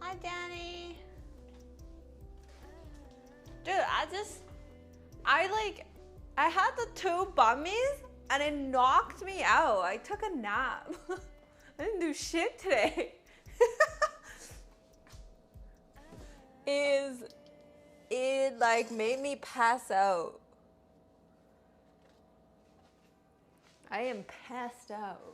Hi, Danny. Dude, I had the 2 bummies and it knocked me out. I took a nap. I didn't do shit today. It like made me pass out. I am passed out.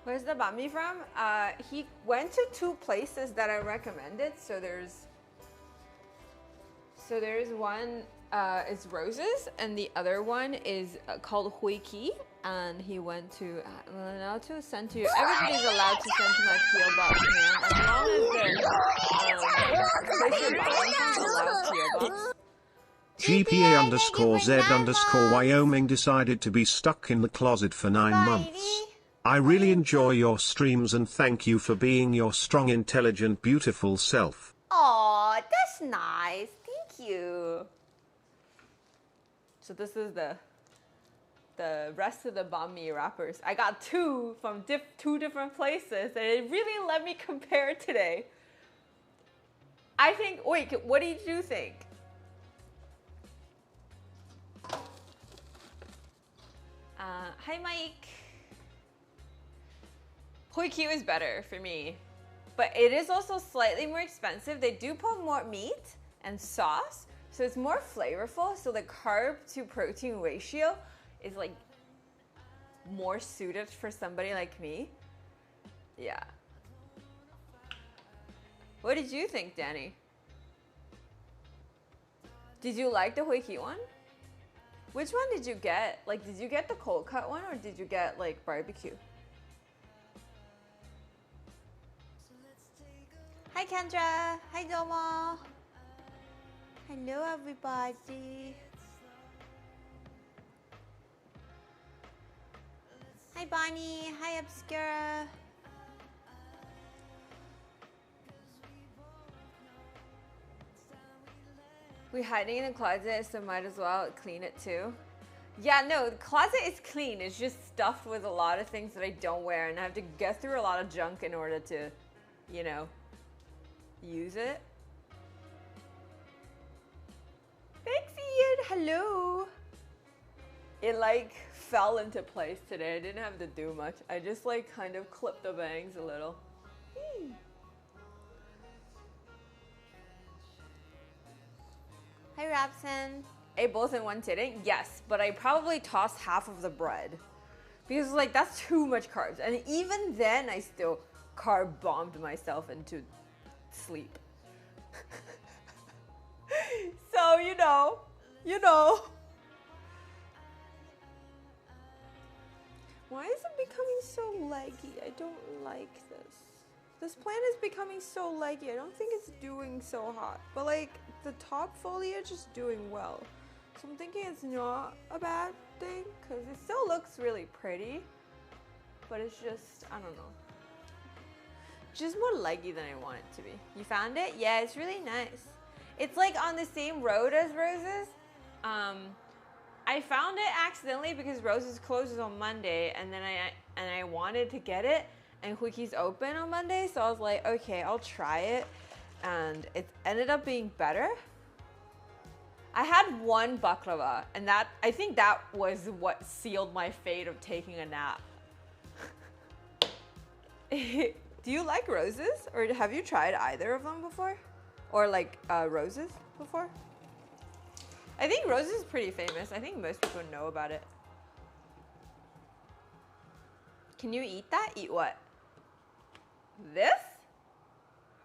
Where's the bami from? He went to 2 places that I recommended. So there's one is Roses, and the other one is called Hui Ki. And he went to allowed to send to everybody's allowed to send to my PO box, man. As long as the place you're buying from allows PO box. GPA_Z_Wyoming decided to be stuck in the closet for 9 months. I really enjoy your streams and thank you for being your strong, intelligent, beautiful self. Aw, that's nice. Thank you. So this is the rest of the bami wrappers. I got 2 from 2 different places, and it really let me compare today. I think, wait, what did you think? Hi, Mike. Hui Q is better for me, but it is also slightly more expensive. They do put more meat and sauce, so it's more flavorful. So the carb to protein ratio is like more suited for somebody like me. Yeah. What did you think, Danny? Did you like the Hui Q one? Which one did you get? Like, did you get the cold cut one or did you get like barbecue? Hi Kendra, hi Domo. Hello everybody. Hi Bonnie, hi Obscura. We're hiding in the closet, so might as well clean it too. Yeah, no, the closet is clean. It's just stuffed with a lot of things that I don't wear, and I have to get through a lot of junk in order to, you know, use it. Thanks, Ian. Hello. It like fell into place today. I didn't have to do much. I just like kind of clipped the bangs a little. Hi, Rapson. Ate both in one sitting? Yes, but I probably tossed half of the bread because like that's too much carbs. And even then, I still carb bombed myself into sleep. So, you know. Why is it becoming so leggy? I don't like this. This plant is becoming so leggy. I don't think it's doing so hot. But like the top foliage is doing well. So I'm thinking it's not a bad thing because it still looks really pretty. But it's just, I don't know. Just more leggy than I want it to be. You found it? Yeah, it's really nice. It's like on the same road as Roses. I found it accidentally because Roses closes on Monday, and then I wanted to get it, and Huiki's open on Monday, so I was like, okay, I'll try it, and it ended up being better. I had one baklava, and I think that was what sealed my fate of taking a nap. Do you like Roses, or have you tried either of them before? Or like Roses before? I think Roses is pretty famous. I think most people know about it. Can you eat that? Eat what? This?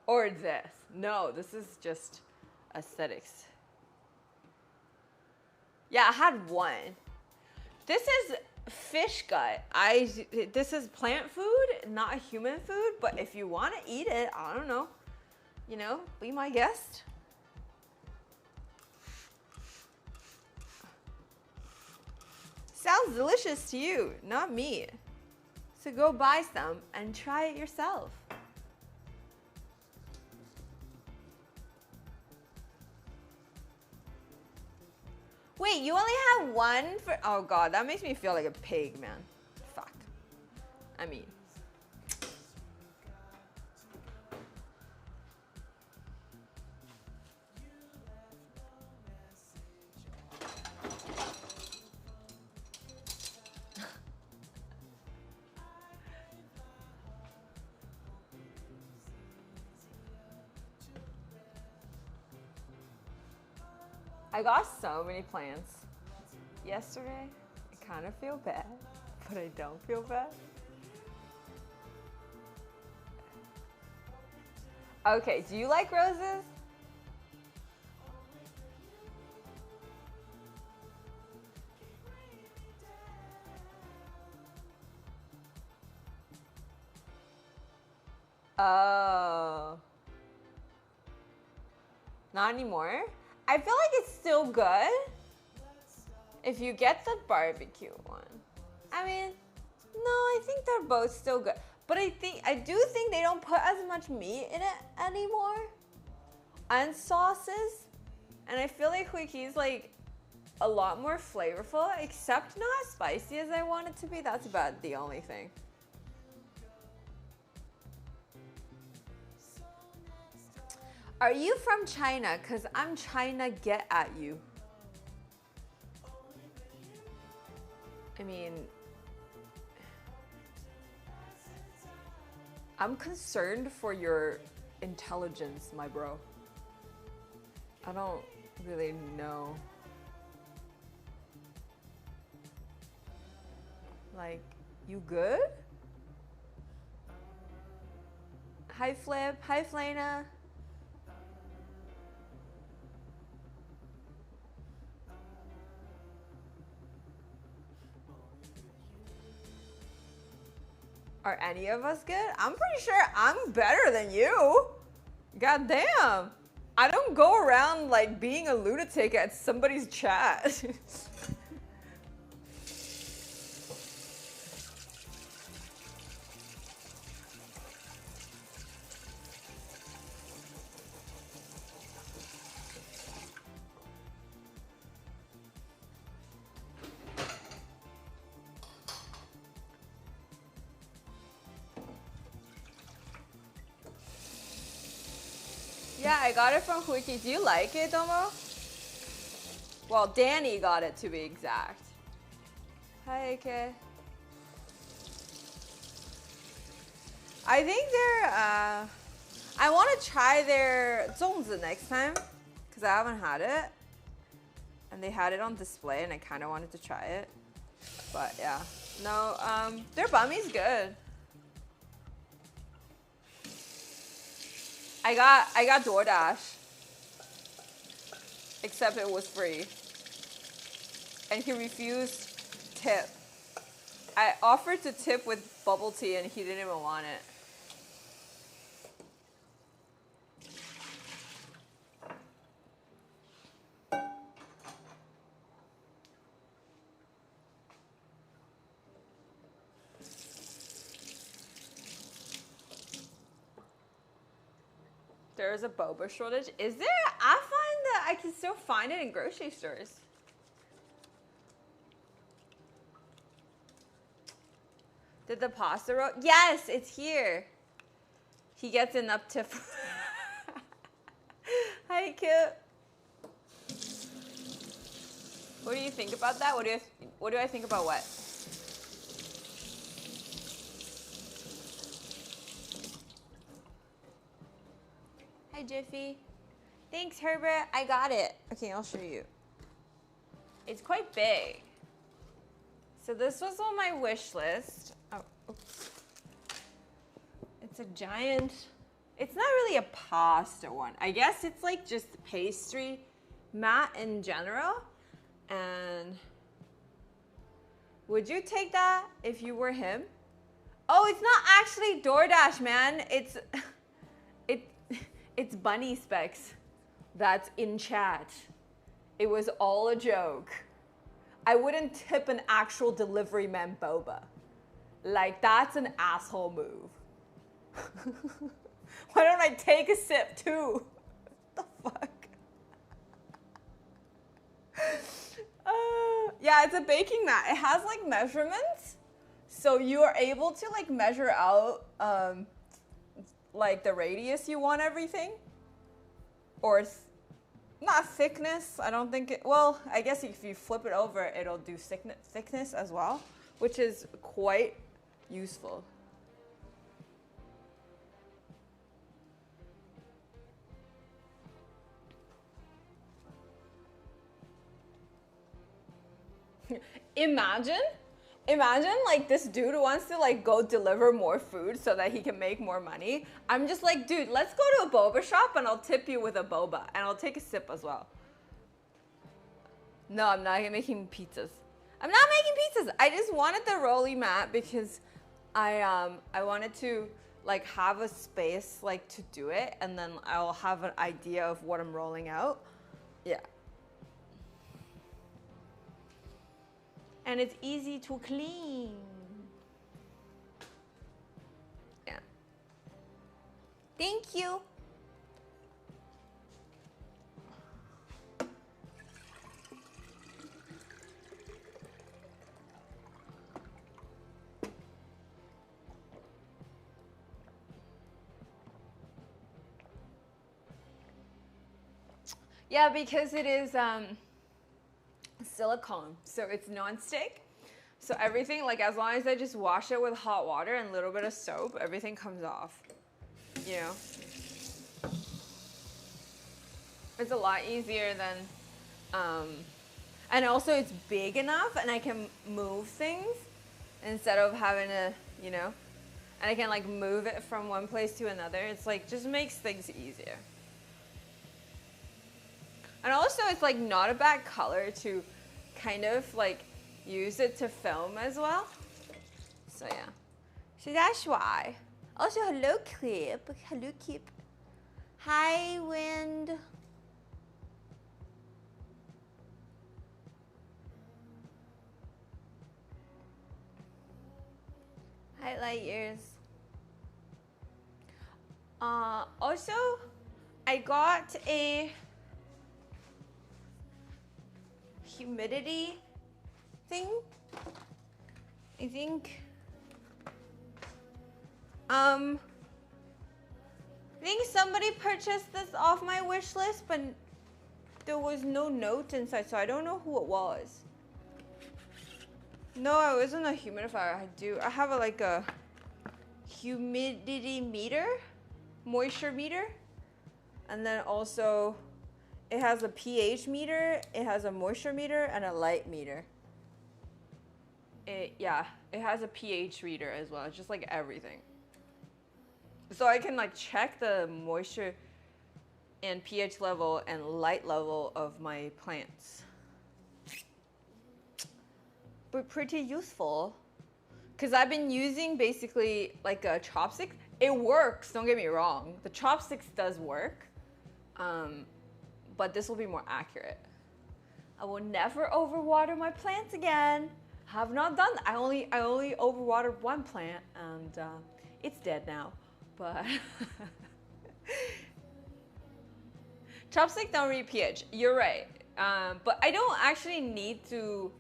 Or this? No, this is just aesthetics. Yeah, I had one. This is fish gut. This is plant food, not human food, but if you want to eat it, I don't know. You know, be my guest. Sounds delicious to you, not me. So go buy some and try it yourself. Wait, you only have one for, oh God, that makes me feel like a pig, man. Fuck. I mean. I got so many plants yesterday. I kind of feel bad, but I don't feel bad. Okay, do you like roses? Oh. Not anymore? I feel like it's still good if you get the barbecue one. I mean, no, I think they're both still good. But I do think they don't put as much meat in it anymore. And sauces. And I feel like Huiki's like a lot more flavorful, except not as spicy as I want it to be. That's about the only thing. Are you from China? Cause I'm China get at you. I mean, I'm concerned for your intelligence, my bro. I don't really know. Like, you good? Hi Flip, hi Flana. Are any of us good? I'm pretty sure I'm better than you. God damn. I don't go around like being a lunatic at somebody's chat. Yeah, I got it from Huiki. Do you like it, Domo? Well, Danny got it to be exact. Hi, AK. I think they're, I want to try their zongzi next time, because I haven't had it. And they had it on display, and I kind of wanted to try it. But yeah, no, their bami's good. I got DoorDash, except it was free, and he refused tip. I offered to tip with bubble tea, and he didn't even want it. There's a boba shortage. Is there? I find that I can still find it in grocery stores. Did the pasta roll? Yes, it's here. He gets an up tip. Hi, Kip. What do you think about that? What do I think about what? Hi, Jiffy. Thanks, Herbert. I got it. Okay, I'll show you. It's quite big. So this was on my wish list. Oh, oops. It's a giant, it's not really a pasta one. I guess it's like just pastry mat in general. And Would you take that if you were him? Oh, it's not actually DoorDash, man. It's Bunny Specs that's in chat. It was all a joke. I wouldn't tip an actual delivery man boba. Like, that's an asshole move. Why don't I take a sip too? What the fuck? Yeah, it's a baking mat. It has like measurements. So you are able to like measure out like the radius you want everything. Or not thickness. I don't think it, well, I guess if you flip it over, it'll do thickness as well, which is quite useful. Imagine like this dude wants to like go deliver more food so that he can make more money. I'm just like, dude, let's go to a boba shop and I'll tip you with a boba and I'll take a sip as well. No, I'm not making pizzas. I'm not making pizzas. I just wanted the rolly mat because I wanted to like have a space like to do it, and then I'll have an idea of what I'm rolling out. Yeah. And it's easy to clean. Yeah. Thank you. Yeah, because it is silicone, so it's non-stick. So everything, like as long as I just wash it with hot water and a little bit of soap, everything comes off, you know? It's a lot easier than, and also it's big enough and I can move things instead of having to, you know, and I can like move it from one place to another. It's like, just makes things easier. And also it's like not a bad color to kind of like use it to film as well. So yeah. So that's why. Also hello Clip. Hello Clip. Hi Wind. Hi Light Years. Also I got a humidity thing. I think somebody purchased this off my wish list, but there was no note inside, so I don't know who it was. No, it wasn't a humidifier. I have like a humidity meter, moisture meter, and then also it has a pH meter, it has a moisture meter, and a light meter. It has a pH reader as well, just like everything. So I can like check the moisture and pH level and light level of my plants. But pretty useful. Because I've been using basically like a chopstick. It works, don't get me wrong. The chopsticks does work. But this will be more accurate. I will never overwater my plants again. Have not done that. I only overwatered one plant and it's dead now. But chopstick don't read pH. You're right. But I don't actually need to,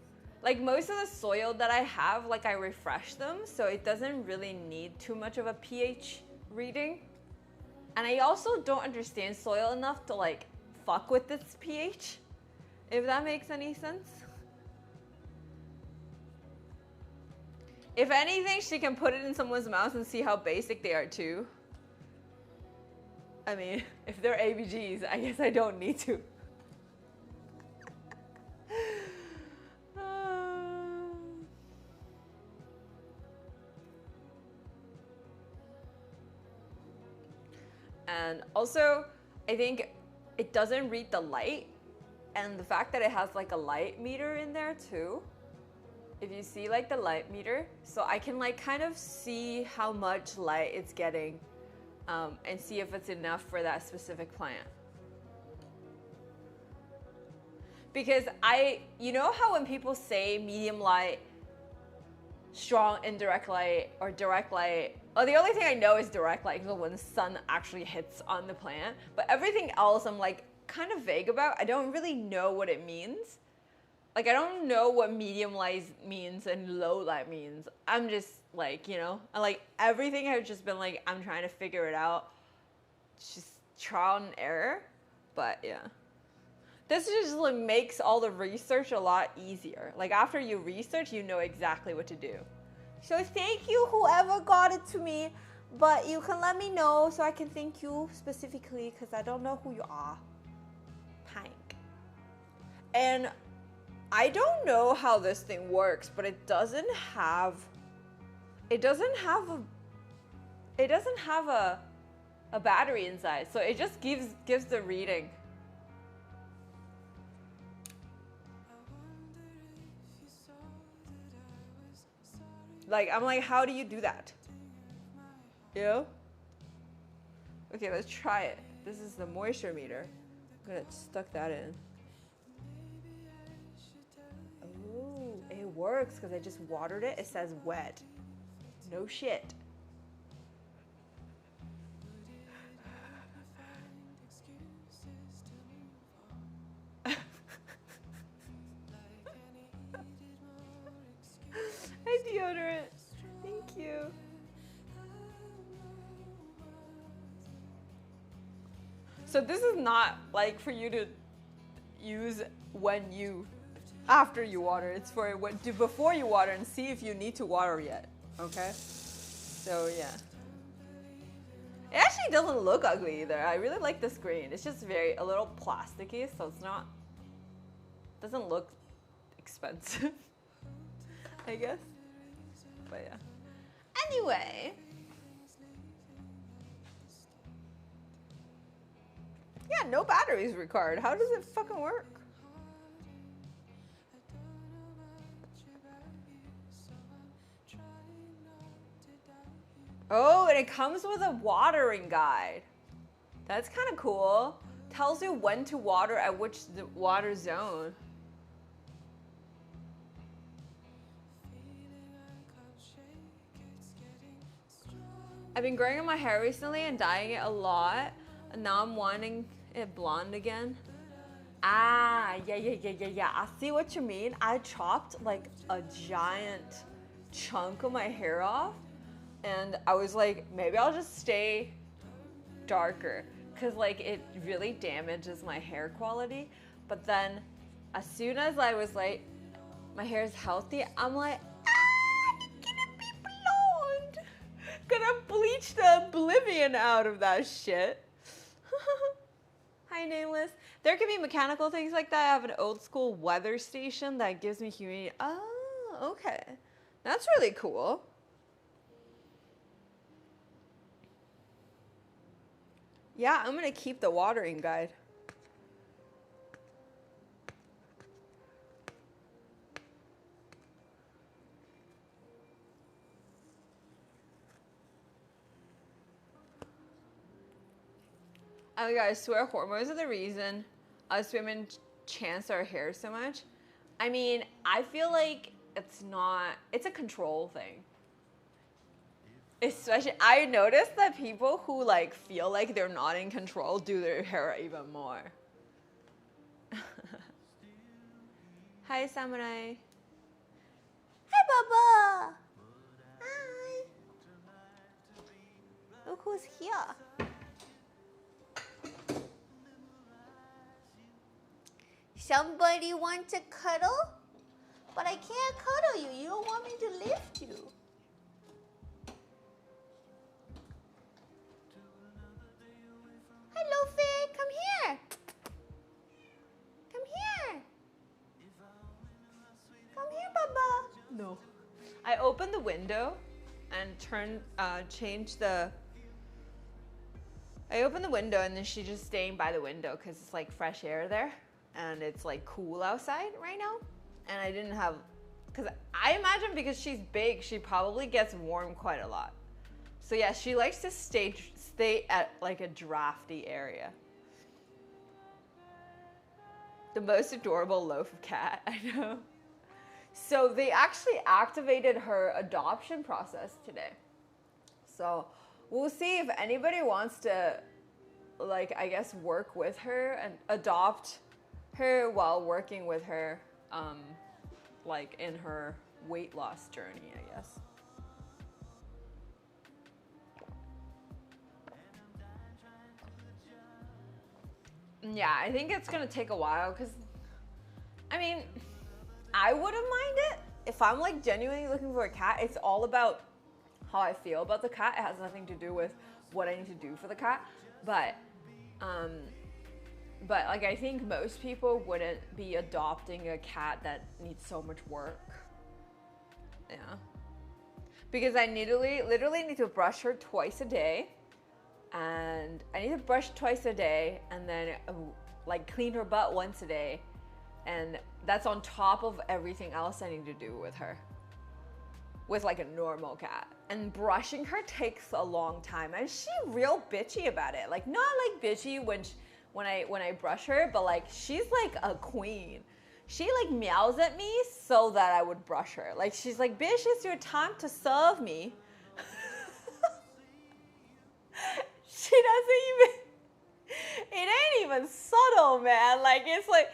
like most of the soil that I have, like I refresh them, so it doesn't really need too much of a pH reading. And I also don't understand soil enough to like fuck with its pH, if that makes any sense. If anything, she can put it in someone's mouth and see how basic they are too. I mean, if they're ABGs, I guess I don't need to. And also, I think it doesn't read the light, and the fact that it has like a light meter in there too if you see like the light meter, so I can like kind of see how much light it's getting and see if it's enough for that specific plant. Because you know how when people say medium light, strong indirect light, or direct light, oh, the only thing I know is direct light, because when the sun actually hits on the plant, but everything else I'm like kind of vague about. I don't really know what it means. Like, I don't know what medium light means and low light means. I'm just like, you know, like everything has just been like, I'm trying to figure it out. It's just trial and error. But yeah. This just like makes all the research a lot easier. Like after you research, you know exactly what to do. So thank you whoever got it to me, but you can let me know so I can thank you specifically because I don't know who you are. Pink. And I don't know how this thing works, but it doesn't have a battery inside. So it just gives the reading. Like, I'm like, how do you do that? You know? Okay, let's try it. This is the moisture meter. I'm gonna stuck that in. Oh, it works because I just watered it. It says wet. No shit. Hi, deodorant. Thank you. So this is not like for you to use after you water. It's for before you water and see if you need to water yet. Okay? So yeah. It actually doesn't look ugly either. I really like this green. It's just a little plasticky, so doesn't look expensive. I guess. But yeah. Anyway. Yeah, no batteries required. How does it fucking work? Oh, and it comes with a watering guide. That's kind of cool. Tells you when to water at which water zone. I've been growing in my hair recently and dyeing it a lot. And now I'm wanting it blonde again. Ah, yeah. I see what you mean. I chopped like a giant chunk of my hair off. And I was like, maybe I'll just stay darker. Because like it really damages my hair quality. But then as soon as I was like, my hair is healthy, I'm like, gonna bleach the oblivion out of that shit. Hi, Nameless. There can be mechanical things like that. I have an old school weather station that gives me humidity. Oh, okay. That's really cool. Yeah, I'm gonna keep the watering guide. Oh my god, I swear hormones are the reason us women chance our hair so much. I mean, I feel like it's a control thing. Especially, I noticed that people who like feel like they're not in control do their hair even more. Hi, Samurai. Hi, Baba. Hi. Look who's here. Somebody want to cuddle? But I can't cuddle you. You don't want me to lift you. Hello, Faye. Come here. Come here. Come here, Baba. No. I opened the window and I opened the window and then she's just staying by the window because it's like fresh air there. And it's like cool outside right now. And I didn't have because I imagine because she's big, she probably gets warm quite a lot. So yeah, she likes to stay at like a drafty area. The most adorable loaf of cat, I know. So they actually activated her adoption process today. So we'll see if anybody wants to, like, I guess, work with her and adopt her while working with her, like in her weight loss journey, I guess. Yeah, I think it's gonna take a while because, I mean, I wouldn't mind it if I'm like genuinely looking for a cat. It's all about how I feel about the cat. It has nothing to do with what I need to do for the cat. But like I think most people wouldn't be adopting a cat that needs so much work. Yeah, because I literally need to brush her twice a day. And I need to brush twice a day and then like clean her butt once a day. And that's on top of everything else I need to do with her. With like a normal cat. And brushing her takes a long time. And she's real bitchy about it. Like not like bitchy when I brush her, but like she's like a queen. She like meows at me so that I would brush her. Like she's like, bitch, it's your time to serve me. She doesn't even, it ain't even subtle, man. Like, it's like,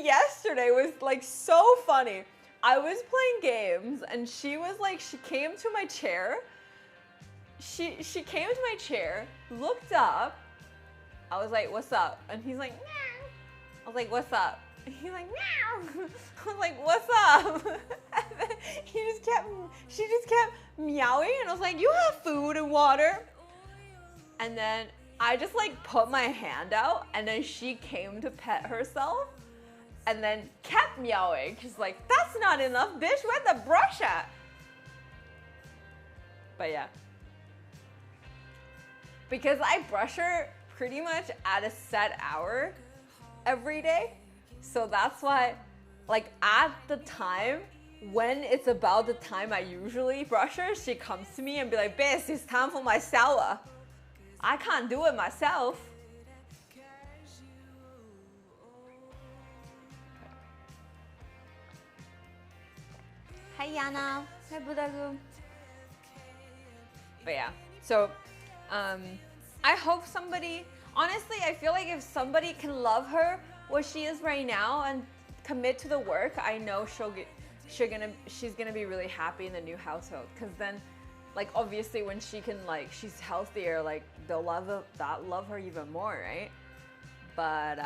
yesterday was like so funny. I was playing games and she was like, she came to my chair. She came to my chair, looked up. I was like, what's up? And he's like, meow. I was like, what's up? And he's like, meow. I was like, what's up? And then she just kept meowing. And I was like, you have food and water. And then I just like put my hand out and then she came to pet herself and then kept meowing. She's like, that's not enough, bitch, where's the brush at? But yeah. Because I brush her pretty much at a set hour every day. So that's why, like at the time, when it's about the time I usually brush her, she comes to me and be like, bitch, it's time for my shower. I can't do it myself. Hi Yana. Hi Budagu. But yeah, so I hope somebody, honestly, I feel like if somebody can love her where she is right now and commit to the work, I know she's gonna be really happy in the new household. Cause then, like obviously when she can like she's healthier, like they'll love her even more, right? But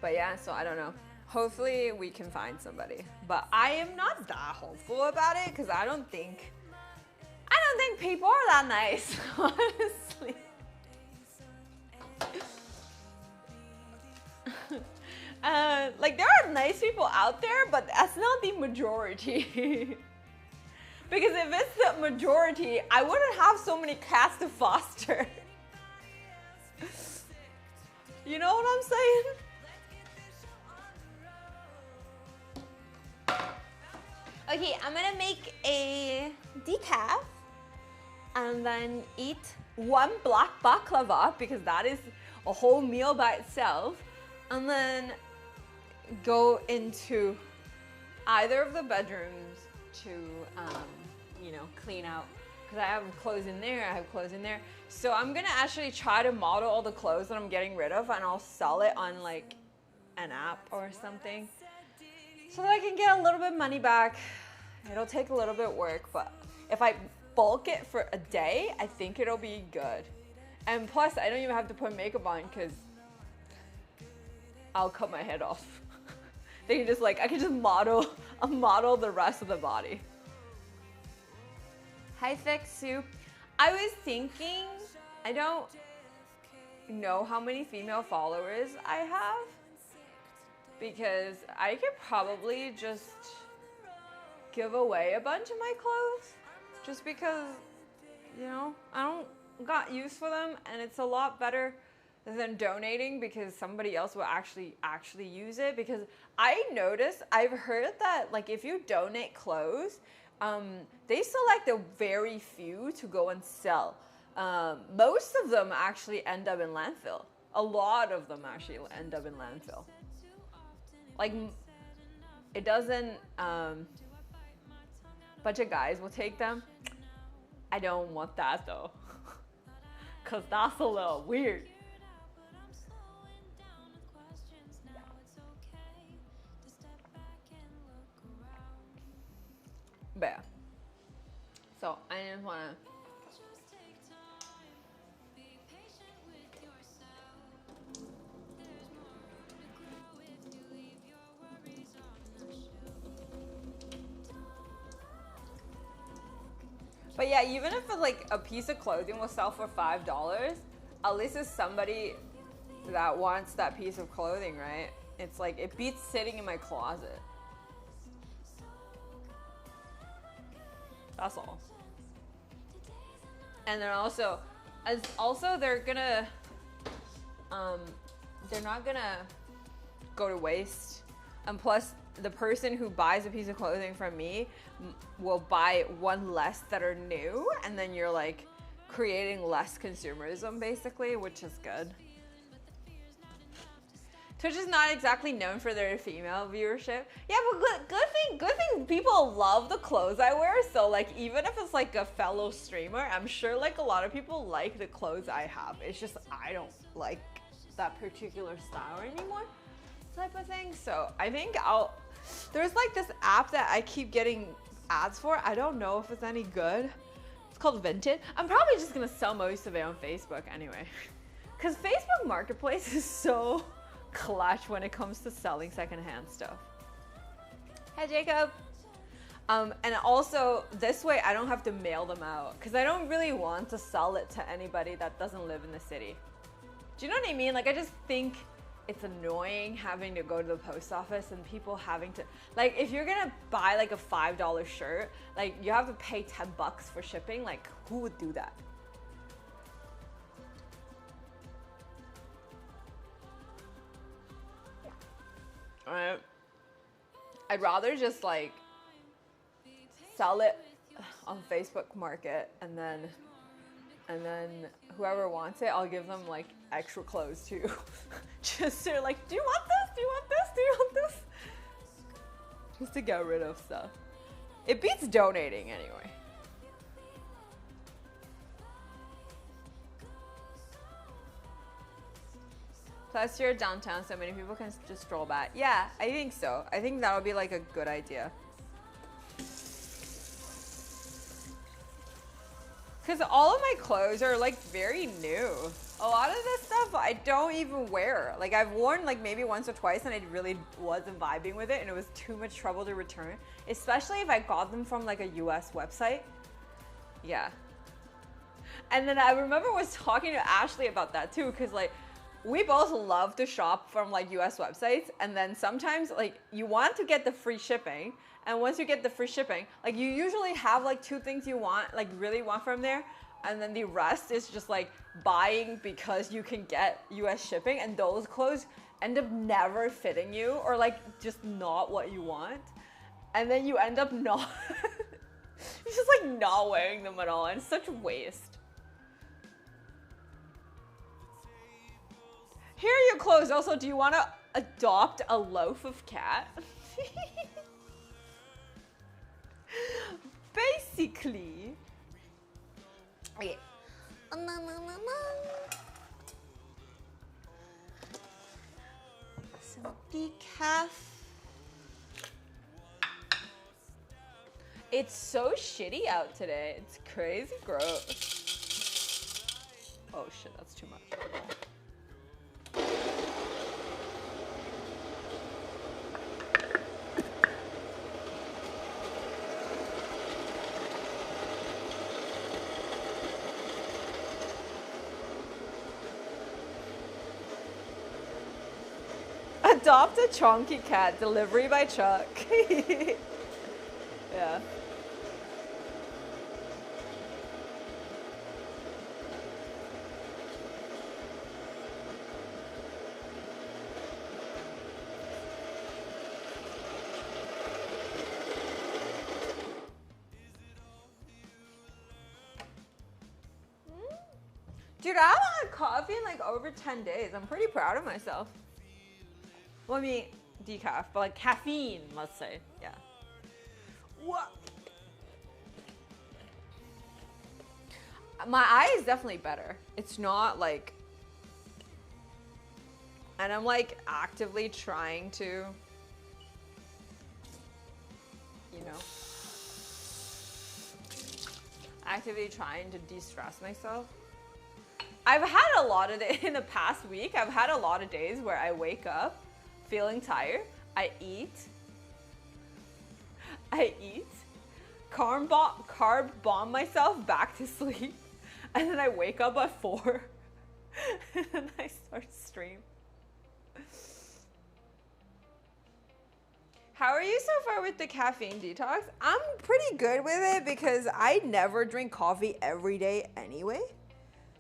yeah, so I don't know. Hopefully we can find somebody. But I am not that hopeful about it because I don't think people are that nice, honestly. Like there are nice people out there, but that's not the majority. Because if it's the majority, I wouldn't have so many cats to foster. You know what I'm saying? Okay, I'm gonna make a decaf and then eat one black baklava because that is a whole meal by itself, and then go into either of the bedrooms to you know, clean out because I have clothes in there, I have clothes in there. So I'm gonna actually try to model all the clothes that I'm getting rid of and I'll sell it on like an app or something so that I can get a little bit of money back. It'll take a little bit of work, but if I bulk it for a day, I think it'll be good. And plus, I don't even have to put makeup on because I'll cut my head off. They can just like, I can just model the rest of the body. Hi, Thick Soup. I was thinking, I don't know how many female followers I have because I could probably just give away a bunch of my clothes just because, you know, I don't got use for them and it's a lot better than donating because somebody else will actually use it. Because I noticed, I've heard that like if you donate clothes, they select a very few to go and sell. Most of them actually end up in landfill. A lot of them actually end up in landfill. Like it doesn't. Bunch of guys will take them. I don't want that though, cause that's a little weird. But yeah. So I just wanna. But yeah, even if it's like a piece of clothing will sell for $5, at least it's somebody that wants that piece of clothing, right? It's like, it beats sitting in my closet. That's all. And then also they're gonna, they're not gonna go to waste. And plus, the person who buys a piece of clothing from me will buy one less that are new, and then you're like creating less consumerism basically, which is good. Twitch is not exactly known for their female viewership. Yeah, but good thing people love the clothes I wear. So like even if it's like a fellow streamer, I'm sure like a lot of people like the clothes I have. It's just I don't like that particular style anymore, type of thing. So I think there's like this app that I keep getting ads for. I don't know if it's any good. It's called Vinted. I'm probably just gonna sell most of it on Facebook anyway. Cause Facebook Marketplace is so clutch when it comes to selling secondhand stuff. Hey Jacob. And also this way I don't have to mail them out because I don't really want to sell it to anybody that doesn't live in the city. Do you know what I mean? Like I just think it's annoying having to go to the post office and people having to, like if you're gonna buy like a $5 shirt, like you have to pay $10 for shipping. Like who would do that? Alright. I'd rather just like sell it on Facebook Market and then whoever wants it, I'll give them like extra clothes too. Just they're like, do you want this? Do you want this? Do you want this? Just to get rid of stuff. It beats donating anyway. Plus you're downtown so many people can just stroll by. Yeah, I think so. I think that would be like a good idea. Because all of my clothes are like very new. A lot of this stuff I don't even wear. Like I've worn like maybe once or twice and I really wasn't vibing with it and it was too much trouble to return. Especially if I got them from like a US website. Yeah. And then I remember was talking to Ashley about that too, because like we both love to shop from like US websites, and then sometimes like you want to get the free shipping, and once you get the free shipping, like you usually have like 2 things you want, like really want from there, and then the rest is just like buying because you can get US shipping, and those clothes end up never fitting you or like just not what you want, and then you end up not it's just like not wearing them at all, and it's such a waste. Here are your clothes. Also, do you want to adopt a loaf of cat? Basically. Okay. Some decaf. It's so shitty out today. It's crazy gross. Oh shit, that's too much. Adopt a chonky cat, delivery by Chuck. Yeah. Dude, I haven't had coffee in like over 10 days. I'm pretty proud of myself. Well, I mean, decaf, but like caffeine, let's say. Yeah. What? My eye is definitely better. It's not like, and I'm like actively trying to, you know, actively trying to de-stress myself. I've had a lot of in the past week. I've had a lot of days where I wake up feeling tired. I eat, carb bomb myself back to sleep, and then I wake up at 4, and then I start stream. How are you so far with the caffeine detox? I'm pretty good with it because I never drink coffee every day anyway.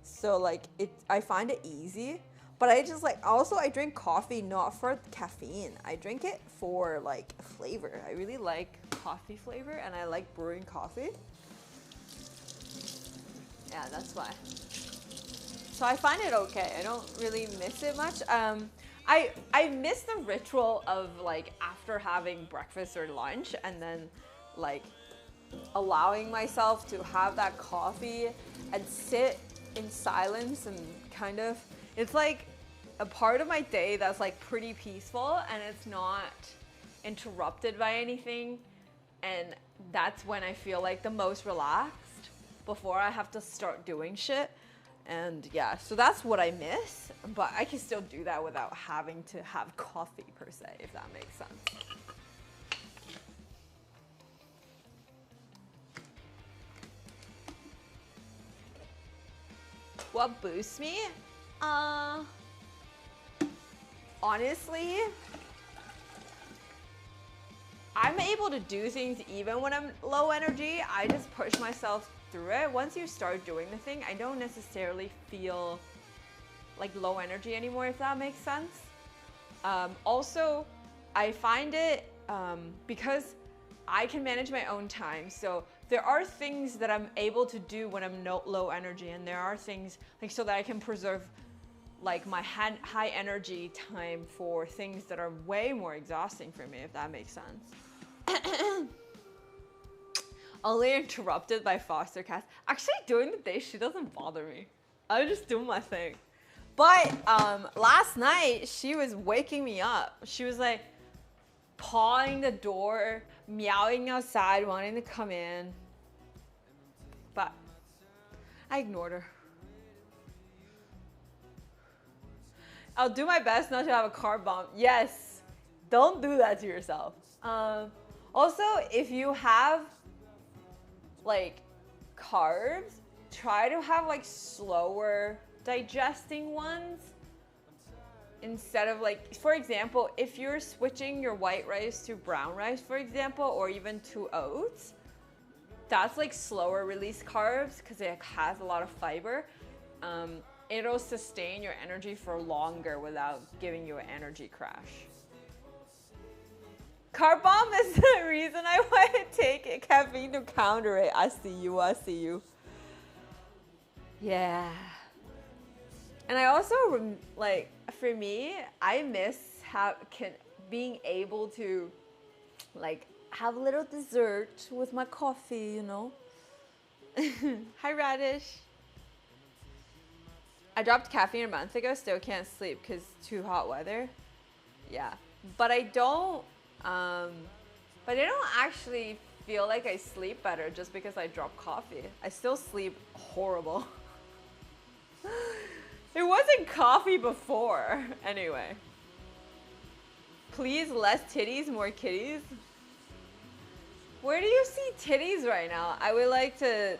So like I find it easy, but I just like, also I drink coffee not for caffeine. I drink it for like flavor. I really like coffee flavor and I like brewing coffee. Yeah, that's why. So I find it okay. I don't really miss it much. I miss the ritual of like after having breakfast or lunch and then like allowing myself to have that coffee and sit in silence and kind of, it's like a part of my day that's like pretty peaceful and it's not interrupted by anything, and that's when I feel like the most relaxed before I have to start doing shit. And yeah, so that's what I miss, but I can still do that without having to have coffee per se, if that makes sense. What boosts me? Honestly, I'm able to do things even when I'm low energy. I just push myself through it. Once you start doing the thing, I don't necessarily feel like low energy anymore, if that makes sense. Also, I find it because I can manage my own time. So there are things that I'm able to do when I'm low energy, and there are things like so that I can preserve like my high energy time for things that are way more exhausting for me, if that makes sense. Only interrupted by foster cats. Actually, during the day, she doesn't bother me. I just do my thing. But last night, she was waking me up. She was like pawing the door, meowing outside, wanting to come in. But I ignored her. I'll do my best not to have a carb bomb. Yes, don't do that to yourself. Also, if you have like carbs, try to have like slower digesting ones instead of like, for example, if you're switching your white rice to brown rice, for example, or even to oats, that's like slower release carbs because it has a lot of fiber. It'll sustain your energy for longer without giving you an energy crash. Carb bomb is the reason I want to take caffeine to counter it. I see you, I see you. Yeah. And I also, like, for me, I miss being able to, like, have a little dessert with my coffee, you know? Hi, Radish. I dropped caffeine a month ago, still can't sleep because too hot weather. Yeah, but I don't actually feel like I sleep better just because I dropped coffee. I still sleep horrible. It wasn't coffee before. Anyway. Please, less titties, more kitties. Where do you see titties right now? I would like to...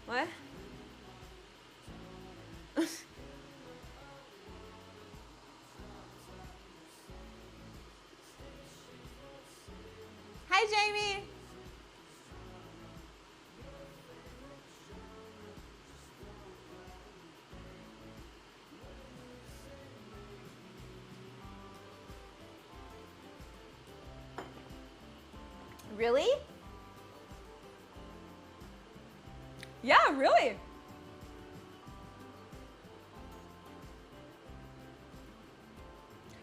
What? Hi, Jamie. Really? Yeah, really.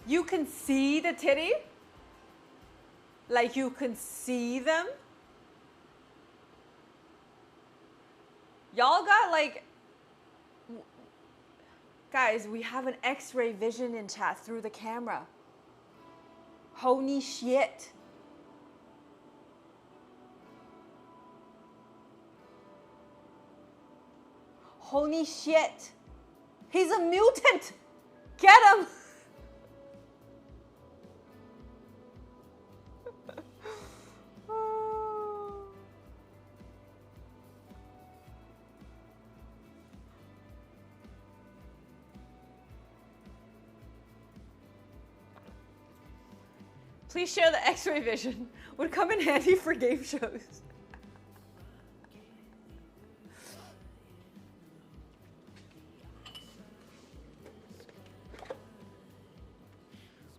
You can see the titty? Like you can see them? Y'all got like... Guys, we have an X-ray vision in chat through the camera. Holy shit. Holy shit. He's a mutant. Get him. Please share the X-ray vision. Would come in handy for game shows.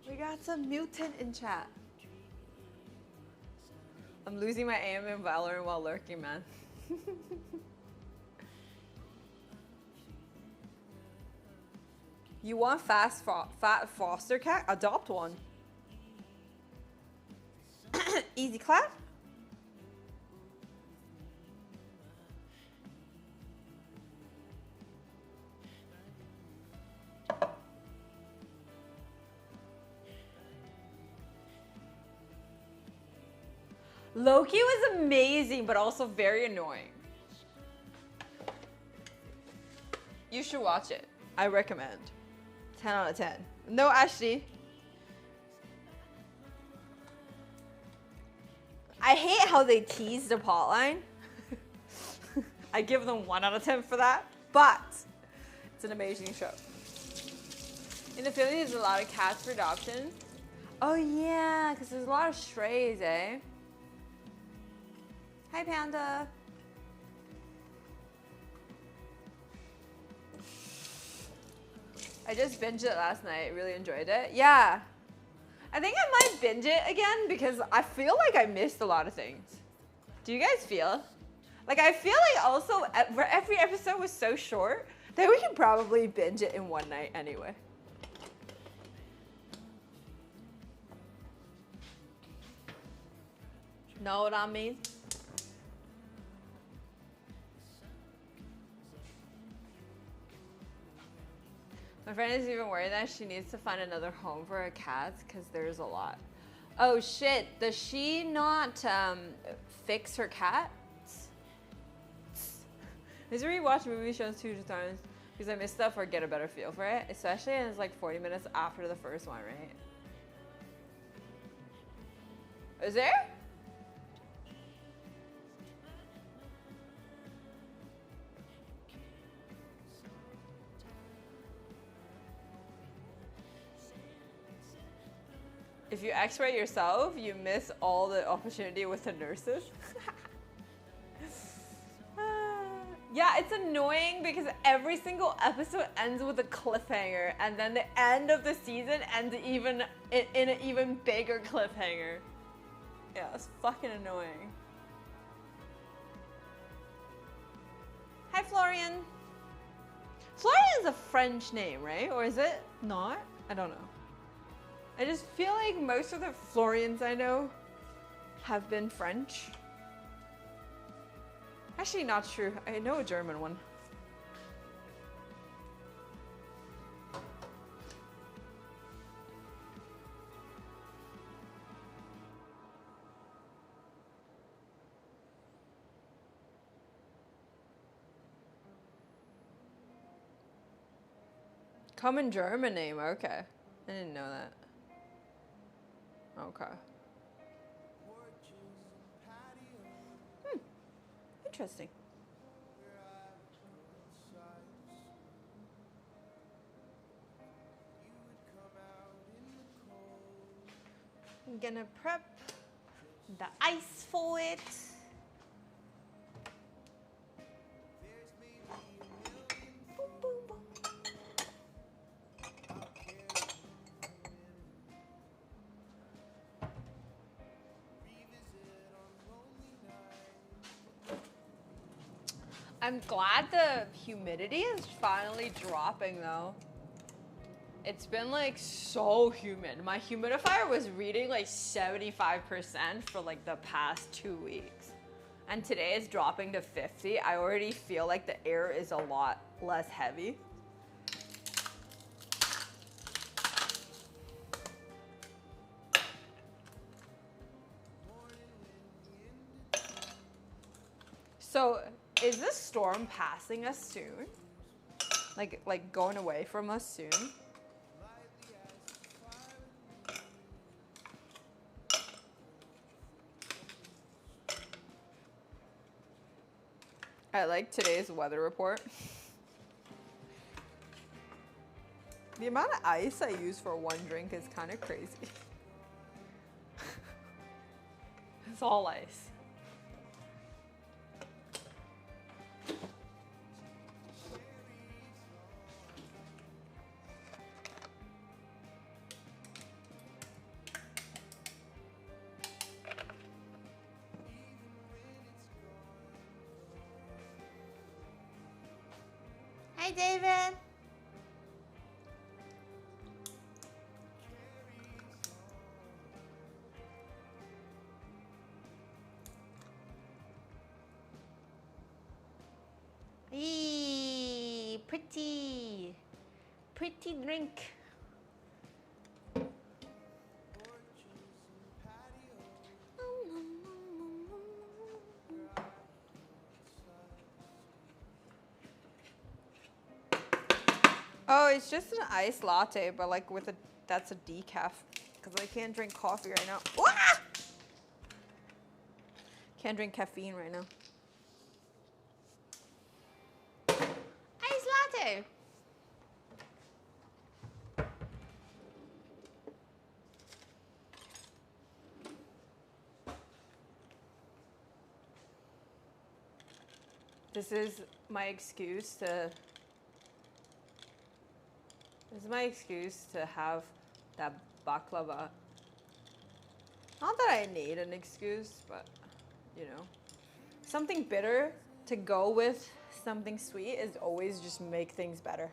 We got some mutant in chat. I'm losing my aim in Valorant while lurking, man. You want fat foster cat? Adopt one. Easy clap. Loki was amazing, but also very annoying. You should watch it. I recommend. 10 out of 10. No, Ashley. I hate how they tease the plotline. I give them 1 out of 10 for that, but it's an amazing show. In the Philippines, there's a lot of cats for adoption. Oh yeah, because there's a lot of strays, eh? Hi, Panda. I just binged it last night. Really enjoyed it. Yeah. I think I might binge it again because I feel like I missed a lot of things. Do you guys feel? Like, I feel like also every episode was so short that we could probably binge it in one night anyway. Know what I mean? My friend is even worried that she needs to find another home for her cats because there's a lot. Oh shit, does she not fix her cats? I used to rewatch movie shows 2 times because I miss stuff or get a better feel for it, especially when it's like 40 minutes after the first one, right? Is there? If you x-ray yourself, you miss all the opportunity with the nurses. Yeah, it's annoying because every single episode ends with a cliffhanger, and then the end of the season ends even in an even bigger cliffhanger. Yeah, it's fucking annoying. Hi, Florian. Florian is a French name, right? Or is it not? I don't know. I just feel like most of the Florians I know have been French. Actually, not true. I know a German one. Common German name, okay. I didn't know that. Okay. Interesting. I'm gonna prep the ice for it. Boom, boom, boom. I'm glad the humidity is finally dropping though. it's been like so humid. My humidifier was reading like 75% for like the past 2 weeks. And today it's dropping to 50. I already feel like the air is a lot less heavy. So, is this storm passing us soon? Like going away from us soon? I like today's weather report. The amount of ice I use for one drink is kind of crazy. It's all ice. Hi, David. Eee, pretty drink. Oh, it's just an iced latte, but like with that's a decaf, because I can't drink coffee right now. Ah! Can't drink caffeine right now. Iced latte. This is my excuse to have that baklava. Not that I need an excuse, but you know, something bitter to go with something sweet is always just make things better.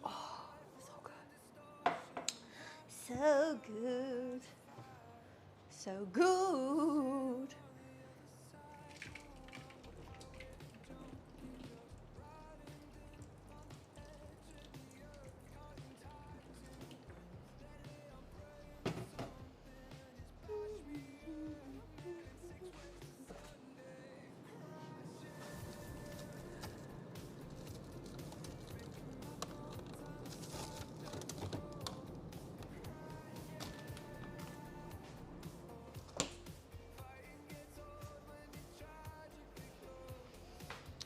Oh, so good. So good. So good.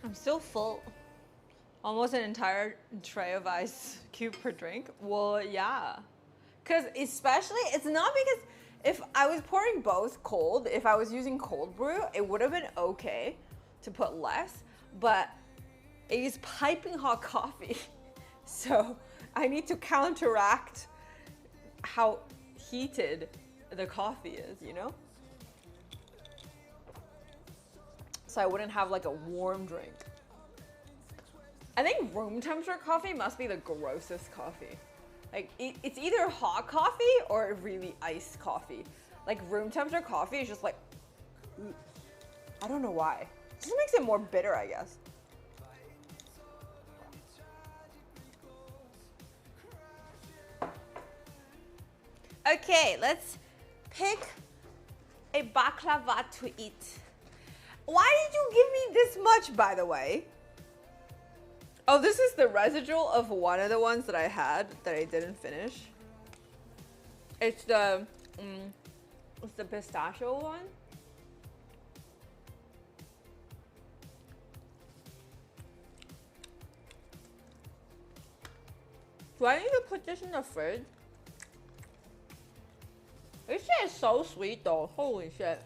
I'm still full. Almost an entire tray of ice cube per drink. Well, yeah. Because especially, it's not because if I was pouring both cold, if I was using cold brew, it would have been okay to put less. But it is piping hot coffee. So I need to counteract how heated the coffee is, you know? So I wouldn't have like a warm drink. I think room temperature coffee must be the grossest coffee. Like it's either hot coffee or really iced coffee. Like room temperature coffee is just like, I don't know why. It just makes it more bitter, I guess. Okay, let's pick a baklava to eat. Why did you give me this much, by the way? Oh, this is the residual of one of the ones that I had that I didn't finish. It's the pistachio one. Do I need to put this in the fridge? This shit is so sweet though. Holy shit.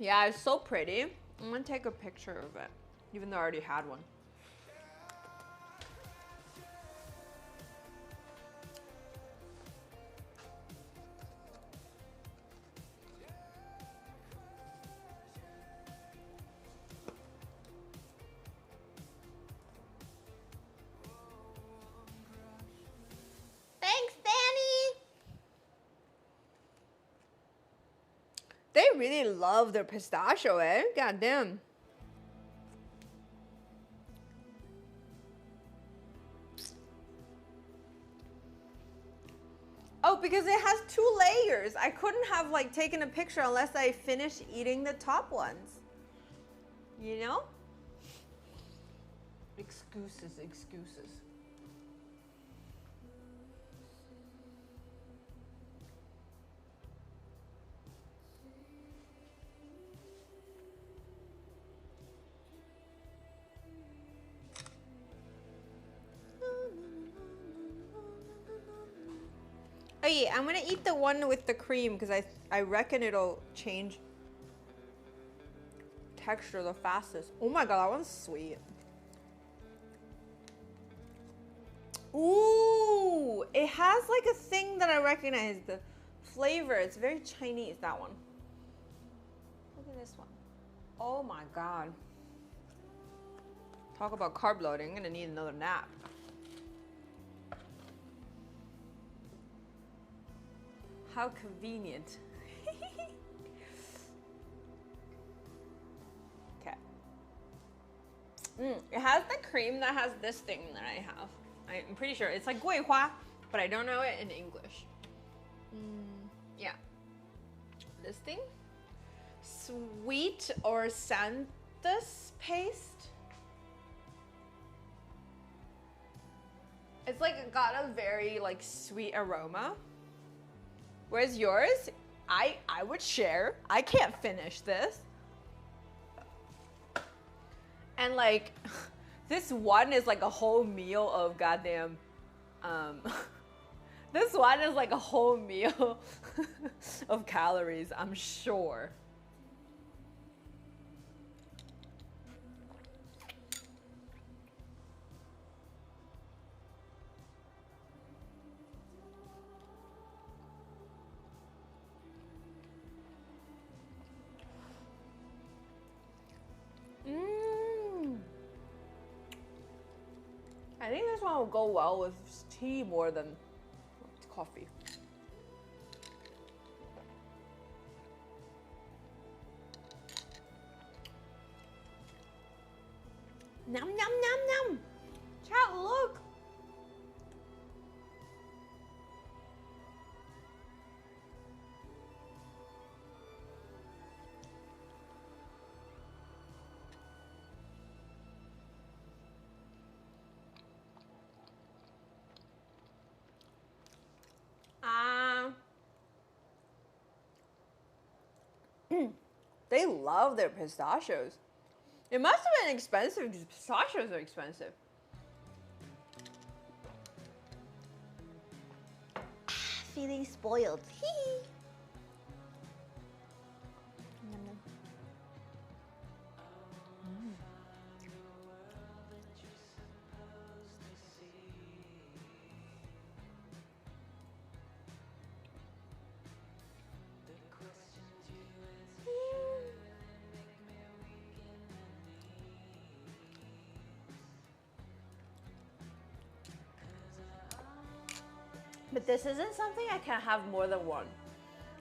Yeah, it's so pretty. I'm gonna take a picture of it, even though I already had one. Thanks, Danny! They really love their pistachio, eh? Goddamn. Oh, because it has 2 layers. I couldn't have like taken a picture unless I finished eating the top ones. You know? Excuses, excuses. Oh yeah, I'm gonna eat the one with the cream because I reckon it'll change texture the fastest. Oh my god, that one's sweet. Ooh, it has like a thing that I recognize, the flavor. It's very Chinese, that one. Look at this one. Oh my god. Talk about carb loading. I'm gonna need another nap. How convenient. Okay. It has the cream that has this thing that I have. I'm pretty sure it's like gui hua, but I don't know it in English. Yeah. This thing? Sweet or Santa's paste? It's like got a very like sweet aroma. Whereas yours, I would share. I can't finish this. And like, this one is like a whole meal of goddamn, this one is like a whole meal of calories, I'm sure. I think this one will go well with tea more than coffee. Nom nom nom nom. Chat, look. They love their pistachios. It must have been expensive because pistachios are expensive. Feeling spoiled. But this isn't something I can have more than one.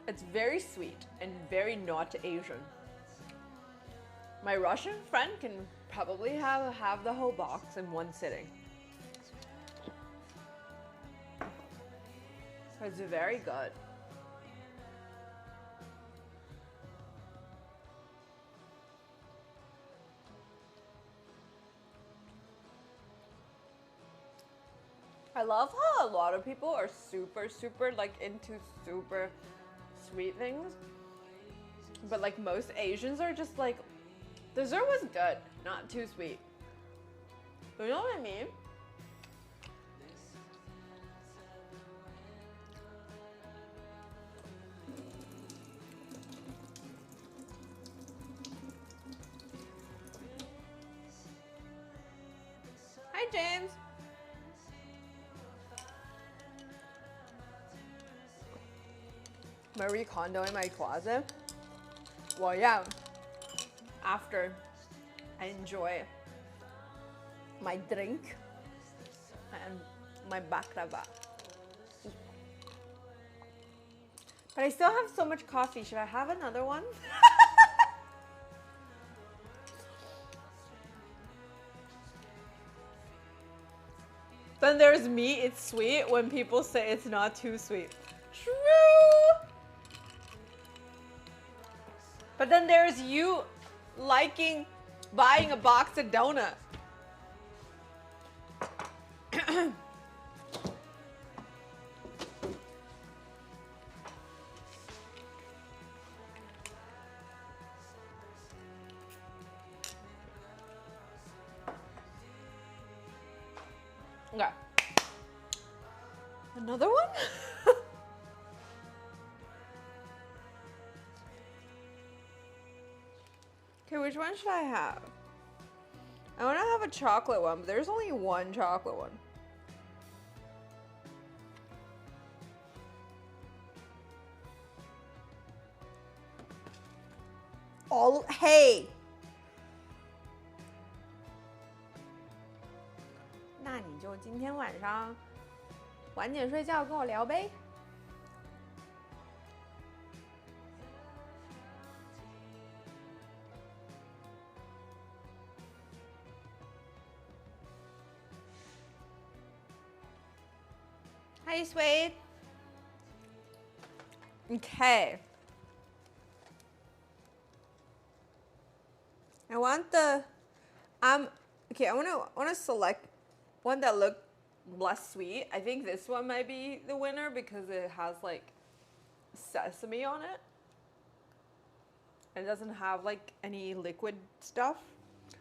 It's very sweet and very not Asian. My Russian friend can probably have the whole box in one sitting. It's very good. I love how a lot of people are super like into super sweet things. But like most Asians are just like, dessert was good, not too sweet. You know what I mean? Hi, James. Marie Kondo in my closet? Well, yeah. After I enjoy my drink and my baklava. But I still have so much coffee. Should I have another one? Then there's me, it's sweet, when people say it's not too sweet. True! But then there's you liking buying a box of donuts. Okay. Another one? Okay, which one should I have? I want to have a chocolate one, but there's only one chocolate one. Hey! 那你就今天晚上晚点睡觉，跟我聊呗。Hi, Suede. Okay. I want the okay, I wanna select one that looked less sweet. I think this one might be the winner because it has like sesame on it. It doesn't have like any liquid stuff.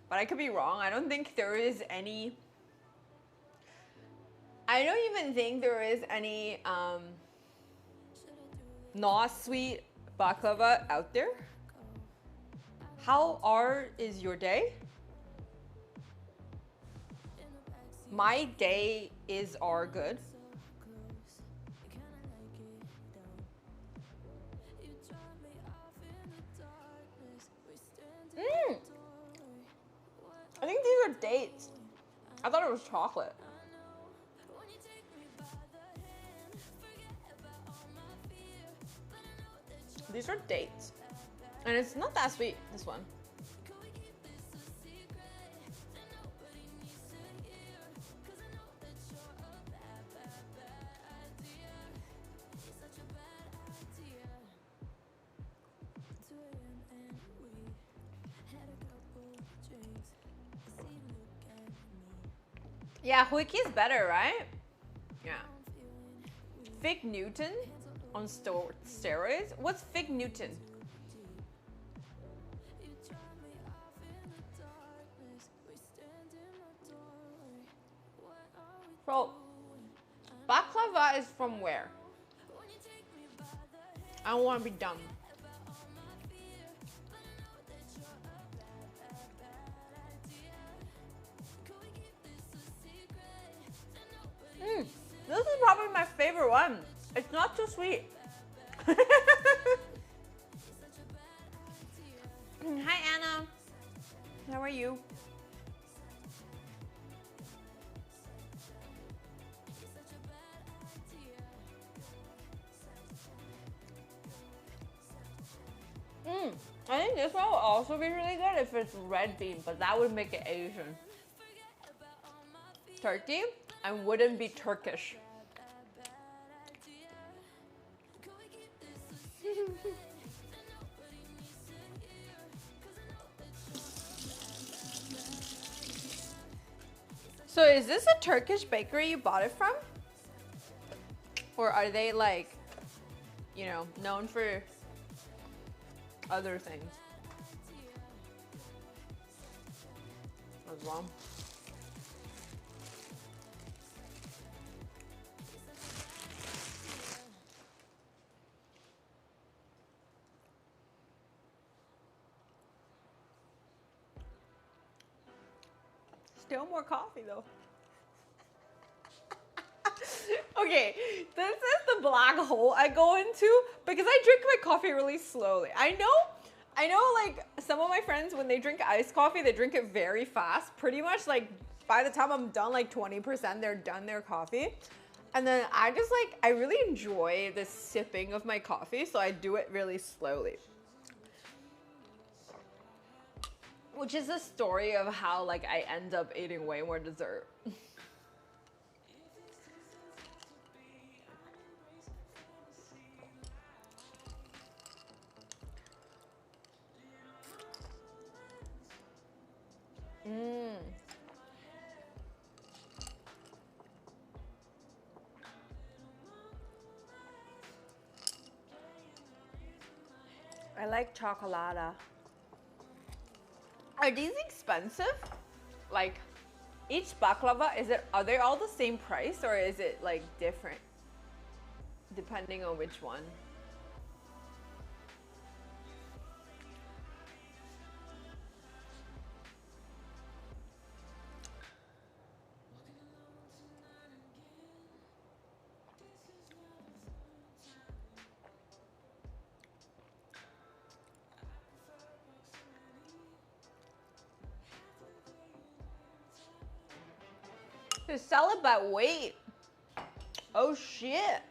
But I could be wrong. I don't think there is any. I don't even think there is any not sweet baklava out there. How is your day? My day is good. I think these are dates. I thought it was chocolate. These are dates. And it's not that sweet, this one. Yeah, Wiki is better, right? Yeah. Fig Newton on steroids? What's Fig Newton? Bro, baklava is from where? I don't want to be dumb. This is probably my favorite one. It's not too sweet. Hi, Anna. How are you? I think this one will also be really good if it's red bean, but that would make it Asian. Turkey? I wouldn't be Turkish. So is this a Turkish bakery you bought it from? Or are they like, you know, known for other things as well? Still more coffee though. Okay, this is the black hole I go into because I drink my coffee really slowly. I know like some of my friends, when they drink iced coffee, they drink it very fast. Pretty much like by the time I'm done, like 20%, they're done their coffee. And then I just like, I really enjoy the sipping of my coffee, so I do it really slowly. Which is a story of how like I end up eating way more dessert. I like chocolata. Are these expensive? Like each baklava, are they all the same price or is it like different depending on which one? They sell it by weight. Oh shit.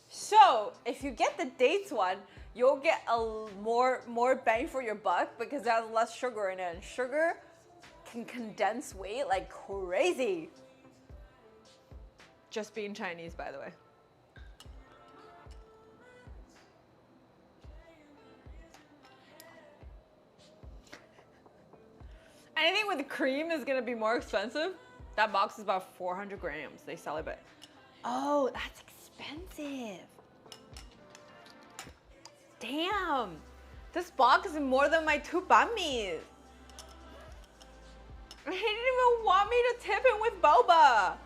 So if you get the dates one, you'll get a more bang for your buck because it has less sugar in it. And sugar can condense weight like crazy. Just being Chinese, by the way. Anything with cream is gonna be more expensive. That box is about 400 grams. They sell it, but oh, that's expensive. Damn, this box is more than my 2 banh mi's. He didn't even want me to tip him with boba.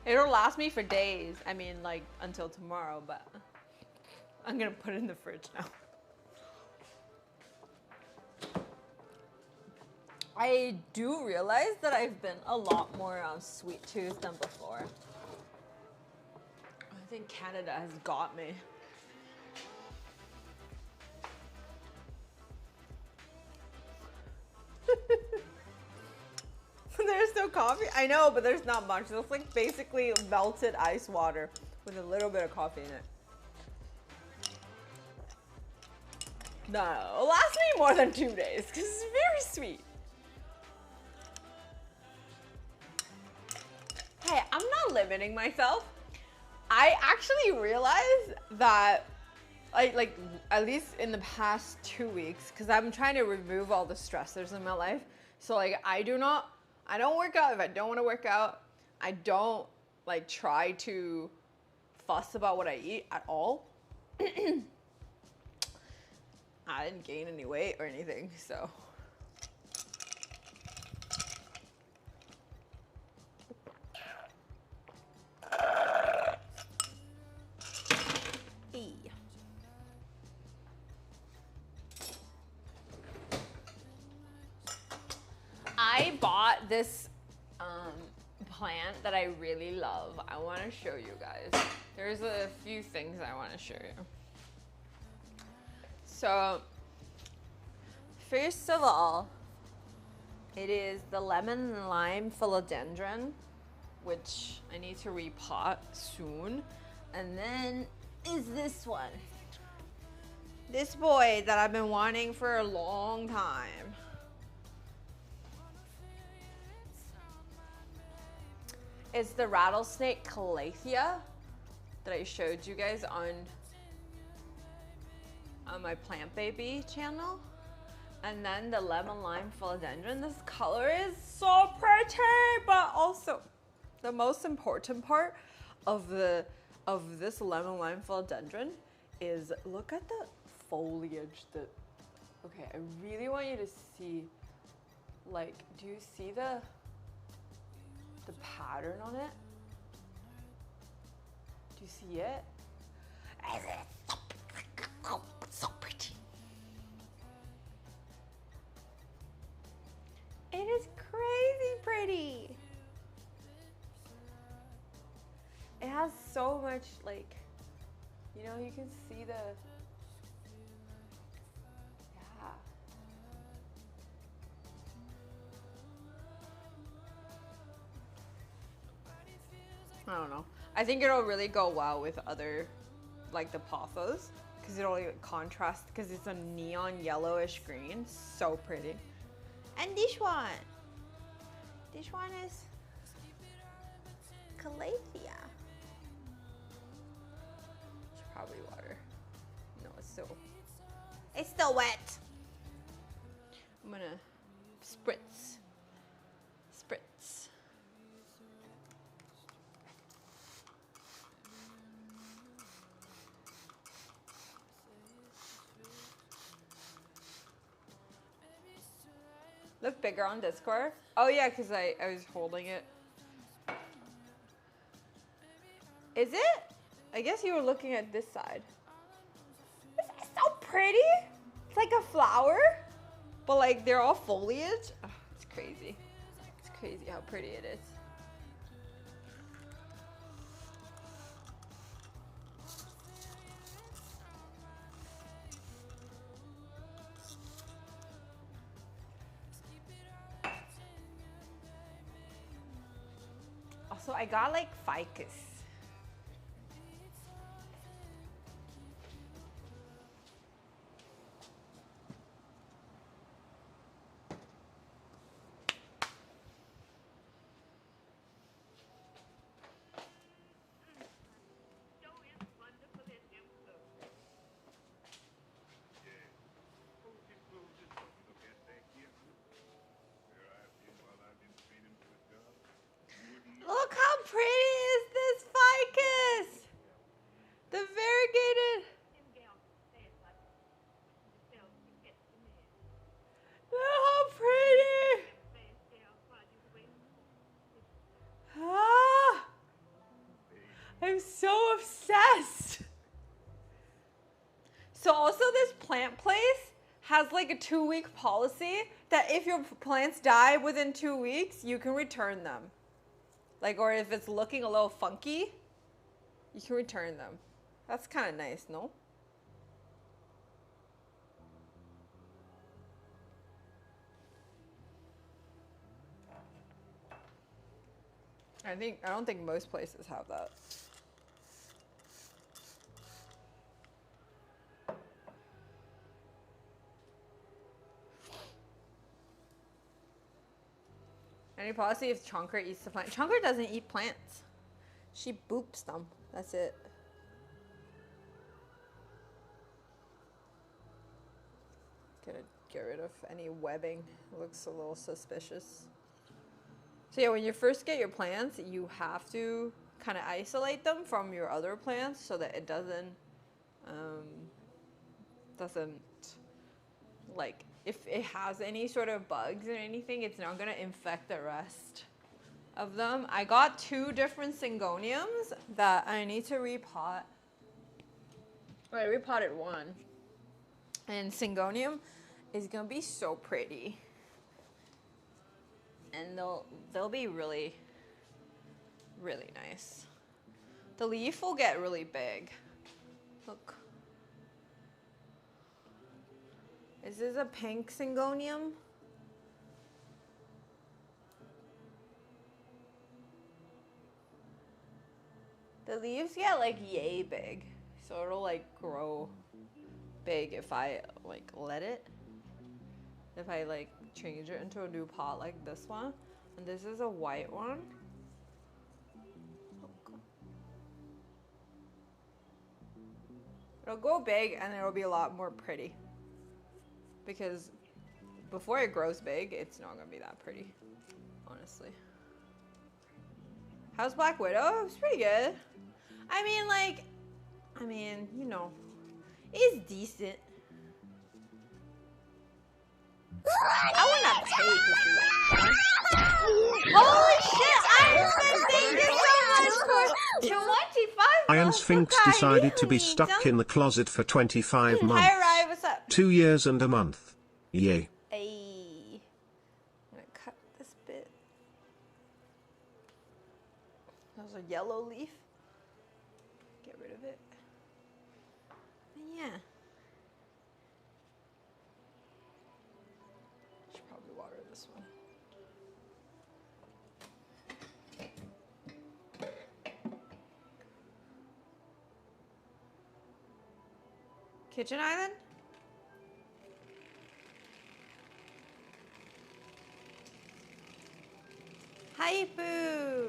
It'll last me for days. I mean, like until tomorrow, but I'm gonna put it in the fridge now. I do realize that I've been a lot more sweet tooth than before. I think Canada has got me. There's no coffee? I know, but there's not much. It's like basically melted ice water with a little bit of coffee in it. No, it'll last me more than 2 days because it's very sweet. Hey, I'm not limiting myself. I actually realized that like at least in the past 2 weeks, because I'm trying to remove all the stressors in my life. So like I don't work out if I don't want to work out. I don't like try to fuss about what I eat at all. I didn't gain any weight or anything, so. I bought this plant that I really love. I want to show you guys. There's a few things I want to show you. So, first of all, it is the lemon and lime philodendron, which I need to repot soon. And then is this one. This boy that I've been wanting for a long time. It's the rattlesnake calathea that I showed you guys on my Plant Baby channel. And then the lemon lime philodendron. This color is so pretty, but also the most important part of this lemon lime philodendron is look at the foliage that, okay, I really want you to see, like, do you see the pattern on it? Do you see it? So pretty. has so much, like, you know, you can see the, yeah. I don't know. I think it'll really go well with other, like the pothos, because it'll contrast, because it's a neon yellowish green. So pretty. And this one is Calathea. It's probably water. No, it's still wet. I'm gonna spritz. Look bigger on Discord. Oh yeah, because I was holding it. Is it? I guess you were looking at this side. This is so pretty. It's like a flower, but like they're all foliage. Oh, it's crazy. It's crazy how pretty it is. Also, I got like ficus. Look how pretty is this ficus! The variegated. Look how pretty! Ah, I'm so obsessed. So also this plant place has like a 2-week policy that if your plants die within 2 weeks, you can return them. Like, or if it's looking a little funky, you can return them. That's kind of nice, no? I don't think most places have that. Any policy if Chonker eats the plant? Chonker doesn't eat plants. She boops them. That's it. Gonna get rid of any webbing. It looks a little suspicious. So yeah, when you first get your plants, you have to kind of isolate them from your other plants so that it doesn't like, if it has any sort of bugs or anything, it's not gonna infect the rest of them. I got 2 different syngoniums that I need to repot. I repotted one. And syngonium is gonna be so pretty. And they'll be really, really nice. The leaf will get really big. Look. Is this a pink syngonium? The leaves get like yay big. So it'll like grow big if I like let it. If I like change it into a new pot like this one. And this is a white one. It'll go big and it'll be a lot more pretty. Because before it grows big, it's not gonna be that pretty, honestly. How's Black Widow? It's pretty good. I mean, you know, it's decent. I would not pay to see it. Holy shit! Iron Sphinx, thank you so much for 25 Iron Sphinx decided to be stuck in the closet for 25 months. Hi, Rai, what's up? 2 years and a month. Yay. Hey. I'm gonna cut this bit. That was a yellow leaf. this one. Kitchen island? Hi, Boo!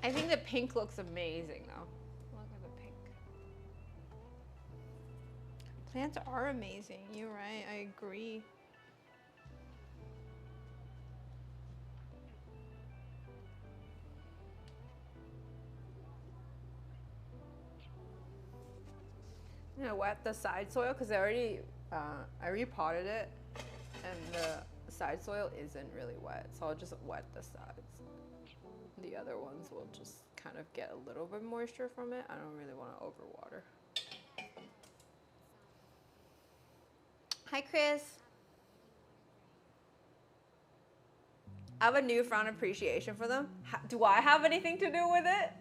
I think the pink looks amazing though. Look at the pink. Plants are amazing. You're right. I agree. I'm gonna wet the side soil because I repotted it and the side soil isn't really wet. So I'll just wet the sides. The other ones will just kind of get a little bit moisture from it. I don't really want to overwater. Hi, Chris. I have a newfound appreciation for them. Do I have anything to do with it?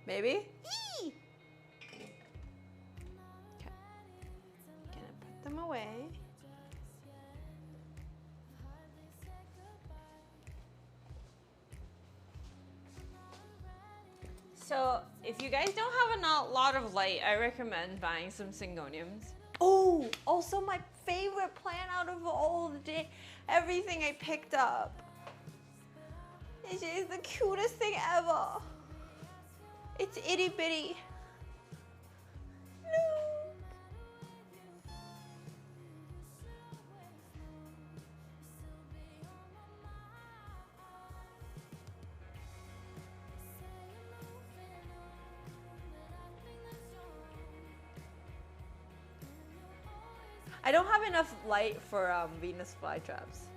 Maybe? Eee! Okay. Gonna put them away. So, if you guys don't have a lot of light, I recommend buying some syngoniums. Oh, also my favorite plant out of all the day, everything I picked up. It is the cutest thing ever. It's itty bitty. Look. I don't have enough light for Venus flytraps.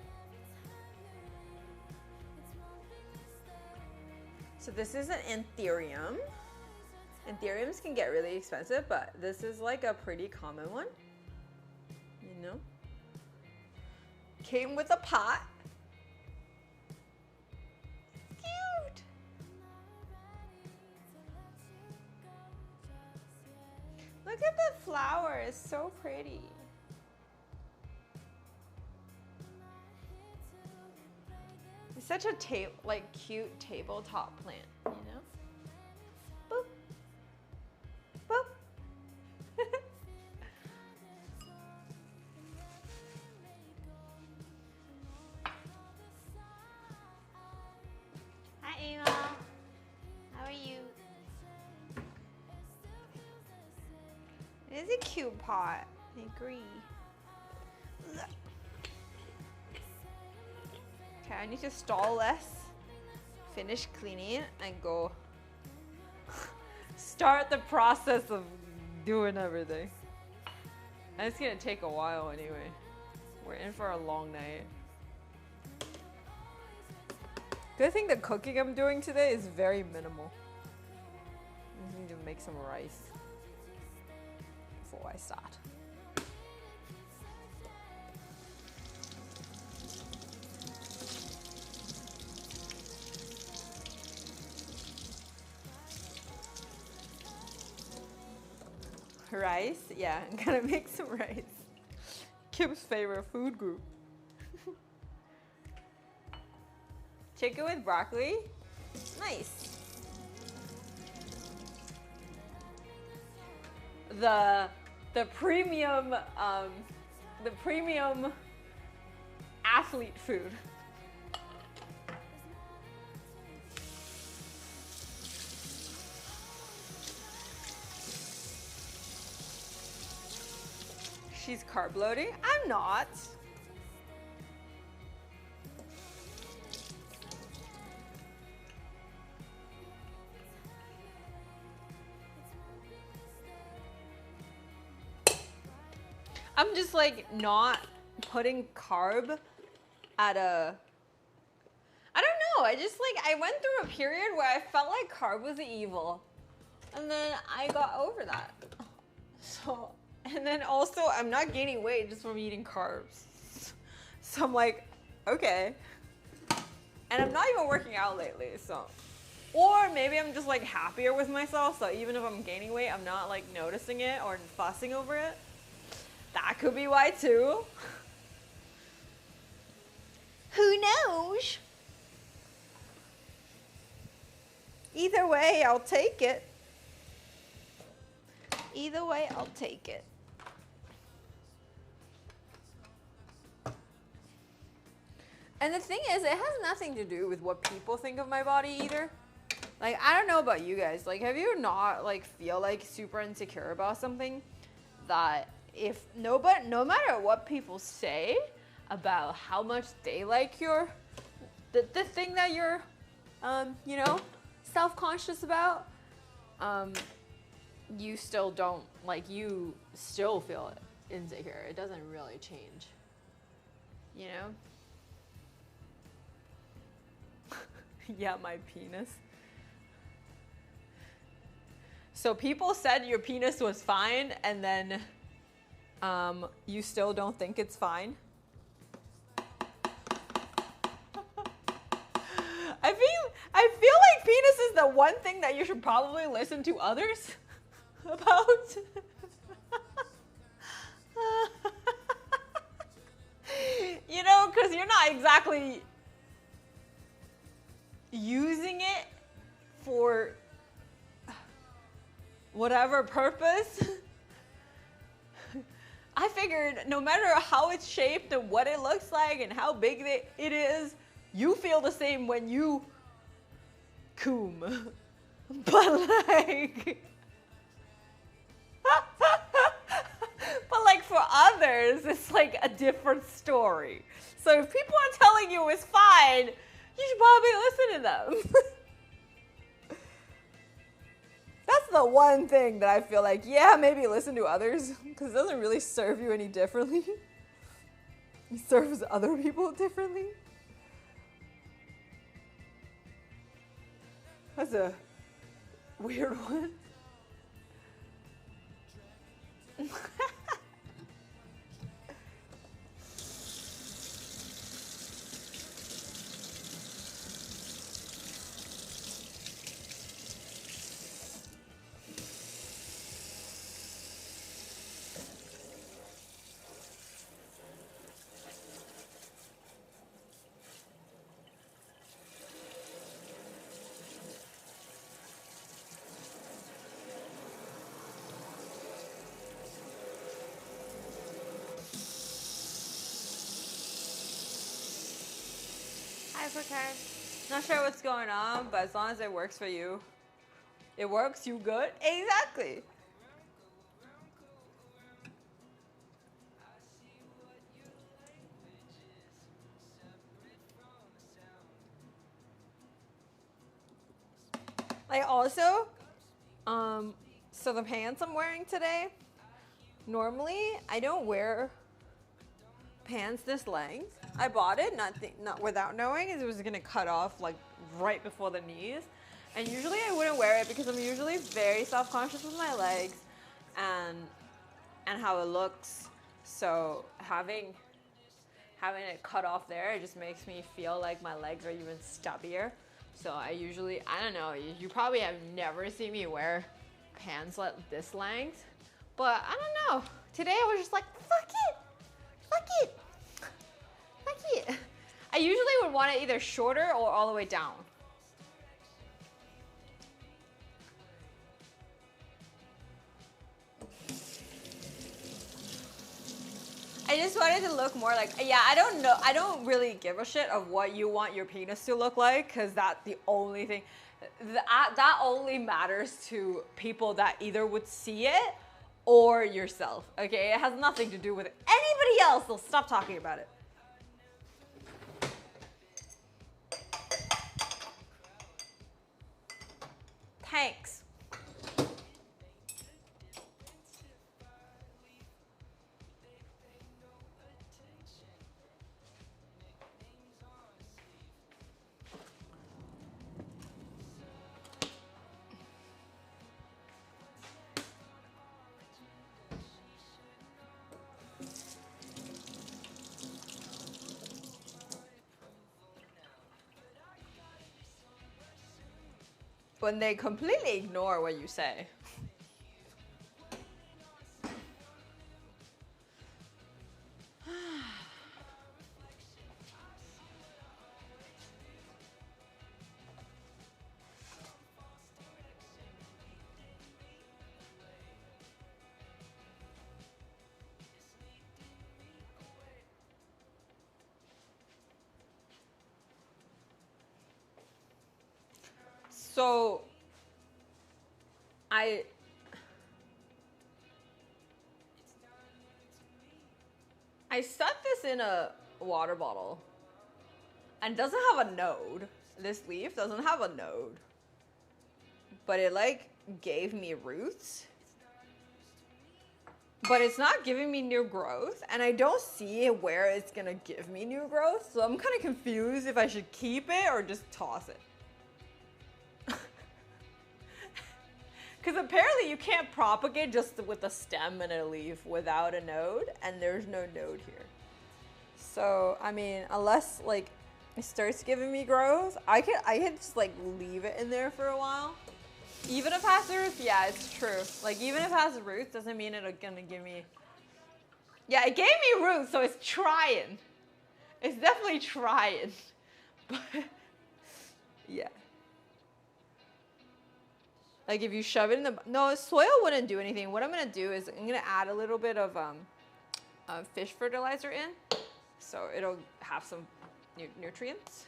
So this is an anthurium. Anthuriums can get really expensive, but this is like a pretty common one. You know? Came with a pot. Cute! Look at the flower, it's so pretty. It's such a cute tabletop plant, you know? Boop. Boop. Hi, Emma. How are you? It is a cute pot. I agree. Okay, I need to stall less, finish cleaning it, and go start the process of doing everything. And it's gonna take a while anyway. We're in for a long night. Good thing the cooking I'm doing today is very minimal. I just need to make some rice before I start. Rice? Yeah, I'm gonna make some rice. Kim's favorite food group. Chicken with broccoli? Nice. The premium athlete food. She's carb loading? I'm not. I'm just like not putting carb at a, I don't know, I just like, I went through a period where I felt like carb was evil. And then I got over that. So, and then also I'm not gaining weight just from eating carbs. So I'm like, okay. And I'm not even working out lately, so. Or maybe I'm just like happier with myself, so even if I'm gaining weight, I'm not like noticing it or fussing over it. That could be why too. Who knows? Either way, I'll take it. Either way, I'll take it. And the thing is, it has nothing to do with what people think of my body either. Like, I don't know about you guys. Like, have you not, like, feel, like, super insecure about something? That if, no matter what people say about how much they like the thing that you're, you know, self-conscious about, you still don't, like, you still feel insecure. It doesn't really change, you know? Yeah, my penis. So people said your penis was fine, and then you still don't think it's fine? I feel like penis is the one thing that you should probably listen to others about. You know, because you're not exactly using it for whatever purpose. I figured no matter how it's shaped and what it looks like and how big it is, you feel the same when you coom. But like, but like for others, it's like a different story. So if people are telling you it's fine, you should probably listen to them. That's the one thing that I feel like, yeah, maybe listen to others, because it doesn't really serve you any differently. It serves other people differently. That's a weird one. Not sure what's going on, but as long as it works for you, it works, you good? Exactly. Like also, so the pants I'm wearing today, normally I don't wear pants this length. I bought it not without knowing it was gonna cut off like right before the knees, and usually I wouldn't wear it because I'm usually very self-conscious with my legs and how it looks. So having it cut off there, it just makes me feel like my legs are even stubbier. So I don't know, you probably have never seen me wear pants like this length, but I don't know. Today I was just like, fuck it. I usually would want it either shorter or all the way down. I just wanted to look more like, yeah, I don't know. I don't really give a shit of what you want your penis to look like, because that's the only thing. That only matters to people that either would see it or yourself, okay? It has nothing to do with anybody else, so stop talking about it. Thanks. when they completely ignore what you say. So, I set this in a water bottle and it doesn't have a node. This leaf doesn't have a node, but it like gave me roots, but it's not giving me new growth, and I don't see where it's gonna give me new growth, so I'm kind of confused if I should keep it or just toss it. Because apparently you can't propagate just with a stem and a leaf without a node, and there's no node here. So, I mean, unless like it starts giving me growth, I can just like leave it in there for a while. Even if it has roots, yeah, it's true. Like even if it has roots doesn't mean it's gonna give me, yeah, it gave me roots, so it's trying. It's definitely trying, but yeah. Like if you shove it in the, no, soil wouldn't do anything. What I'm gonna do is I'm gonna add a little bit of fish fertilizer in, so it'll have some nutrients.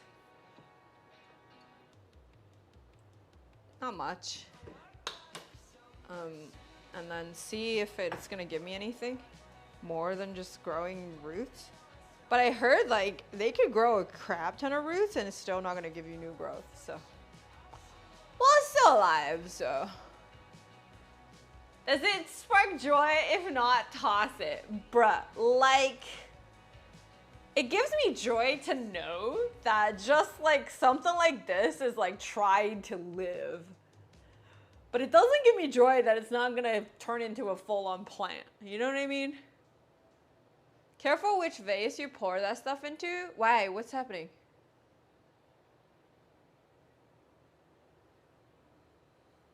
Not much. And then see if it's gonna give me anything more than just growing roots. But I heard like they could grow a crap ton of roots and it's still not gonna give you new growth, so. Well, it's still alive, so. Does it spark joy? If not, toss it. Bruh, like, it gives me joy to know that just like something like this is like trying to live. But it doesn't give me joy that it's not gonna turn into a full-on plant. You know what I mean? Careful which vase you pour that stuff into. Why? What's happening?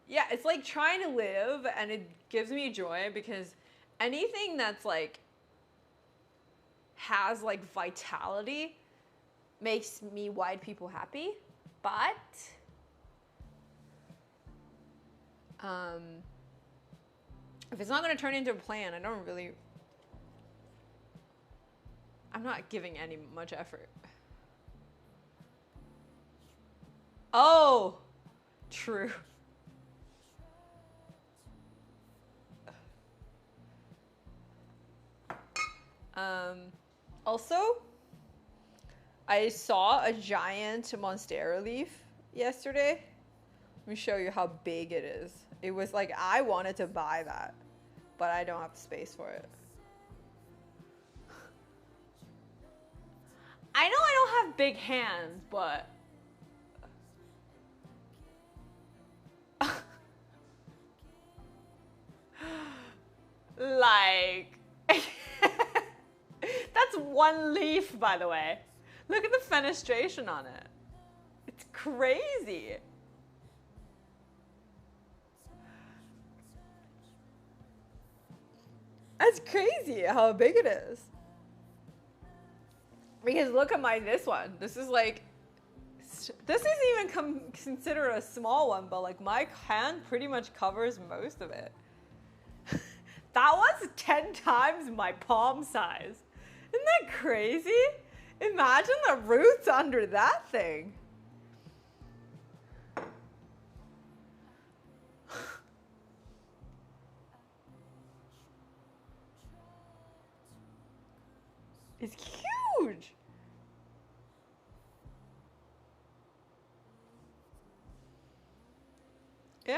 Yeah, it's like trying to live, and it gives me joy because anything that's like has like vitality makes me white people happy. But if it's not going to turn into a plant, I'm not giving any much effort. Oh, true. Also, I saw a giant monstera leaf yesterday. Let me show you how big it is. It was like, I wanted to buy that, but I don't have space for it. I know I don't have big hands, but like, that's one leaf, by the way. Look at the fenestration on it. It's crazy. That's crazy how big it is. Because look at this one. This is like, this isn't even considered a small one, but like my hand pretty much covers most of it. That one's 10 times my palm size. Isn't that crazy? Imagine the roots under that thing. It's huge. Yeah,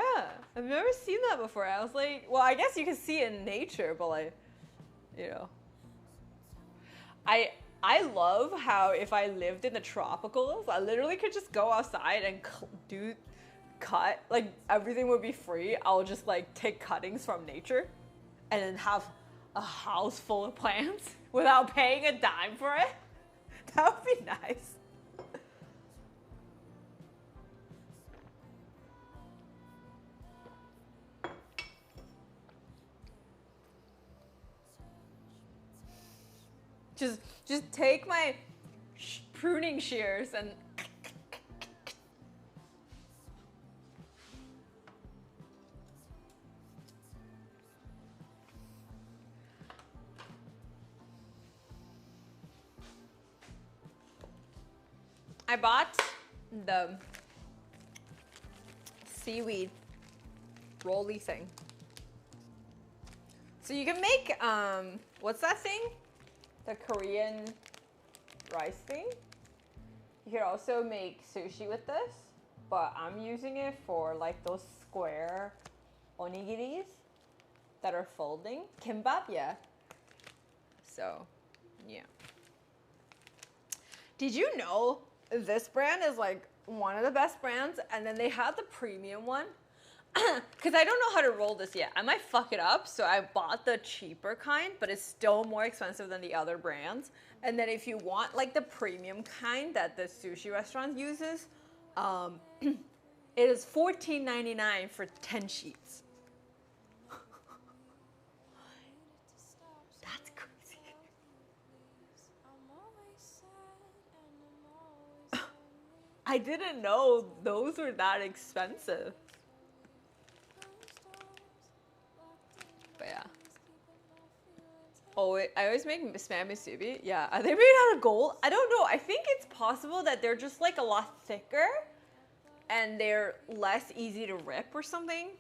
I've never seen that before. I was like, well, I guess you can see it in nature, but like, you know. I love how if I lived in the tropicals, I literally could just go outside and cut, like everything would be free. I'll just like take cuttings from nature and then have a house full of plants without paying a dime for it. That would be nice. just take my pruning shears and I bought the seaweed rolly thing. So you can make, what's that thing? The Korean rice thing. You can also make sushi with this, but I'm using it for like those square onigiris that are folding. Kimbap, yeah. So, yeah. Did you know this brand is like one of the best brands, and then they have the premium one? Because I don't know how to roll this yet. I might fuck it up, so I bought the cheaper kind, but it's still more expensive than the other brands. And then if you want like the premium kind that the sushi restaurant uses, it is $14.99 for 10 sheets. That's crazy. I didn't know those were that expensive. But yeah. Oh, I always make spam musubi. Yeah, are they made out of gold? I don't know. I think it's possible that they're just like a lot thicker and they're less easy to rip or something.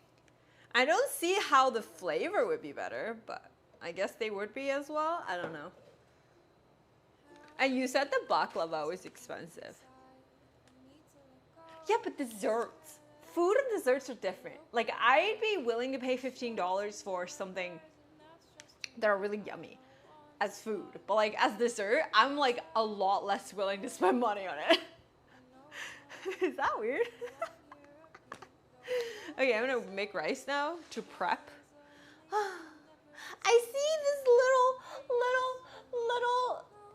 I don't see how the flavor would be better, but I guess they would be as well. I don't know. And you said the baklava was expensive. Yeah, but desserts. Food and desserts are different. Like, I'd be willing to pay $15 for something that are really yummy as food. But like, as dessert, I'm like a lot less willing to spend money on it. Is that weird? Okay, I'm gonna make rice now to prep. I see this little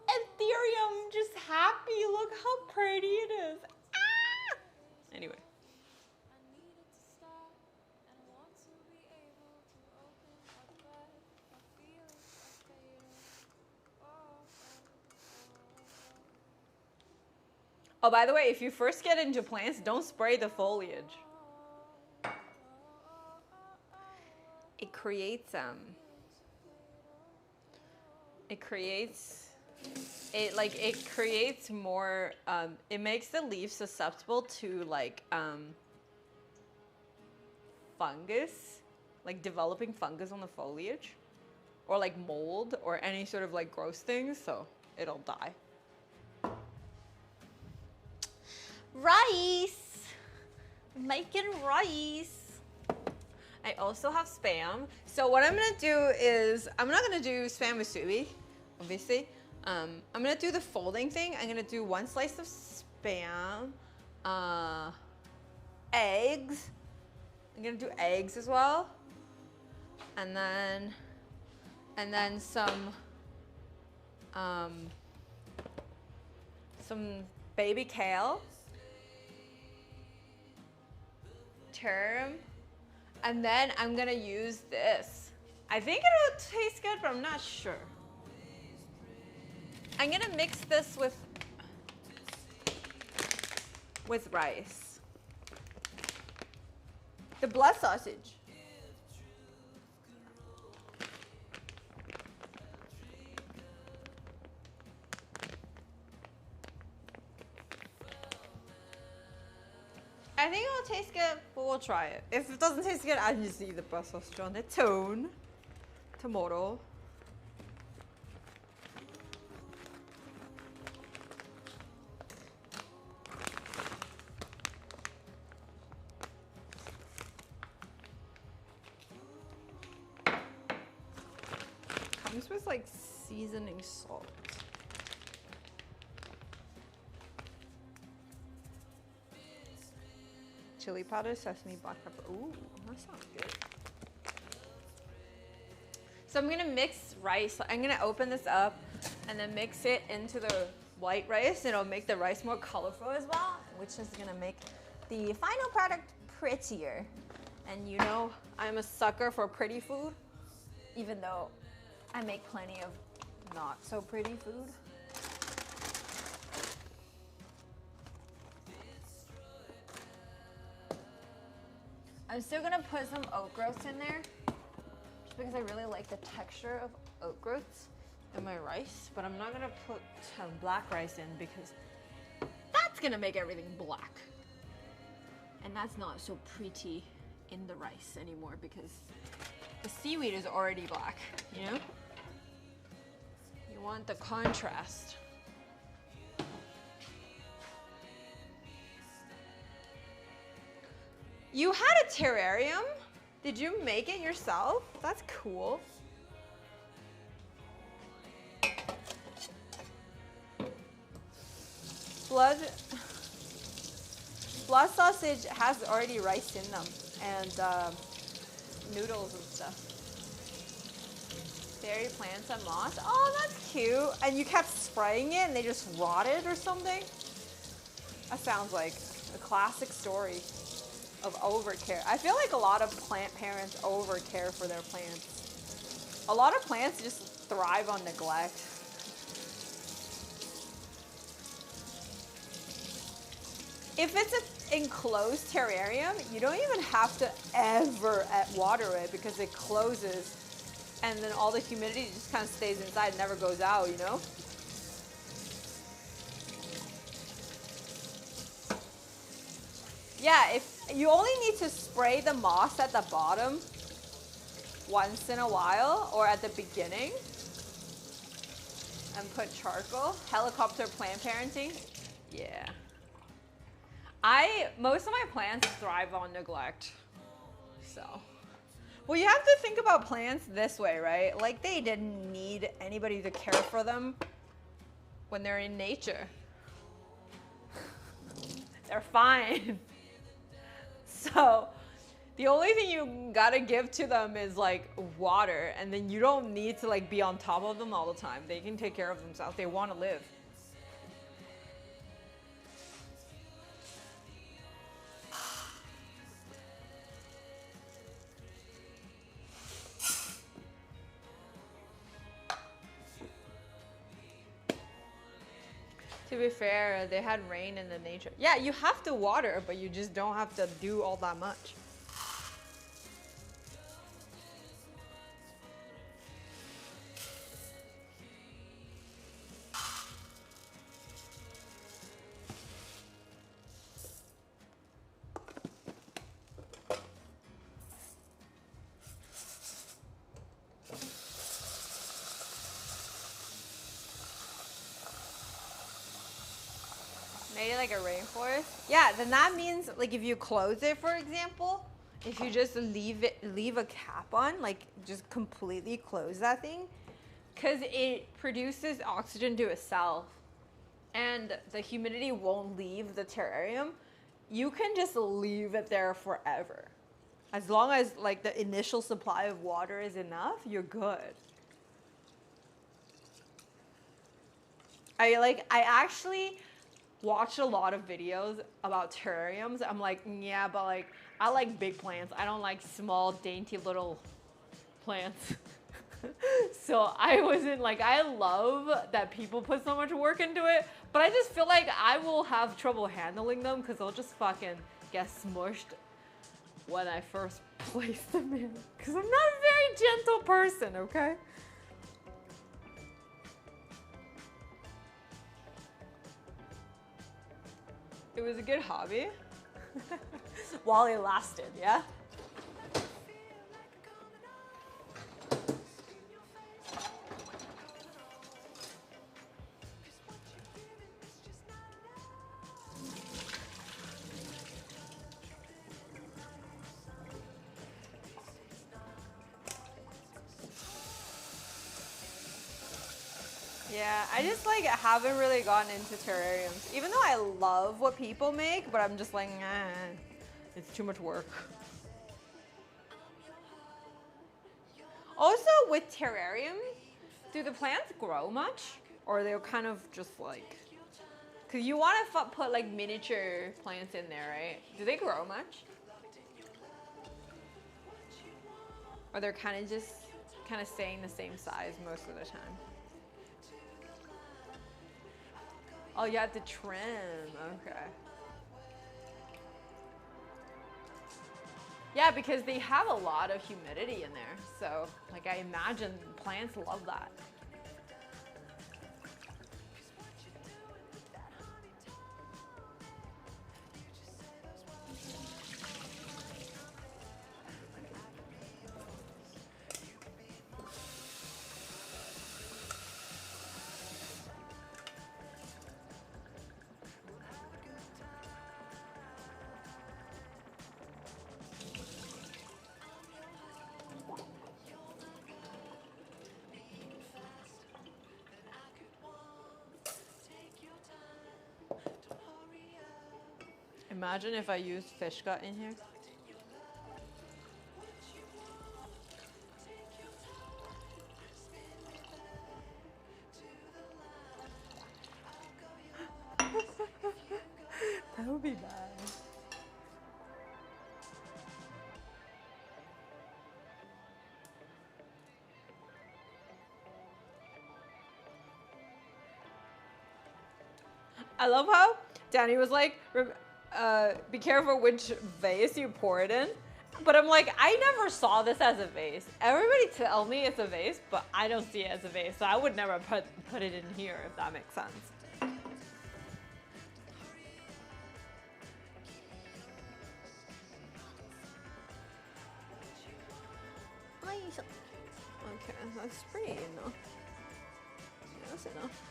Ethereum just happy. Look how pretty it is. Ah! Anyway. Oh, by the way, if you first get into plants, don't spray the foliage. It creates more, it makes the leaves susceptible to like fungus, like developing fungus on the foliage, or like mold or any sort of like gross things, so it'll die. Rice! Making rice. I also have Spam. So what I'm gonna do is, I'm not gonna do Spam musubi, obviously. I'm gonna do the folding thing. I'm gonna do 1 slice of Spam, eggs. I'm gonna do eggs as well. And then some baby kale. Term, and then I'm gonna use this. I think it'll taste good, but I'm not sure. I'm gonna mix this with rice. The blood sausage. I think it'll taste good, but we'll try it. If it doesn't taste good, I'll just leave the blood sausage on its own. Tomato. Comes with like seasoning salt. Chili powder, sesame, black pepper. Ooh, that sounds good. So I'm gonna mix rice. I'm gonna open this up and then mix it into the white rice. It'll make the rice more colorful as well, which is gonna make the final product prettier. And you know, I'm a sucker for pretty food, even though I make plenty of not so pretty food. I'm still gonna put some oat groats in there, just because I really like the texture of oat groats in my rice, but I'm not gonna put black rice in because that's gonna make everything black. And that's not so pretty in the rice anymore because the seaweed is already black, you know? You want the contrast. You had a terrarium? Did you make it yourself? That's cool. Blood sausage has already rice in them and noodles and stuff. Fairy plants and moss. Oh, that's cute. And you kept spraying it and they just rotted or something? That sounds like a classic story of overcare. I feel like a lot of plant parents overcare for their plants. A lot of plants just thrive on neglect. If it's an enclosed terrarium, you don't even have to ever water it because it closes and then all the humidity just kind of stays inside and never goes out, you know? Yeah, if you only need to spray the moss at the bottom once in a while or at the beginning and put charcoal. Helicopter plant parenting. Yeah. Most of my plants thrive on neglect. So, well, you have to think about plants this way, right? Like they didn't need anybody to care for them when they're in nature. They're fine. So the only thing you gotta give to them is like water, and then you don't need to like be on top of them all the time. They can take care of themselves. They want to live. To be fair, they had rain in the nature. Yeah, you have to water, but you just don't have to do all that much. Made it like a rainforest. Yeah, then that means like if you close it, for example, if you just leave a cap on, like just completely close that thing, because it produces oxygen to itself, and the humidity won't leave the terrarium. You can just leave it there forever, as long as like the initial supply of water is enough. You're good. I actually watched a lot of videos about terrariums. I'm like, yeah, but like I like big plants. I don't like small, dainty little plants. So I wasn't like, I love that people put so much work into it, but I just feel like I will have trouble handling them because they'll just fucking get smushed when I first place them in. Because I'm not a very gentle person, okay? It was a good hobby while it lasted, yeah? Yeah, I just like haven't really gotten into terrariums. Even though I love what people make, but I'm just like, nah, it's too much work. Also with terrariums, do the plants grow much? Or they're kind of just like, cause you want to put like miniature plants in there, right? Do they grow much? Or they're kind of just staying the same size most of the time? Oh, you had to trim. Okay. Yeah, because they have a lot of humidity in there. So, like, I imagine plants love that. Imagine if I used fish gut in here. That would be bad. I love how Danny was like, be careful which vase you pour it in. But I'm like, I never saw this as a vase. Everybody tell me it's a vase, but I don't see it as a vase. So I would never put it in here, if that makes sense. Okay, that's pretty enough. Yeah, that's enough.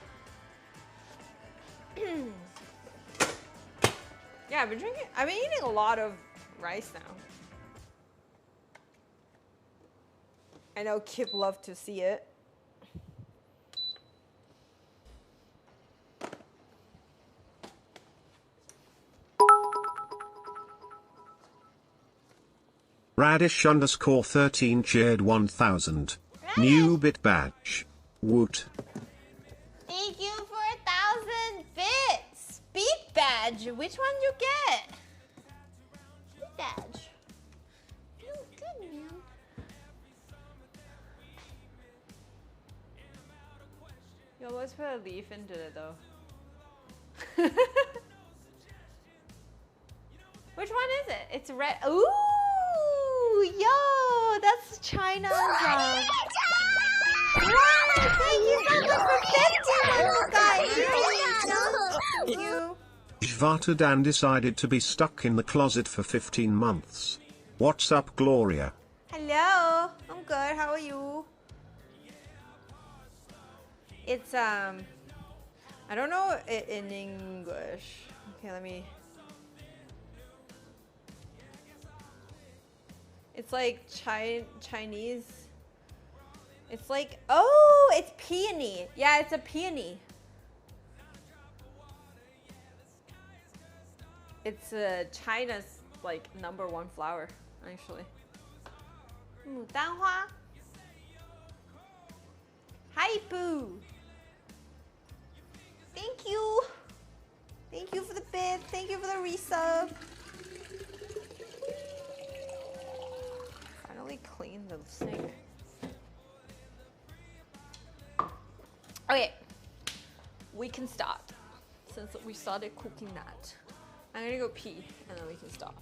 Yeah, I've been eating a lot of rice now. I know Kip loved to see it. Radish_13 cheered 1000. New bit badge. Woot. Thank you for 1,000 bits. Beat badge. Which one you get? Beat badge. Oh, good man. You always put a leaf into it though. Which one is it? It's red. Ooh, yo, that's China's. Thank you so much for 50, guys. Thank you. Jvatadan decided to be stuck in the closet for 15 months. What's up, Gloria? Hello, I'm good. How are you? It's I don't know it in English. Okay, let me. It's like Chinese. It's like, oh, it's peony. Yeah, it's a peony. It's China's like #1 flower, actually. 牡丹花. Hi, Boo. Thank you. Thank you for the bid. Thank you for the resub. Finally clean the sink. Okay, we can start since we started cooking that. I'm gonna go pee and then we can start.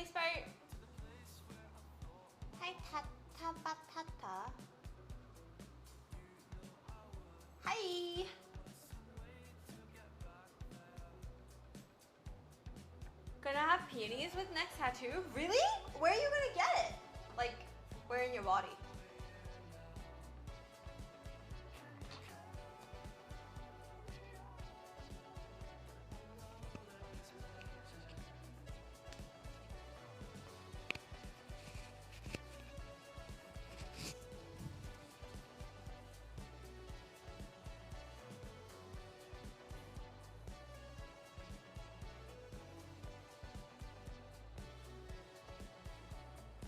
Thanks, Bart. Hi, Tata Batata. Hi. Gonna have peonies with next tattoo? Really? Where are you gonna get it? Like, where in your body?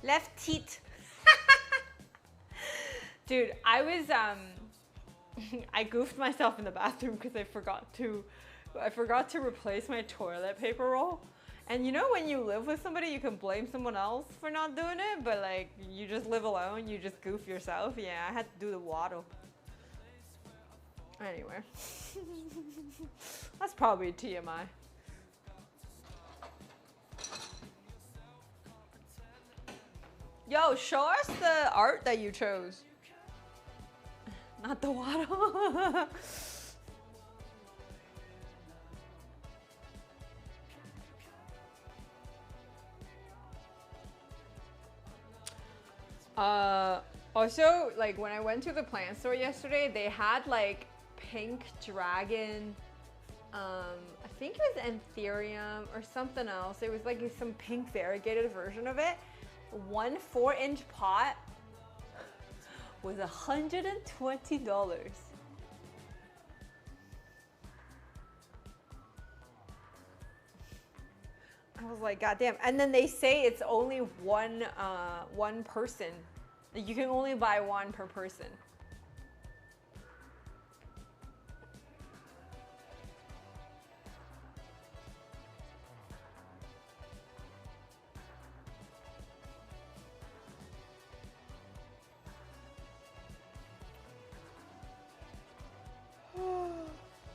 Left teat. Dude, I was I goofed myself in the bathroom because I forgot to replace my toilet paper roll. And you know when you live with somebody, you can blame someone else for not doing it, but like you just live alone, you just goof yourself. Yeah, I had to do the waddle. Anyway, that's probably TMI. Yo, show us the art that you chose. Not the waddle. Also, like when I went to the plant store yesterday, they had like pink dragon, I think it was anthurium or something else. It was like some pink variegated version of it. One 4-inch pot was $120. I was like, God damn. And then they say it's only one person. You can only buy one per person.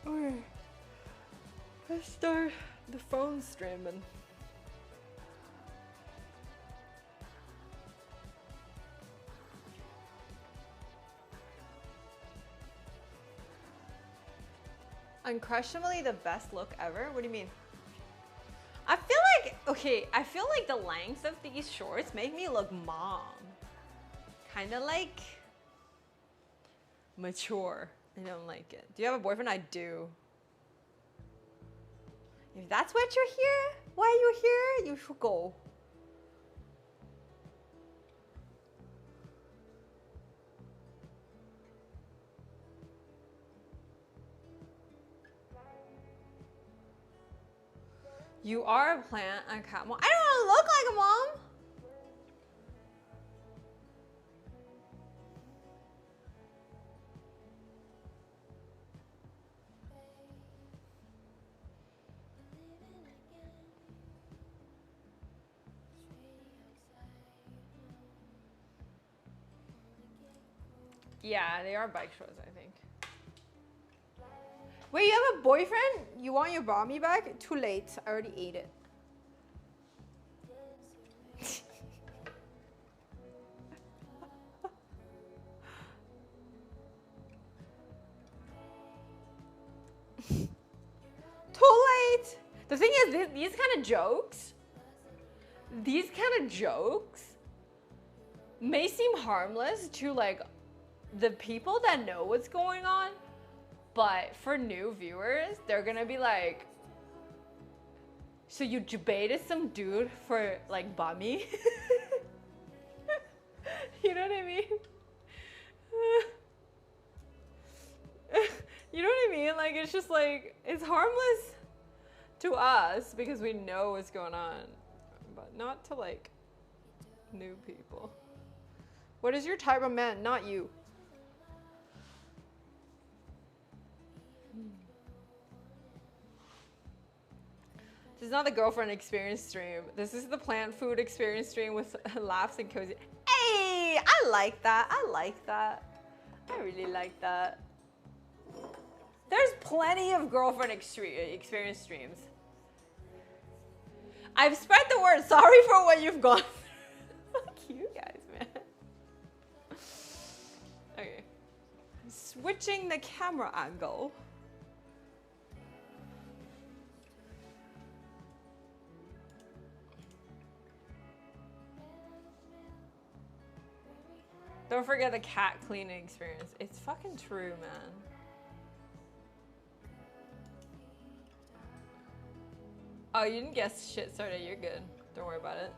Okay. Let's start the phone streaming. Uncrushingly the best look ever? What do you mean? I feel like, okay, I feel like the length of these shorts make me look mom. Kind of like mature. I don't like it. Do you have a boyfriend? I do. If that's what you're here, why you're here, you should go. You are a plant, a cat mom. I don't want to look like a mom. Yeah, they are bike shorts, I think. Wait, you have a boyfriend? You want your bami back? Too late. I already ate it. Too late. The thing is, these kind of jokes may seem harmless to like the people that know what's going on, but for new viewers, they're gonna be like, so you baited some dude for like bummy? You know what I mean? You know what I mean? Like, it's just like, it's harmless to us because we know what's going on, but not to like new people. What is your type of man? Not you. This is not the girlfriend experience stream. This is the plant food experience stream with laughs and cozy. Hey, I like that. I like that. I really like that. There's plenty of girlfriend experience streams. I've spread the word. Sorry for what you've gone. Fuck you guys, man. Okay. Switching the camera angle. Don't forget the cat cleaning experience. It's fucking true, man. Oh, you didn't guess shit started. You're good. Don't worry about it.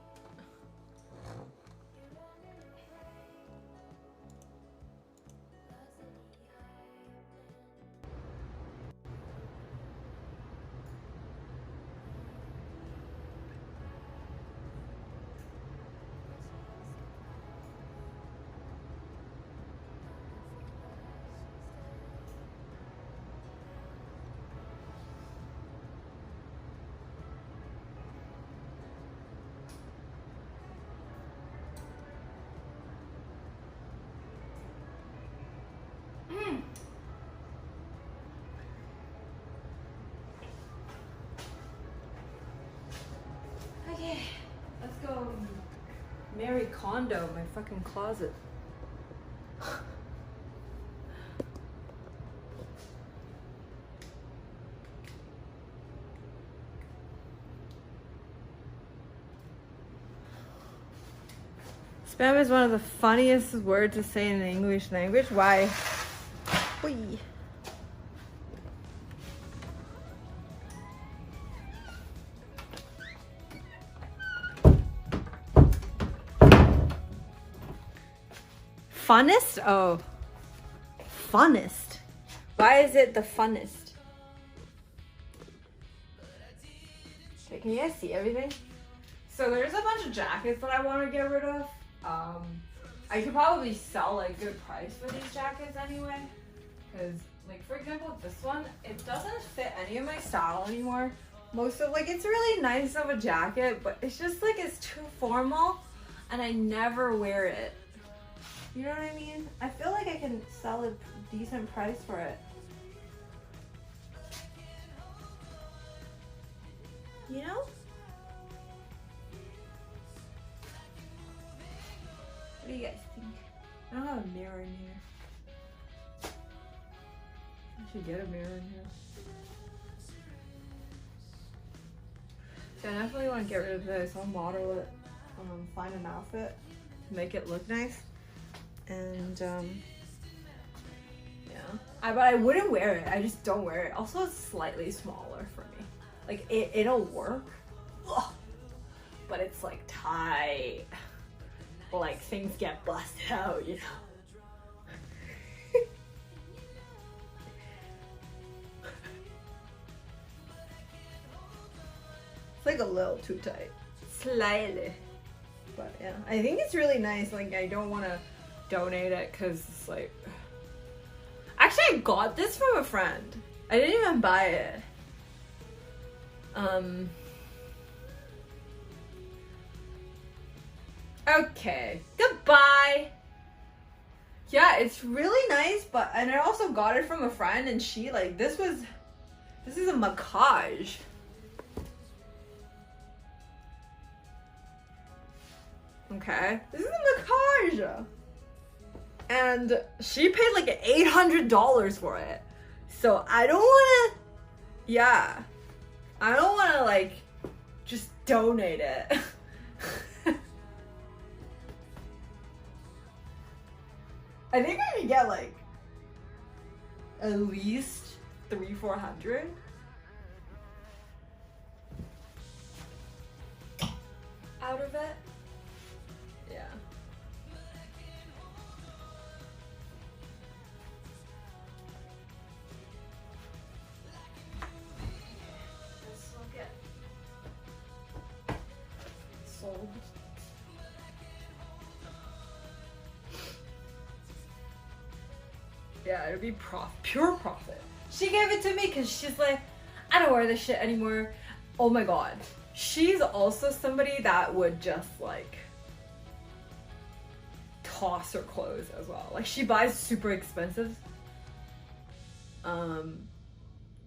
Okay, let's go marry Kondo, my fucking closet. Spam is one of the funniest words to say in the English language. Why? Whee. Funnest? Oh. Funnest. Why is it the funnest? Okay, can you guys see everything? So there's a bunch of jackets that I want to get rid of. I could probably sell like good price for these jackets anyway. Because like for example this one, it doesn't fit any of my style anymore. Most of like it's really nice of a jacket, but it's just like it's too formal and I never wear it. You know what I mean? I feel like I can sell a decent price for it. You know? What do you guys think? I don't have a mirror in here. I should get a mirror in here. So I definitely want to get rid of this. I'll model it, find an outfit to make it look nice. And yeah, but I wouldn't wear it. I just don't wear it. Also, it's slightly smaller for me. Like it'll work, but it's like tight. Like things get busted out, you know. It's like a little too tight, slightly. But yeah, I think it's really nice. Like I don't want to donate it because it's like, actually I got this from a friend. I didn't even buy it. Okay, goodbye. Yeah, it's really nice, and I also got it from a friend, and she like this is a macage. Okay, this is a macage. And she paid like $800 for it. So I don't wanna, yeah. I don't wanna like, just donate it. I think I could get like, at least $300-400. Out of it. Yeah. Sold. Yeah, it'd be pure profit. She gave it to me because she's like, I don't wear this shit anymore. Oh my god. She's also somebody that would just like toss her clothes as well. Like she buys super expensive.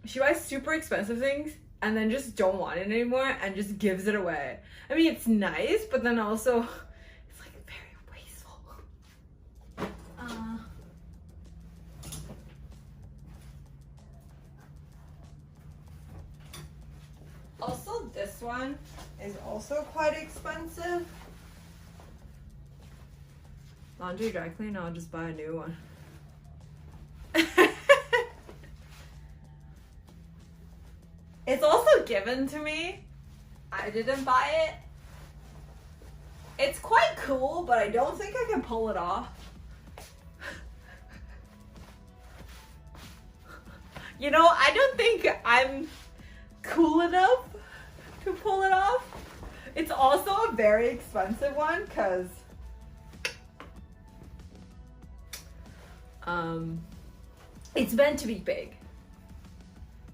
She buys super expensive things and then just don't want it anymore and just gives it away. I mean, it's nice, but then also it's like very wasteful. Also, this one is also quite expensive. Laundry dry clean, I'll just buy a new one. It's also given to me. I didn't buy it. It's quite cool, but I don't think I can pull it off. You know, I don't think I'm cool enough to pull it off. It's also a very expensive one because it's meant to be big.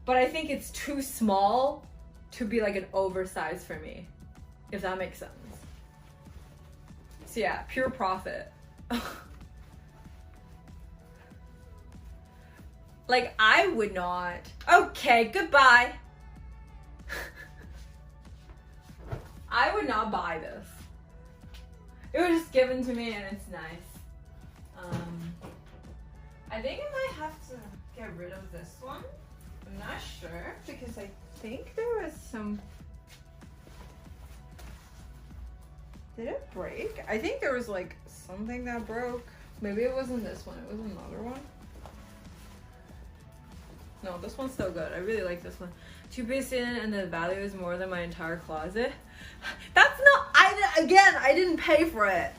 But I think it's too small to be like an oversized for me, if that makes sense. So yeah, pure profit. Like, I would not. Okay, goodbye. I would not buy this. It was just given to me and it's nice. I think I might have to get rid of this one. I'm not sure because I think there was some. Did it break? I think there was like something that broke. Maybe it wasn't this one, it was another one. No, this one's still good. I really like this one. 2 pieces in and the value is more than my entire closet. That's not, I didn't pay for it.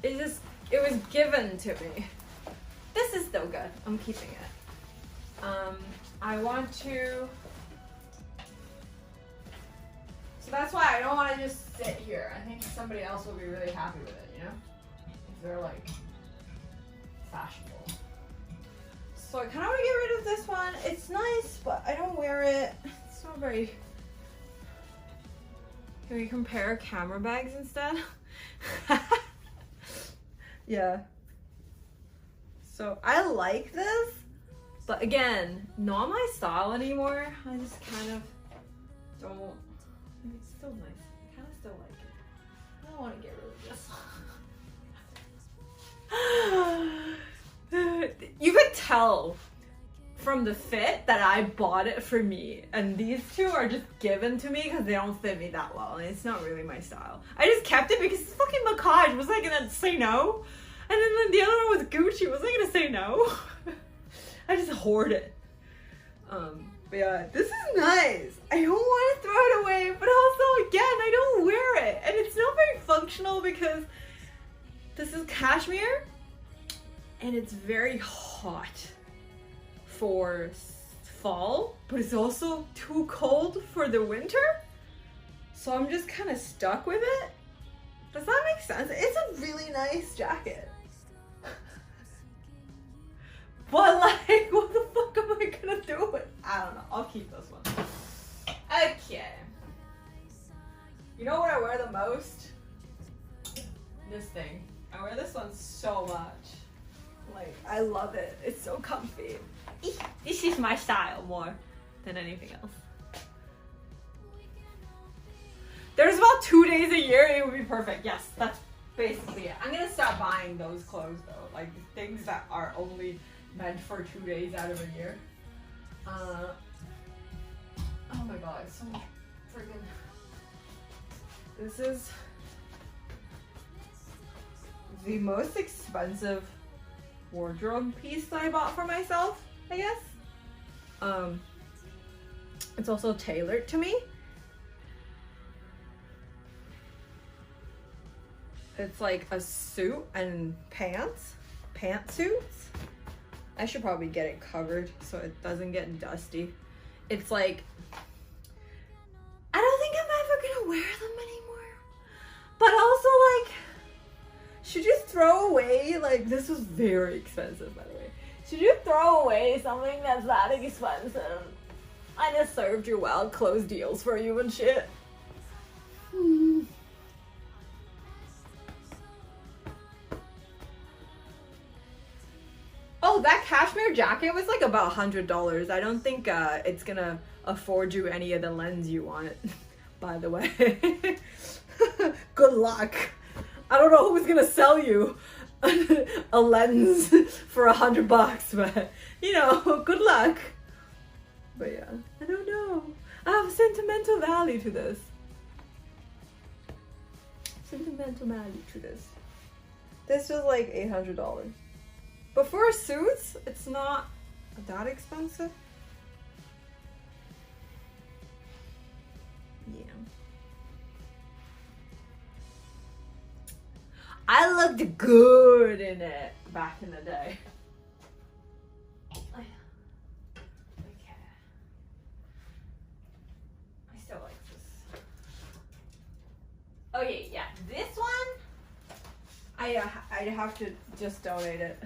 It was given to me. This is still good. I'm keeping it. I want to, so that's why I don't want to just sit here. I think somebody else will be really happy with it, you know? If they're like fashionable. So I kind of want to get rid of this one. It's nice, but I don't wear it. It's not very. Can we compare camera bags instead? Yeah. So I like this, but again, not my style anymore. I just kind of don't. It's still nice. I kind of still like it. I don't want to get rid of this. You could tell from the fit that I bought it for me, and these two are just given to me because they don't fit me that well, and it's not really my style. I just kept it because it's fucking Macaj. Was I gonna say no? And then the other one was Gucci. Was I gonna say no? I just hoard it. But yeah, this is nice. I don't want to throw it away, but also again, I don't wear it, and it's not very functional because this is cashmere. And it's very hot for fall, but it's also too cold for the winter. So I'm just kind of stuck with it. Does that make sense? It's a really nice jacket. But like, what the fuck am I gonna do with it? I don't know. I'll keep this one. Okay. You know what I wear the most? This thing. I wear this one so much. Like, I love it. It's so comfy. This is my style more than anything else. There's about 2 days a year it would be perfect. Yes, that's basically it. I'm gonna stop buying those clothes though. Like things that are only meant for 2 days out of a year. Oh my god, it's so freaking. This is the most expensive wardrobe piece that I bought for myself, I guess. It's also tailored to me. It's like a suit and pantsuits. I should probably get it covered so it doesn't get dusty. It's like, I don't think I'm ever gonna wear them anymore. But also like, should you throw away, like this was very expensive by the way. Should you throw away something that's that expensive? I just served your wild clothes deals for you and shit. Oh, that cashmere jacket was like about $100. I don't think it's gonna afford you any of the lens you want, by the way. Good luck. I don't know who's gonna sell you a lens for $100, but you know, good luck. But yeah, I don't know. I have sentimental value to this. Sentimental value to this. This was like $800. But for suits, it's not that expensive. Yeah. I looked good in it back in the day. Okay. I still like this. Okay, yeah, this one, I'd have to just donate it.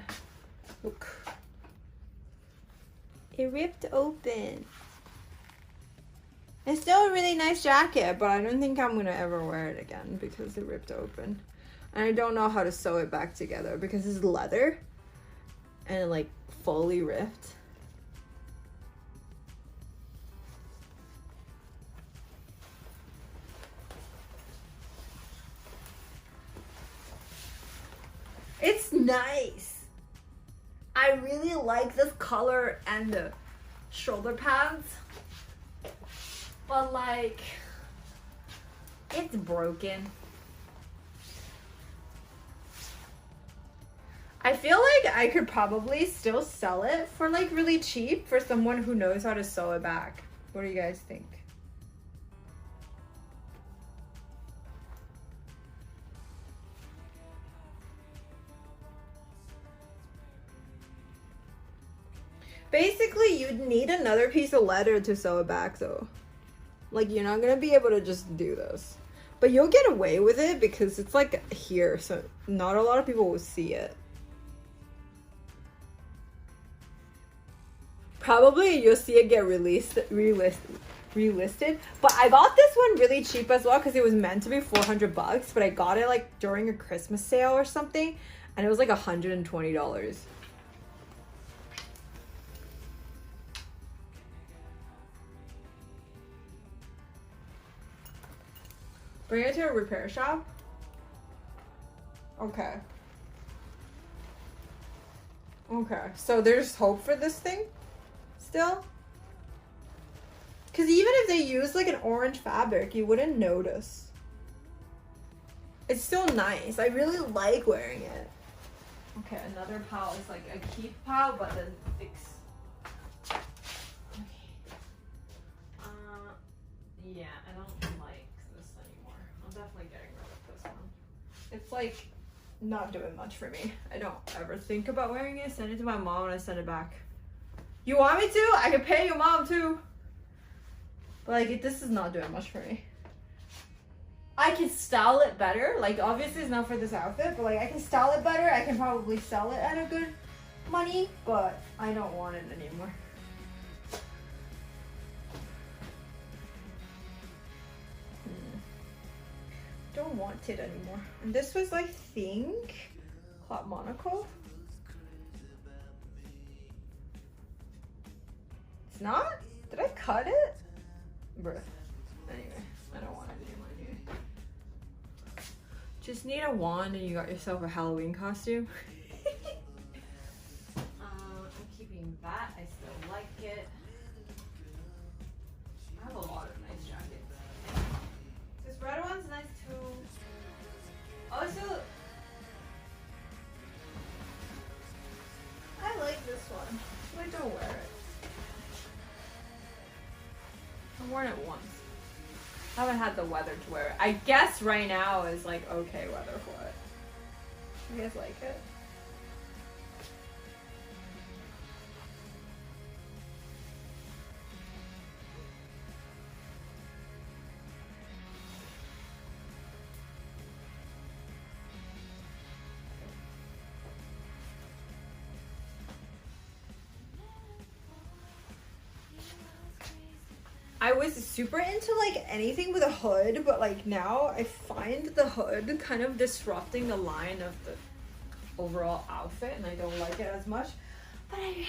Look. It ripped open. It's still a really nice jacket, but I don't think I'm gonna ever wear it again because it ripped open. And I don't know how to sew it back together because it's leather and it like fully ripped. It's nice. I really like this color and the shoulder pads, but like, it's broken. I feel like I could probably still sell it for like really cheap for someone who knows how to sew it back. What do you guys think? Basically, you'd need another piece of leather to sew it back though. Like, you're not gonna be able to just do this. But you'll get away with it because it's like here, so not a lot of people will see it. Probably you'll see it get relisted. But I got this one really cheap as well because it was meant to be $400, but I got it like during a Christmas sale or something, and it was like $120. Bring it to a repair shop? Okay. Okay, so there's hope for this thing still? Because even if they use like an orange fabric, you wouldn't notice. It's still nice. I really like wearing it. Okay, another pile is like a keep pile, but then fix. Okay. Yeah, I don't like this anymore. I'm definitely getting rid of this one. It's like not doing much for me. I don't ever think about wearing it. Send it to my mom and I send it back. You want me to? I can pay your mom too. But like, this is not doing much for me. I can style it better. Like, obviously it's not for this outfit, but like I can style it better. I can probably sell it at a good money, but I don't want it anymore. Don't want it anymore. And this was, I think, Club Monaco. It's not? Did I cut it? Bruh. Anyway, I don't want it anymore. Just need a wand and you got yourself a Halloween costume. I'm keeping that. I still like it. I have a lot of nice jackets. This red one's nice too. Also, I like this one, but I don't wear it. I've worn it once. I haven't had the weather to wear it. I guess right now is like okay weather for it. You guys like it? I was super into like anything with a hood, but like now I find the hood kind of disrupting the line of the overall outfit and I don't like it as much. But I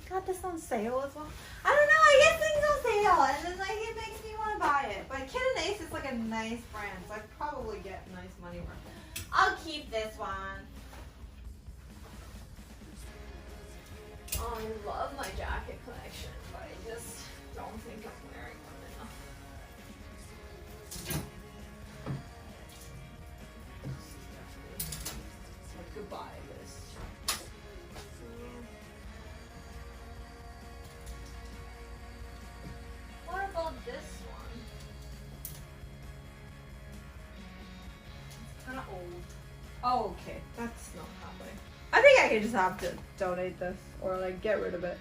got this on sale as well. I don't know, I get things on sale and then like it makes me want to buy it. But Kid and Ace is like a nice brand, so I probably get nice money for it. I'll keep this one. Oh, I love my jacket collection, but I just don't think I'm wearing one enough. Like goodbye list. What about this one? It's kind of old. Oh, okay. That's not happening. I think I could just have to donate this or like get rid of it.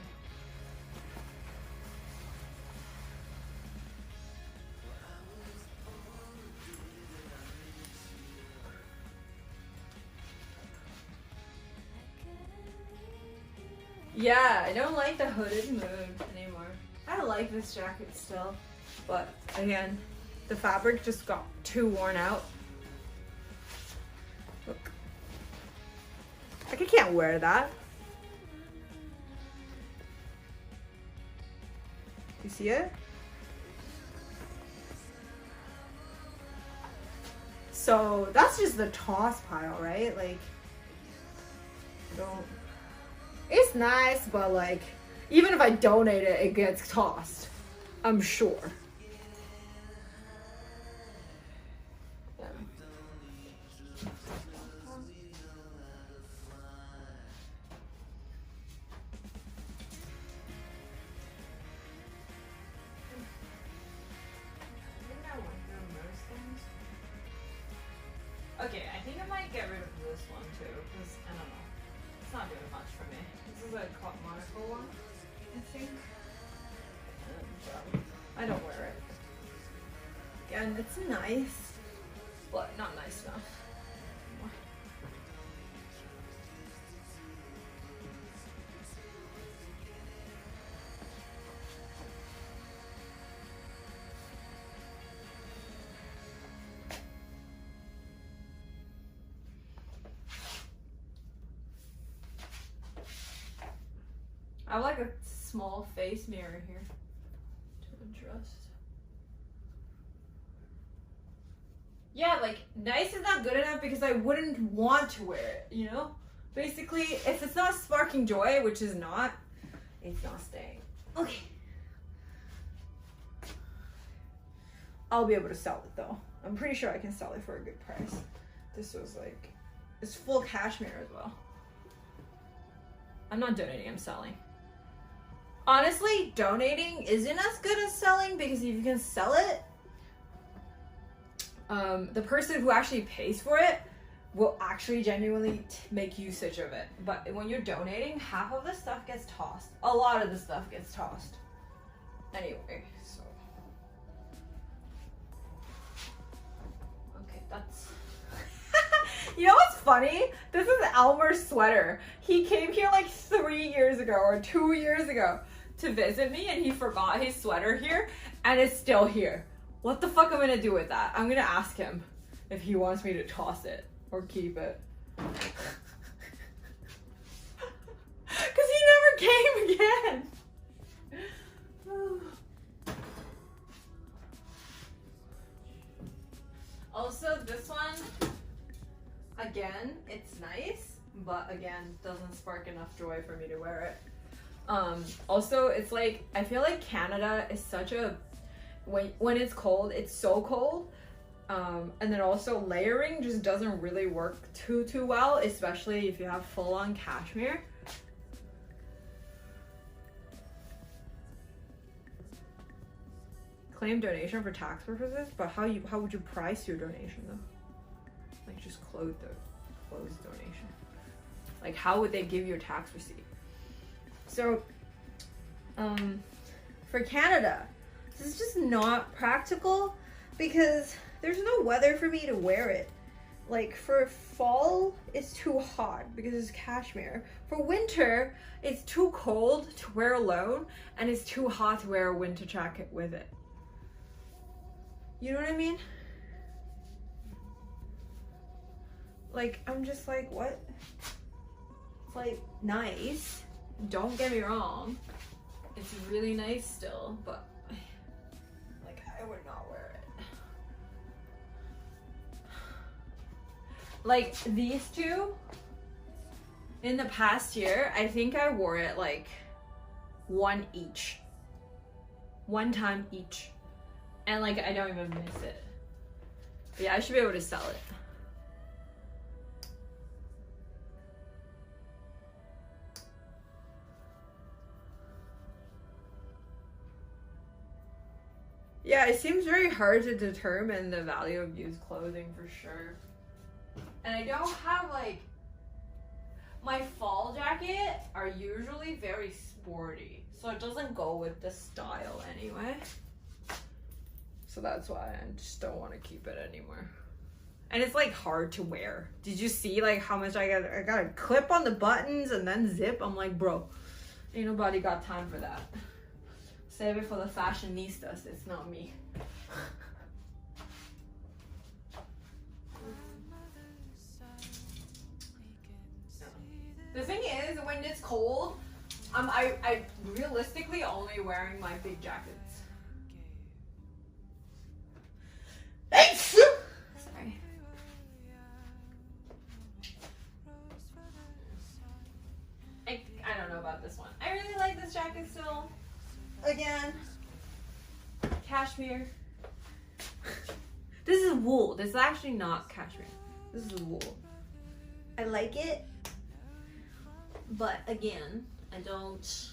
Yeah, I don't like the hooded mood anymore. I like this jacket still, but again, the fabric just got too worn out. Look. Like I can't wear that. You see it? So that's just the toss pile, right? Like, don't. It's nice, but like, even if I donate it, it gets tossed. I'm sure. Yeah. Okay, I think I might get rid of this one too, because I don't know. It's not doing much for me. This is a Monaco one, I think. And, I don't wear it. Again, it's nice, but not nice enough. I have like a small face mirror here to adjust. Yeah, like nice is not good enough because I wouldn't want to wear it, you know? Basically, if it's not sparking joy, which is not, it's not staying. Okay. I'll be able to sell it though. I'm pretty sure I can sell it for a good price. This was like, it's full cashmere as well. I'm not donating, I'm selling. Honestly, donating isn't as good as selling because if you can sell it, the person who actually pays for it will actually genuinely make usage of it. But when you're donating, half of the stuff gets tossed. A lot of the stuff gets tossed. Anyway, so. Okay, that's... You know what's funny? This is Elmer's sweater. He came here like 3 years ago or 2 years ago to visit me and he forgot his sweater here and it's still here. What the fuck am I gonna do with that? I'm gonna ask him if he wants me to toss it or keep it. Cause he never came again. Also, this one, again, it's nice, but again, doesn't spark enough joy for me to wear it. Also, it's like, I feel like Canada is such a, when it's cold, it's so cold. And then also layering just doesn't really work too well, especially if you have full-on cashmere. Claim donation for tax purposes, but how would you price your donation though? Like just close donation. Like how would they give you a tax receipt? So, for Canada, this is just not practical because there's no weather for me to wear it. Like for fall, it's too hot because it's cashmere. For winter, it's too cold to wear alone and it's too hot to wear a winter jacket with it. You know what I mean? Like, I'm just like, what? It's like nice, Don't get me wrong, it's really nice still, but like I would not wear it. Like these two, in the past year, I think I wore it like one time each, and like I don't even miss it. But yeah, I should be able to sell it. Yeah, it seems very hard to determine the value of used clothing for sure. And I don't have like, my fall jacket are usually very sporty, so it doesn't go with the style anyway. So that's why I just don't want to keep it anymore. And it's like hard to wear. Did you see like how much I got a clip on the buttons and then zip? I'm like, bro, ain't nobody got time for that. Save it for the fashionistas, it's not me. The thing is, when it's cold, I realistically only wearing my big jackets. Sorry. I don't know about this one. I really like this jacket still. Again, cashmere. This is wool. This is actually not cashmere. This is wool. I like it, but again, I don't.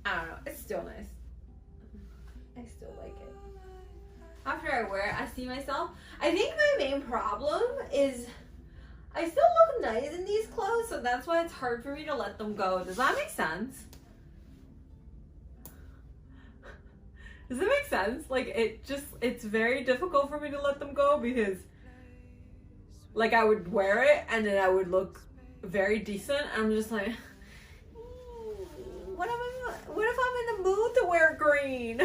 I don't know. It's still nice. I still like it. After I wear it, I see myself. I think my main problem is I still look nice in these clothes, so that's why it's hard for me to let them go. Does that make sense? Does it make sense? Like, it's very difficult for me to let them go because, like, I would wear it and then I would look very decent. And I'm just like, what if I'm in the mood to wear green?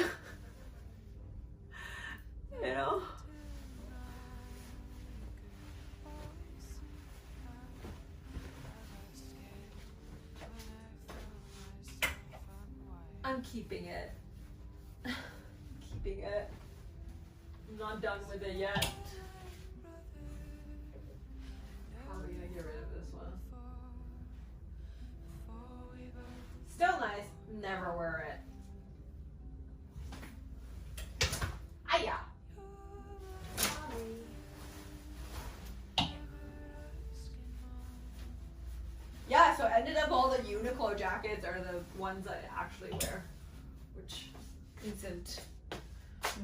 You know? I'm keeping it. Keeping it. I'm not done with it yet. Probably gonna get rid of this one. Still nice. Never wear it. Aya. Yeah, so ended up all the Uniqlo jackets are the ones I actually wear, which isn't the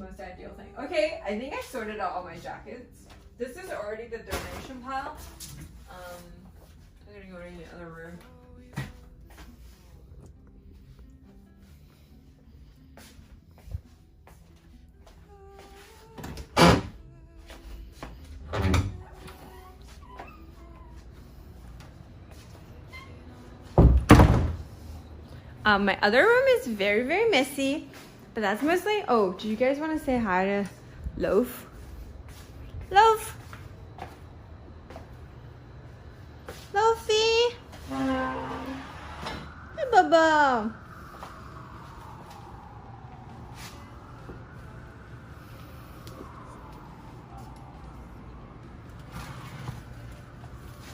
most ideal thing. Okay, I think I sorted out all my jackets. This is already the donation pile. I'm gonna go to the other room. My other room is very, very messy, but that's mostly, oh, do you guys want to say hi to Loaf? Loaf? Loafy? Hey, Bubba.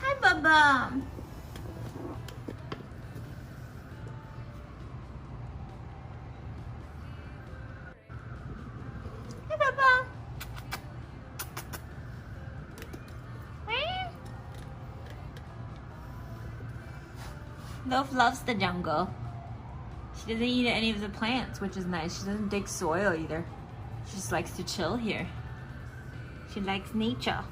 Hi, Bubba. Loaf loves the jungle. She doesn't eat any of the plants, which is nice. She doesn't dig soil either. She just likes to chill here. She likes nature.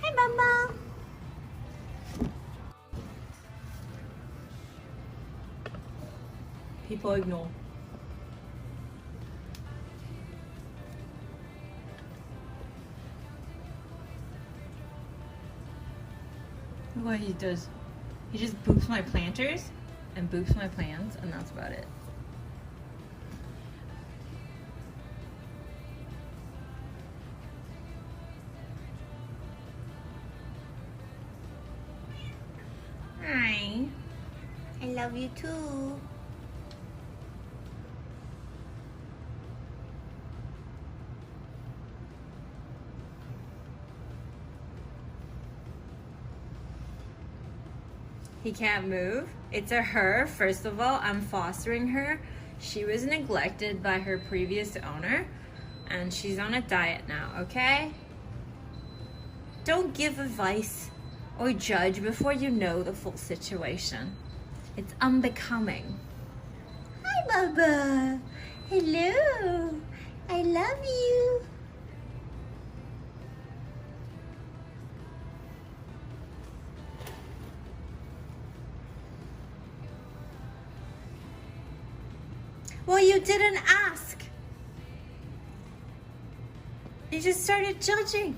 Hi, Mama. People ignore. Look what he does. He just boops my planters and boops my plants, and that's about it. Hi. I love you too. He can't move. It's a her. First of all, I'm fostering her. She was neglected by her previous owner, and she's on a diet now, okay? Don't give advice or judge before you know the full situation. It's unbecoming. Hi, Bubba. Hello. I love you. Well, you didn't ask. You just started judging.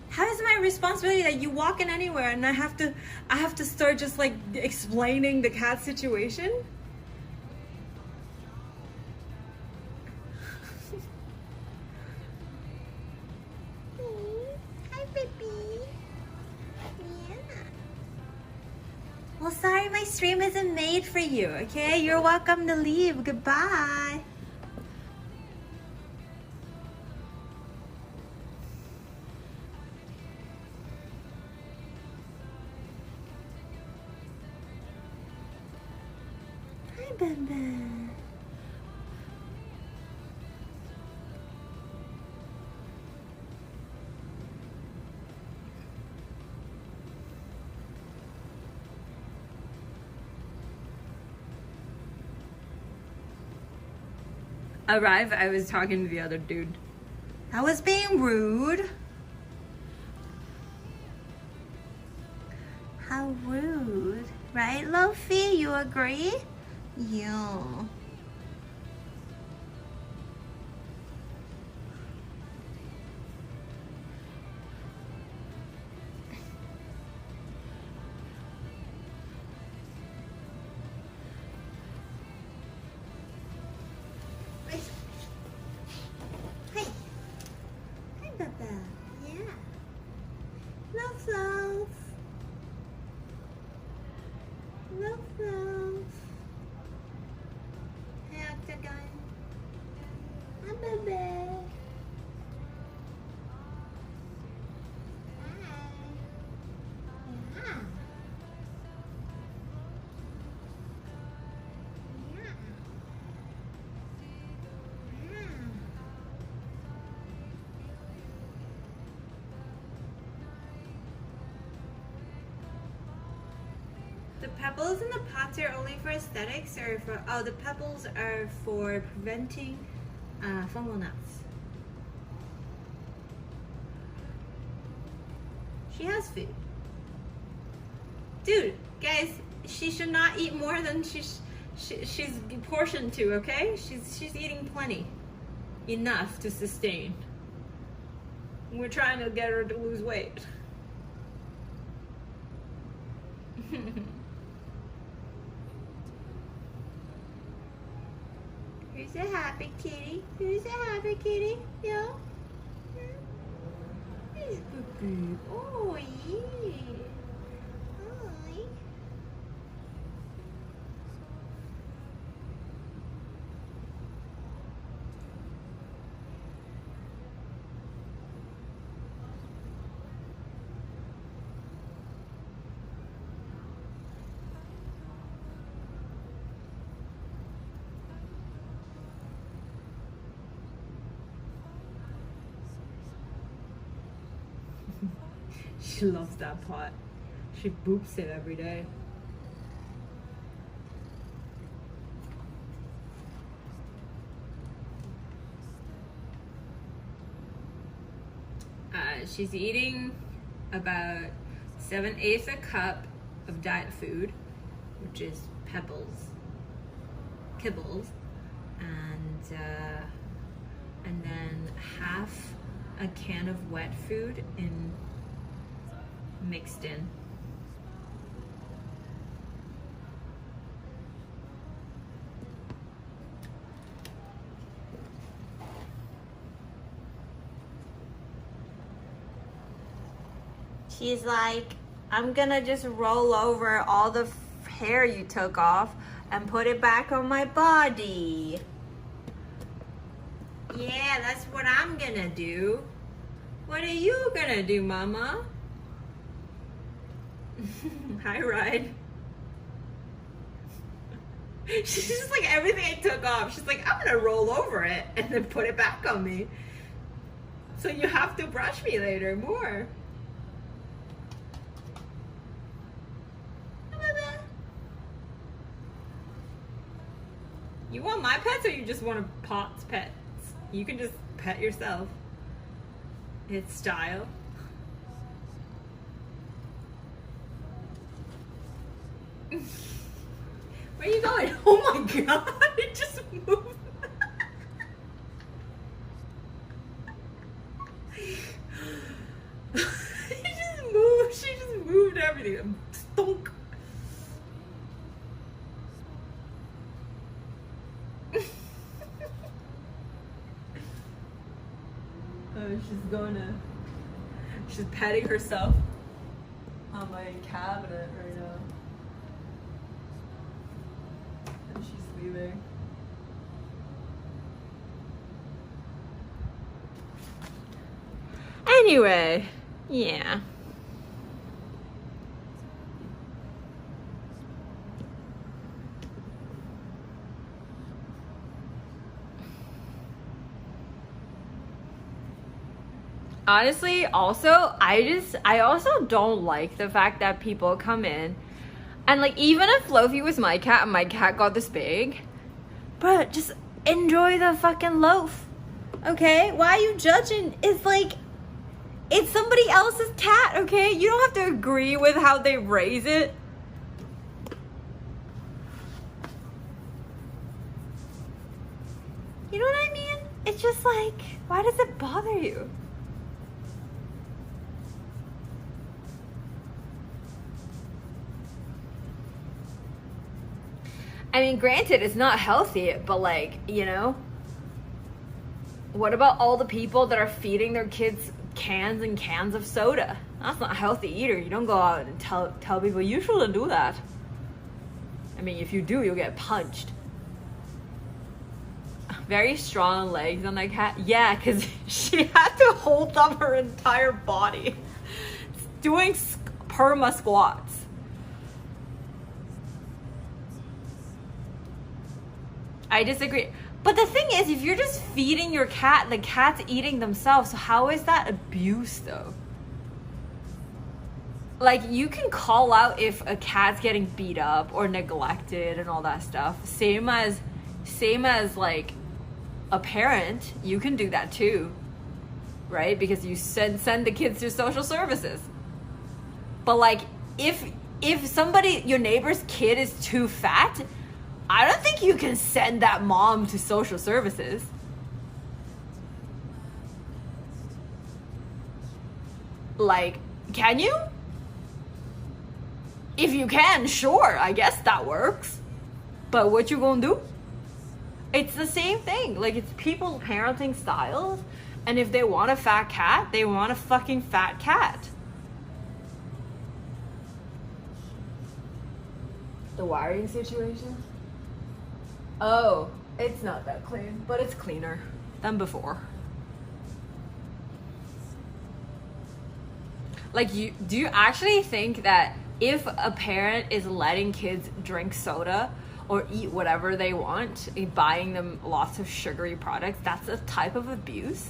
How is my responsibility that you walk in anywhere and I have to start just like explaining the cat situation? Hi, baby. Yeah. Well, sorry, my stream isn't made for you, okay? You're welcome to leave. Goodbye. Hi, Bamba. Arrive, I was talking to the other dude. I was being rude. How rude. Right, Lofi? You agree? Yeah. Hey. Hi, Baba. Yeah. Love, love. Love, love. Hey, Octagon. Hi, Baba. Hi. Yeah. Yeah. Yeah. The pebbles in the pots are only for aesthetics, or for, oh, the pebbles are for preventing fungal gnats. She has food. Dude, guys, she should not eat more than she's portioned to, okay? She's eating plenty. Enough to sustain. We're trying to get her to lose weight. Who's a happy kitty? Who's a happy kitty? Yeah? Who's good? Oh, yeah. Hi. She loves that pot. She boops it every day. She's eating about 7/8 a cup of diet food, which is kibbles, and then half a can of wet food and mixed in. She's like, I'm gonna just roll over all the hair you took off and put it back on my body. Yeah, that's what I'm gonna do. What are you gonna do, Mama? Hi, Ryan. She's just like, everything I took off, she's like, I'm gonna roll over it and then put it back on me. So you have to brush me later more. You want my pets or you just want a Pot's pets? You can just pet yourself. It's style. Where are you going? Oh my god, it just moved. It just moved. She just moved everything. Stunk. She's petting herself on my cabinet right now. And she's leaving. Anyway, yeah. Honestly, also, I also don't like the fact that people come in and like, even if Lofi was my cat and my cat got this big, but just enjoy the fucking loaf. Okay? Why are you judging? It's like, it's somebody else's cat, okay? You don't have to agree with how they raise it. You know what I mean? It's just like, why does it bother you? I mean, granted, it's not healthy, but like, you know, what about all the people that are feeding their kids cans and cans of soda? That's not healthy either. You don't go out and tell people you shouldn't do that. I mean, if you do, you'll get punched. Very strong legs on that cat. Yeah, because she had to hold up her entire body doing perma squats. I disagree. But the thing is, if you're just feeding your cat, the cat's eating themselves, so how is that abuse though? Like, you can call out if a cat's getting beat up or neglected and all that stuff. Same as like a parent, you can do that too, right? Because you send the kids to social services. But like, if somebody, your neighbor's kid is too fat, I don't think you can send that mom to social services. Like, can you? If you can, sure, I guess that works. But what you gonna do? It's the same thing. Like, it's people's parenting styles. And if they want a fat cat, they want a fucking fat cat. The wiring situation? Oh, it's not that clean, but it's cleaner than before. Like, do you actually think that if a parent is letting kids drink soda or eat whatever they want, buying them lots of sugary products, that's a type of abuse?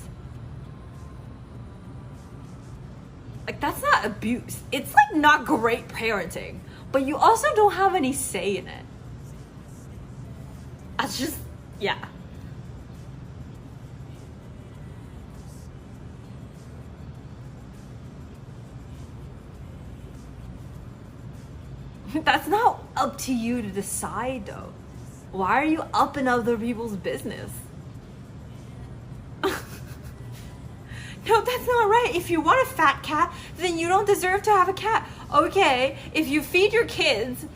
Like, that's not abuse. It's like not great parenting, but you also don't have any say in it. That's just, yeah. That's not up to you to decide though. Why are you up in other people's business? No, that's not right. If you want a fat cat, then you don't deserve to have a cat. Okay, if you feed your kids...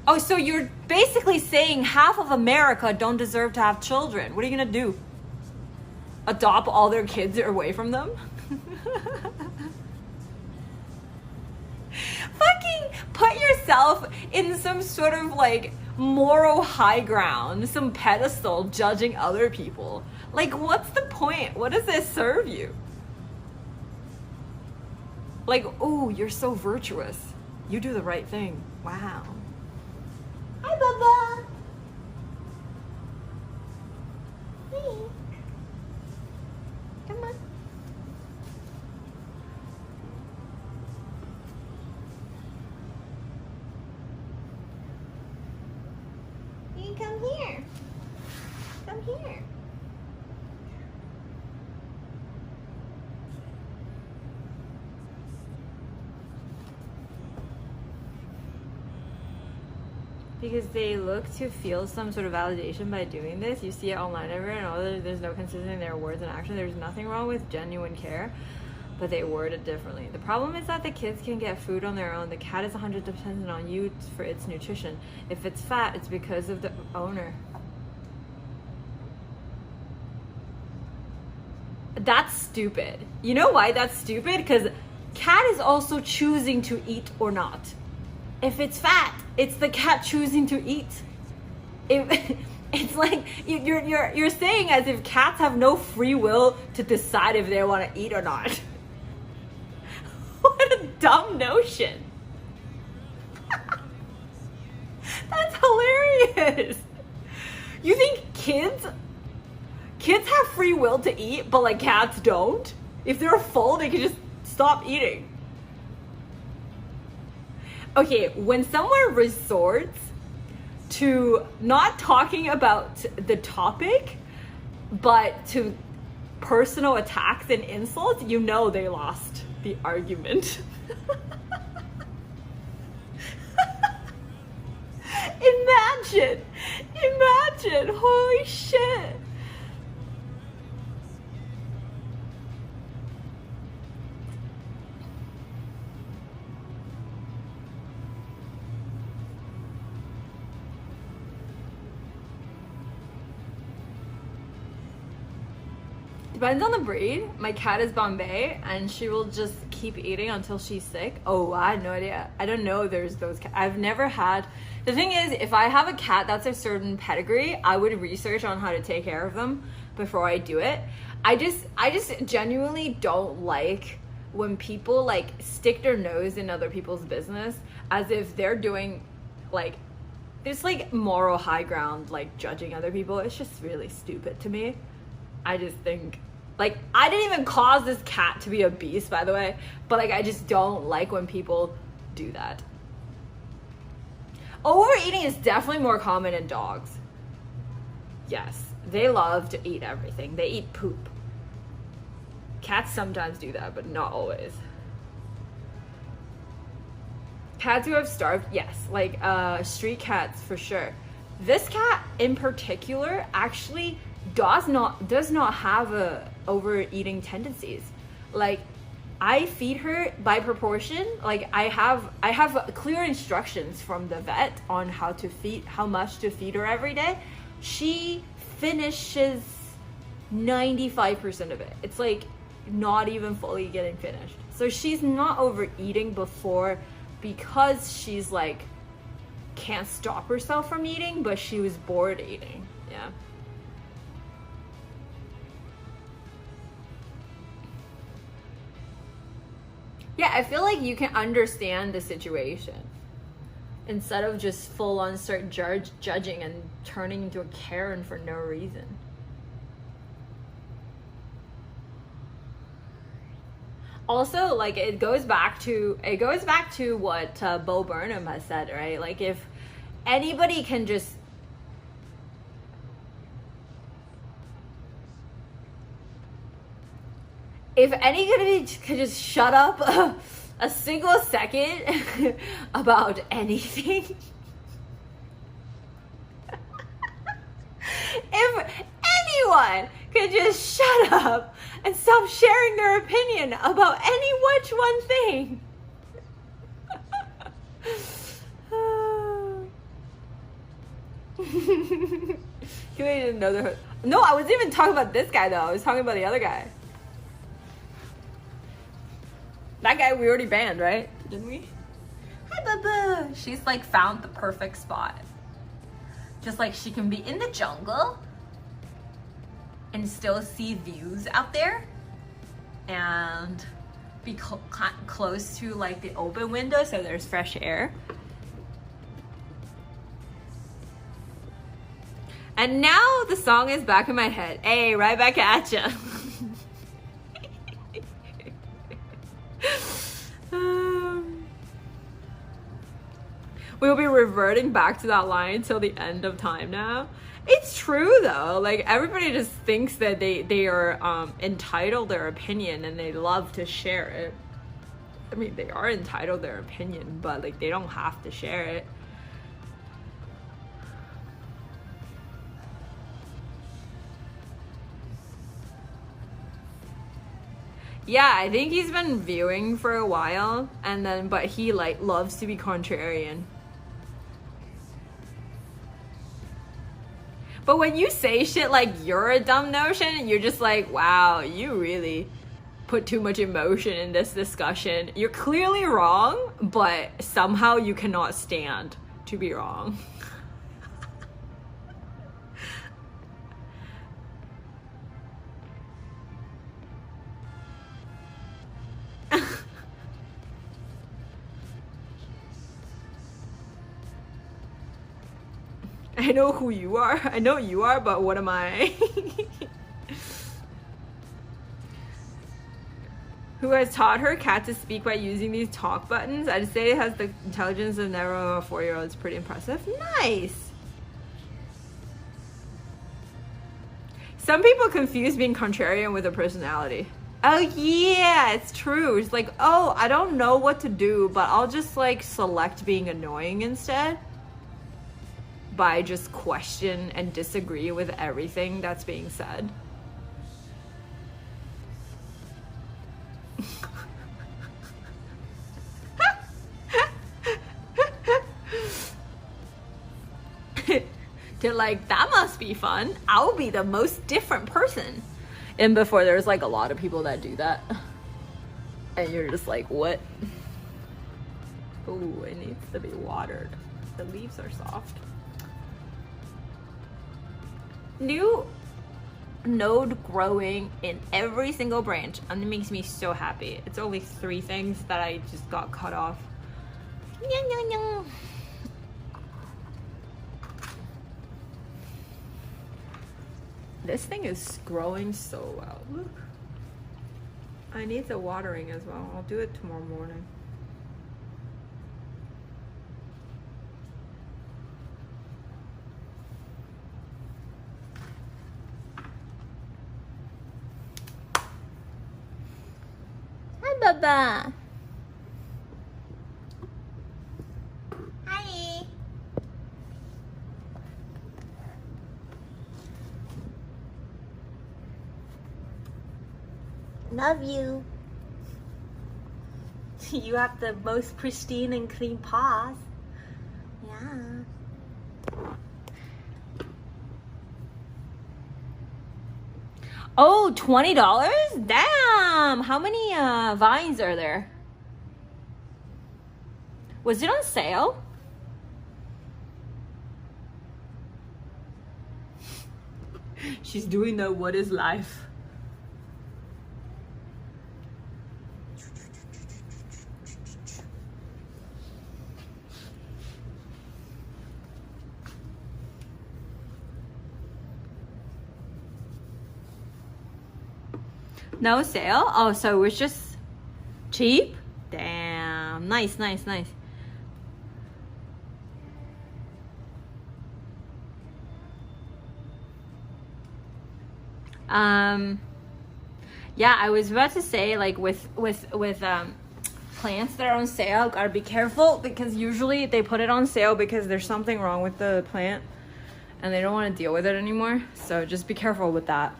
Oh, so you're basically saying half of America don't deserve to have children. What are you gonna do? Adopt all their kids away from them? Fucking put yourself in some sort of like moral high ground, some pedestal judging other people. Like, what's the point? What does this serve you? Like, oh, you're so virtuous. You do the right thing. Wow. Hi, Bubba. Hey. Come on. You come here. Come here. Because they look to feel some sort of validation by doing this. You see it online everywhere, and there's no consistency in their words and action. There's nothing wrong with genuine care, but they word it differently. The problem is that the kids can get food on their own. The cat is 100% dependent on you for its nutrition. If it's fat, it's because of the owner. That's stupid. You know why that's stupid? Because cat is also choosing to eat or not. If it's fat, it's the cat choosing to eat. It's like you're saying as if cats have no free will to decide if they want to eat or not. What a dumb notion. That's hilarious. You think kids have free will to eat, but like cats don't? If they're full, they can just stop eating. Okay, when someone resorts to not talking about the topic, but to personal attacks and insults, you know they lost the argument. Imagine, holy shit. Depends on the breed. My cat is Bombay, and she will just keep eating until she's sick. Oh, I had no idea. I don't know there's those cats. I've never had... The thing is, if I have a cat that's a certain pedigree, I would research on how to take care of them before I do it. I just genuinely don't like when people like stick their nose in other people's business as if they're doing like this like moral high ground, like judging other people. It's just really stupid to me. I just think, like, I didn't even cause this cat to be a beast, by the way, but like I just don't like when people do that. Overeating is definitely more common in dogs. Yes, they love to eat everything. They eat poop. Cats sometimes do that, but not always. Cats who have starved, yes, like street cats for sure. This cat in particular actually does not have overeating tendencies. Like, I feed her by proportion. Like, I have clear instructions from the vet on how much to feed her every day. She finishes 95% of it. It's like not even fully getting finished. So she's not overeating before because she's like can't stop herself from eating, but she was bored eating. Yeah. Yeah, I feel like you can understand the situation instead of just full on start judging and turning into a Karen for no reason. Also, like, it goes back to what Bo Burnham has said, right? Like, if anybody can just if anybody could just shut up a single second about anything, if anyone can just shut up and stop sharing their opinion about any which one thing. You ain't another. No, I wasn't even talking about this guy though. I was talking about the other guy. That guy we already banned, right? Didn't we? Hi, Baba. She's like found the perfect spot. Just like she can be in the jungle and still see views out there and be close to like the open window so there's fresh air. And now the song is back in my head. Hey, right back at ya. We'll be reverting back to that line till the end of time now. It's true though, like everybody just thinks that they are entitled their opinion and they love to share it. I mean, they are entitled their opinion, but like they don't have to share it. Yeah, I think he's been viewing for a while, and then but he like loves to be contrarian. But when you say shit like you're a dumb notion, you're just like, wow, you really put too much emotion in this discussion. You're clearly wrong, but somehow you cannot stand to be wrong. I know who you are. I know you are, but what am I? Who has taught her cat to speak by using these talk buttons? I'd say it has the intelligence of never a 4-year-old. It's pretty impressive. Nice. Some people confuse being contrarian with a personality. Oh yeah, it's true. It's like, oh, I don't know what to do, but I'll just like select being annoying instead. By just question and disagree with everything that's being said. They're like, that must be fun. I'll be the most different person. And before there's like a lot of people that do that. And you're just like, what? Ooh, it needs to be watered. The leaves are soft. New node growing in every single branch, and it makes me so happy. It's only 3 things that I just got cut off. This thing is growing so well. Look. I need the watering as well. I'll do it tomorrow morning. Baba. Hi. Love you. You have the most pristine and clean paws. Yeah. Oh, $20? Damn! How many vines are there? Was it on sale? She's doing the what is life? No sale? Oh, so it was just cheap? Damn. Nice, nice, nice. Yeah, I was about to say, like, with plants that are on sale, gotta be careful, because usually they put it on sale because there's something wrong with the plant and they don't want to deal with it anymore. So just be careful with that.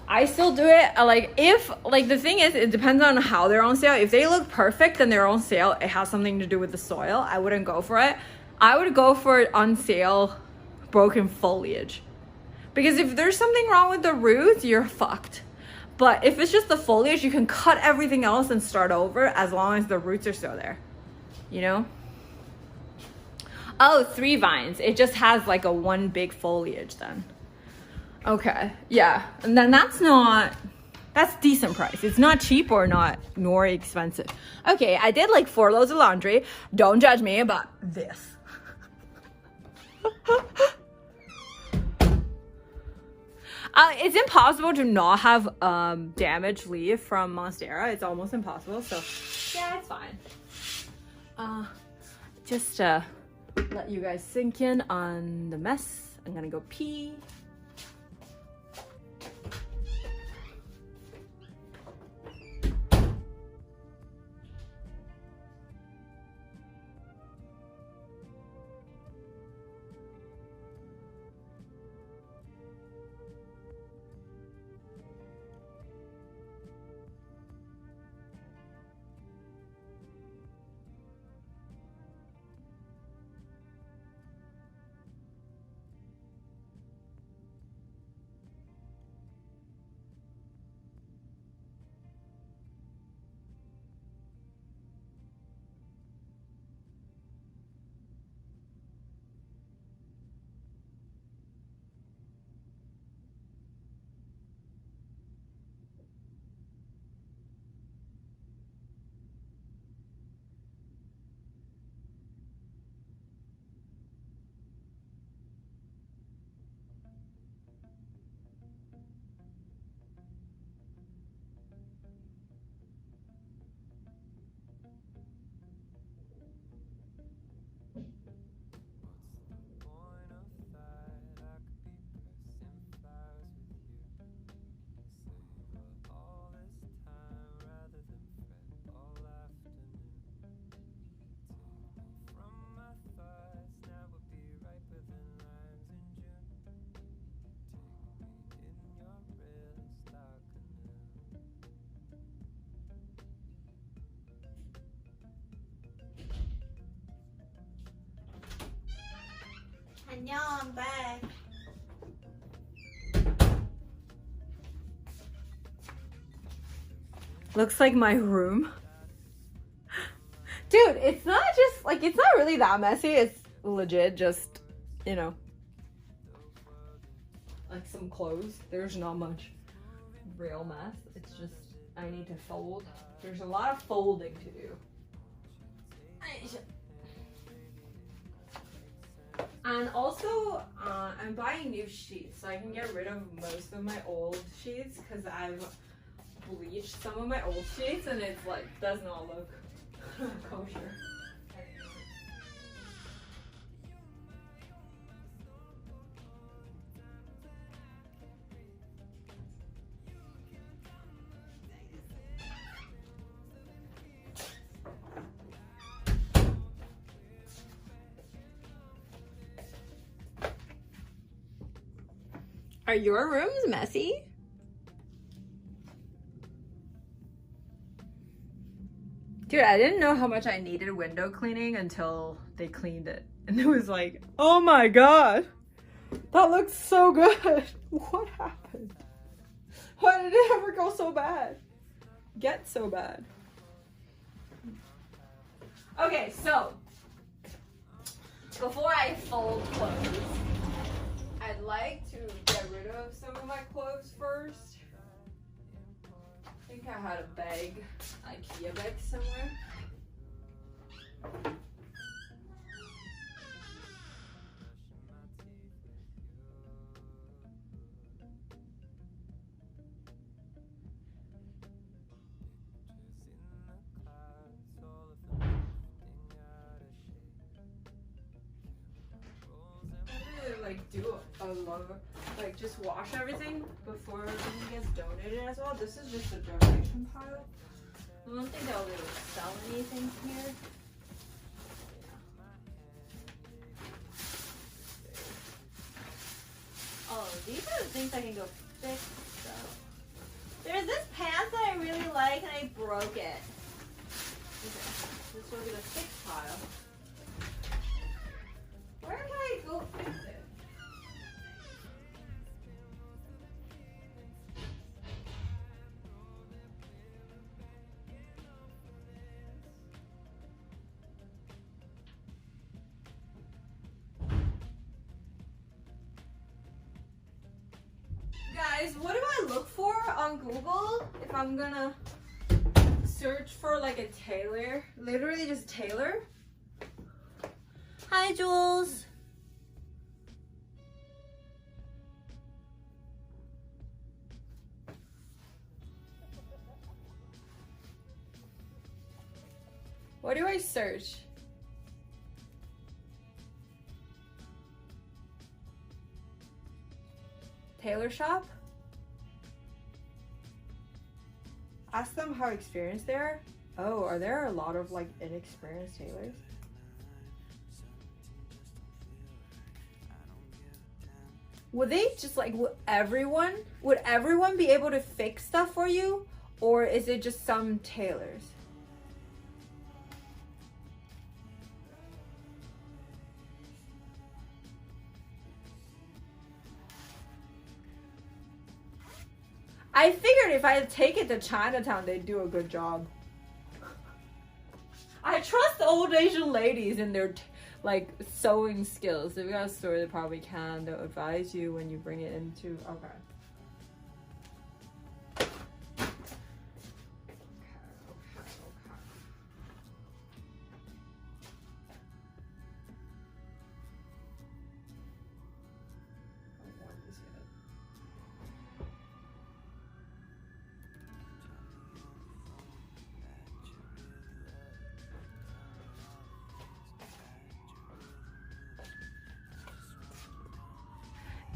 I still do it. Like if, like the thing is, it depends on how they're on sale. If they look perfect and they're on sale, it has something to do with the soil. I wouldn't go for it. I would go for on sale broken foliage. Because if there's something wrong with the roots, you're fucked. But if it's just the foliage, you can cut everything else and start over as long as the roots are still there. You know? Oh, 3 vines. It just has like a one big foliage then. Okay, yeah. And then that's decent price. It's not cheap or not nor expensive. Okay, I did like 4 loads of laundry. Don't judge me about this. It's impossible to not have damaged leaf from Monstera. It's almost impossible. So yeah, it's fine. Just let you guys sink in on the mess. I'm gonna go pee. 안녕, I'm back. Looks like my room. Dude, it's not just like, it's not really that messy. It's legit just, you know, like some clothes. There's not much real mess. It's just, I need to fold. There's a lot of folding to do. And also, I'm buying new sheets so I can get rid of most of my old sheets because I've bleached some of my old sheets and it's like, does not look kosher. Are your rooms messy? Dude, I didn't know how much I needed window cleaning until they cleaned it. And it was like, oh my god, that looks so good. What happened? Why did it ever go so bad? Get so bad. Okay, so before I fold clothes, I'd like to get rid of some of my clothes first. I think I had a bag, IKEA bag somewhere. Like do a lot of, like just wash everything before everything gets donated as well. This is just a donation pile. I don't think they'll really sell anything here. Yeah. Oh, these are the things I can go fix. So like and I broke it. Okay, this will be the fixed pile. Where can I go fix it? Guys, what do I look for on Google if I'm gonna search for like a tailor? Literally just tailor. Hi, Jules. What do I search? Tailor shop? Ask them how experienced they are. Oh, are there a lot of like inexperienced tailors? Would they just like, would everyone be able to fix stuff for you? Or is it just some tailors? I figured if I take it to Chinatown, they'd do a good job. I trust the old Asian ladies in their like sewing skills. If you got a store, they probably can. They'll advise you when you bring it into. Okay.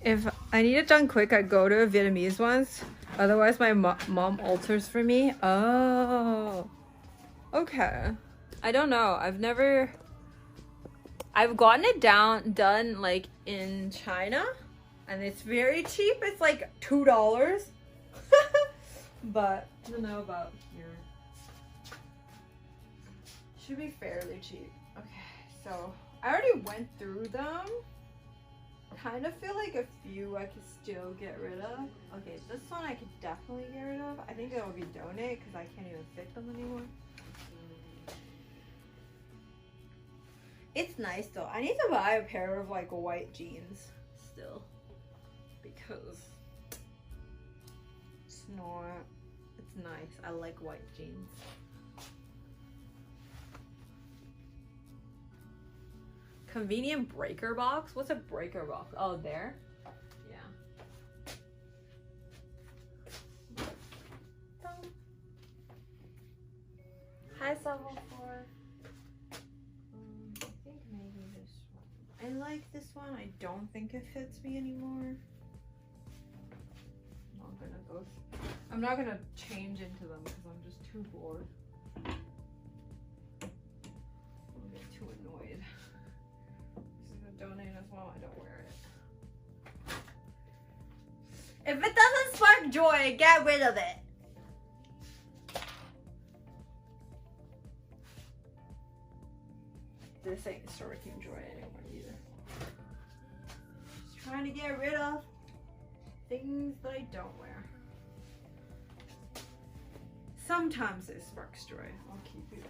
If I need it done quick, I go to a Vietnamese ones. Otherwise, my mom alters for me. Oh, okay. I don't know. I've gotten it done like in China, and it's very cheap. It's like $2. But I don't know about here. Should be fairly cheap. Okay, so I already went through them. Kind of feel like a few I could still get rid of. Okay, this one I could definitely get rid of. I think that would be donate because I can't even fit them anymore. It's nice though. I need to buy a pair of like white jeans still because it's nice. I like white jeans. Convenient breaker box? What's a breaker box? Oh, there? Yeah. Hi, 704. I think maybe this one. I like this one. I don't think it fits me anymore. I'm not gonna change into them because I'm just too bored. I'll get too annoyed. Donate as well. I don't wear it. If it doesn't spark joy, get rid of it. This ain't sparking joy anymore either. Just trying to get rid of things that I don't wear. Sometimes it sparks joy. I'll keep you.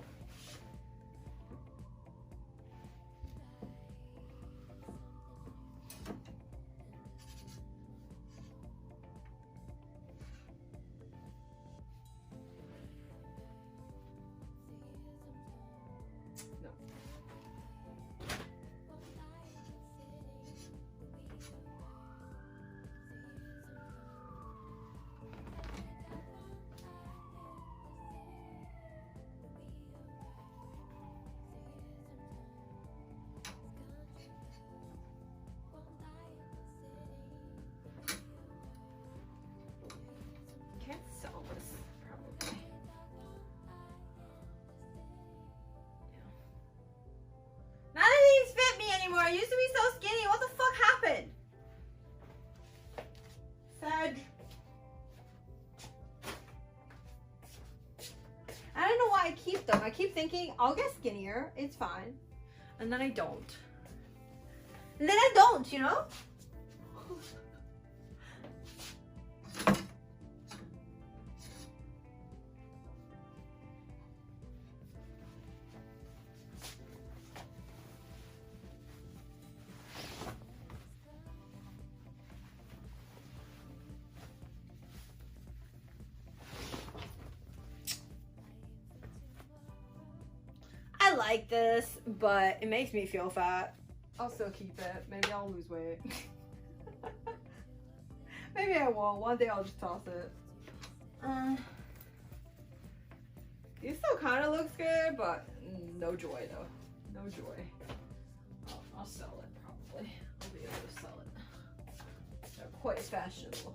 I used to be so skinny. What the fuck happened? Sag. why I keep them. I keep thinking I'll get skinnier, it's fine. And then I don't. And then I don't, you know? I like this, but it makes me feel fat. I'll still keep it. Maybe I'll lose weight. Maybe I won't. One day I'll just toss it. It still kind of looks good, but no joy though. No joy. I'll sell it probably. I'll be able to sell it. They're quite fashionable.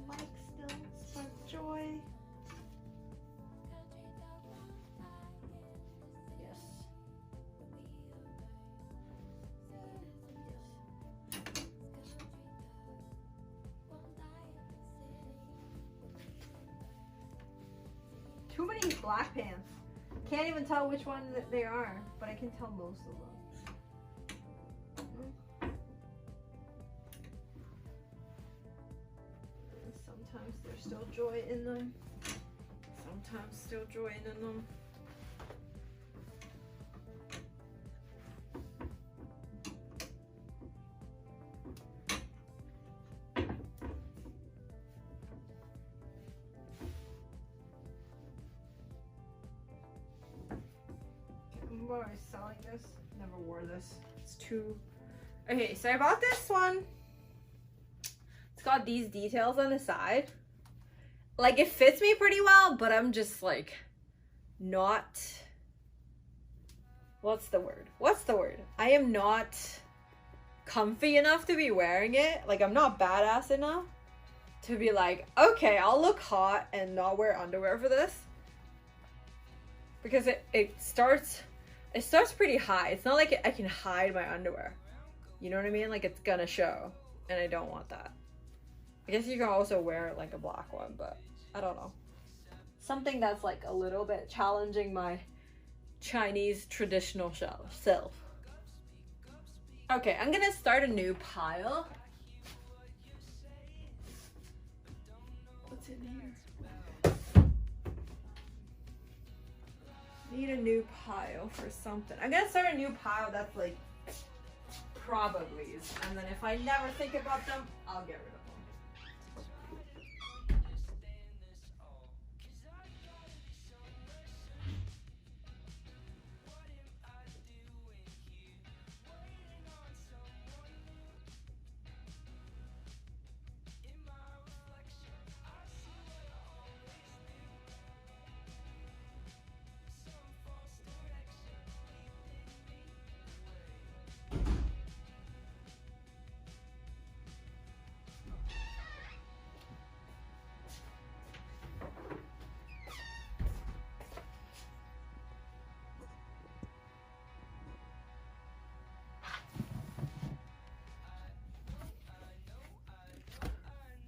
Like still spark joy. Yes. Too many black pants. Can't even tell which one that they are, but I can tell most of them. Sometimes there's still joy in them. Sometimes still joy in them. I'm always selling this. Never wore this. It's too... Okay, so I bought this one. It's got these details on the side. Like, it fits me pretty well, but I'm just like not... What's the word? I am not comfy enough to be wearing it. Like, I'm not badass enough to be like, okay, I'll look hot and not wear underwear for this. Because it starts pretty high. It's not like I can hide my underwear. You know what I mean? Like, it's gonna show, and I don't want that. I guess you can also wear like a black one, but I don't know. Something that's like a little bit challenging my Chinese traditional self. Okay, I'm gonna start a new pile. What's in here? Need a new pile for something. I'm gonna start a new pile that's like probablys, and then if I never think about them, I'll get rid of them.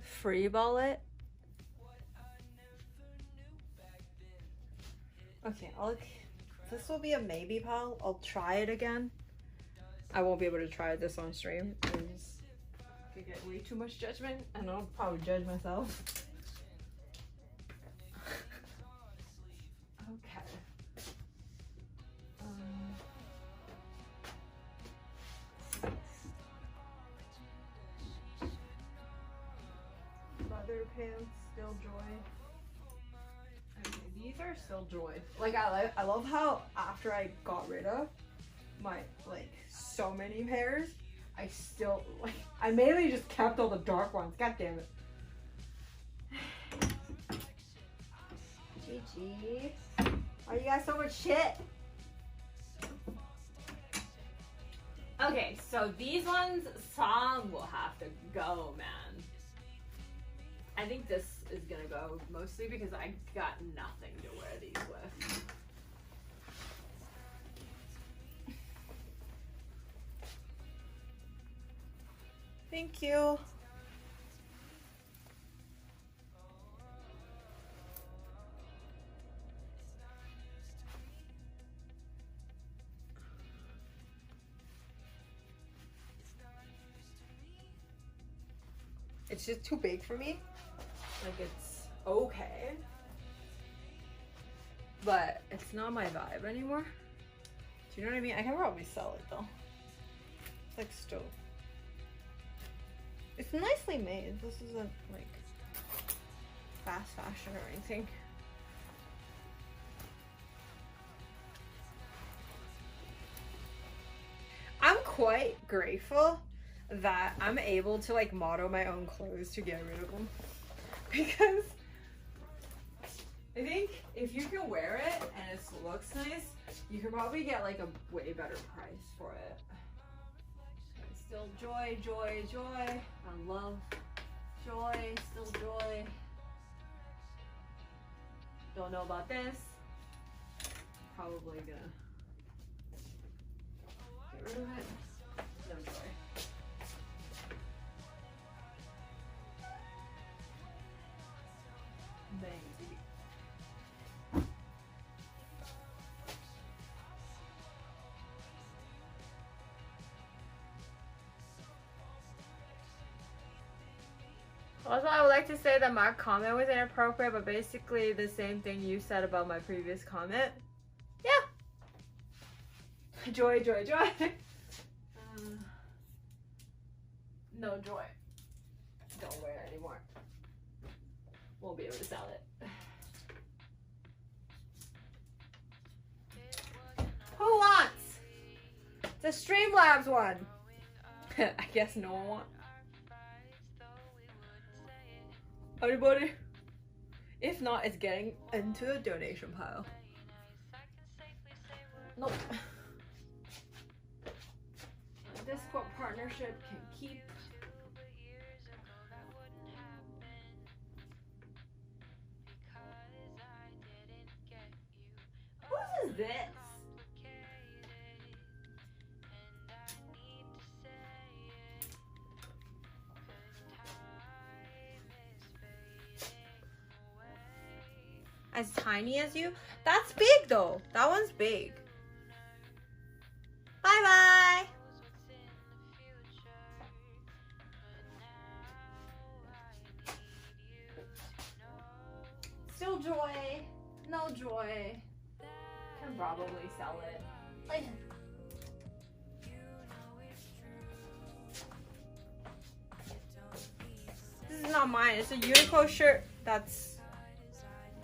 Free ball it. Okay, this will be a maybe pile. I'll try it again. I won't be able to try this on stream. I just could get way too much judgment, and I'll probably judge myself. Okay. Leather pants, still joy. Okay, these are still joy. Like, I love how after I got rid of my, like, so many pairs, I still, like, I mainly just kept all the dark ones. God damn it. GG. Why you got so much shit? Okay, so these ones, some will have to go, man. I think this is gonna go mostly because I got nothing to wear these with. Thank you. It's just too big for me. Like, it's okay, but it's not my vibe anymore. Do you know what I mean? I can probably sell it though. It's like still. It's nicely made. This isn't like fast fashion or anything. I'm quite grateful that I'm able to like model my own clothes to get rid of them. Because I think if you can wear it and it looks nice, you can probably get like a way better price for it. Still joy, joy, joy. I love joy, still joy. Don't know about this. Probably gonna get rid of it. No joy. Maybe. Also, I would like to say that my comment was inappropriate, but basically the same thing you said about my previous comment. Yeah. Joy, joy, joy. No joy. Don't wear it anymore. Won't be able to sell it. Who wants? The Streamlabs one. I guess no one wants. Anybody? If not, it's getting into the donation pile. Nope. Discord partnership can keep. What is this? As tiny as you? That's big though. That one's big. Bye bye. Still joy. No joy. Can probably sell it. Like, this is not mine. It's a Uniqlo shirt that's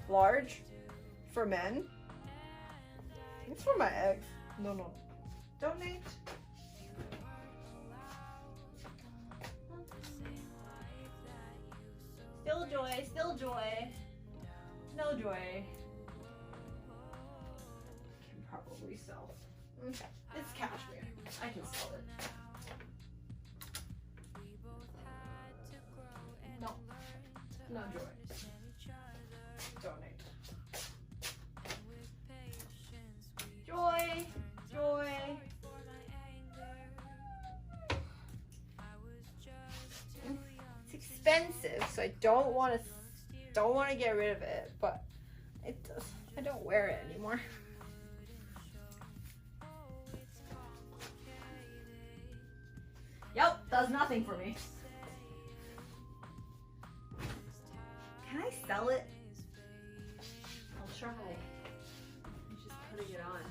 large for men. It's for my ex. No. Donate. Still joy, still joy. No joy. Can probably sell. It's cashmere. I can sell it. No. No joy. Donate. Joy, joy. It's expensive, so I don't want to get rid of it, but I don't wear it anymore. Yep, does nothing for me. Can I sell it? I'll try. I'm just putting it on.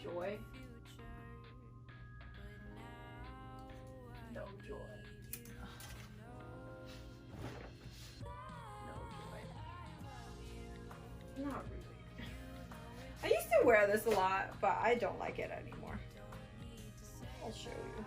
Joy. No joy. No joy. Not really. I used to wear this a lot, but I don't like it anymore. I'll show you.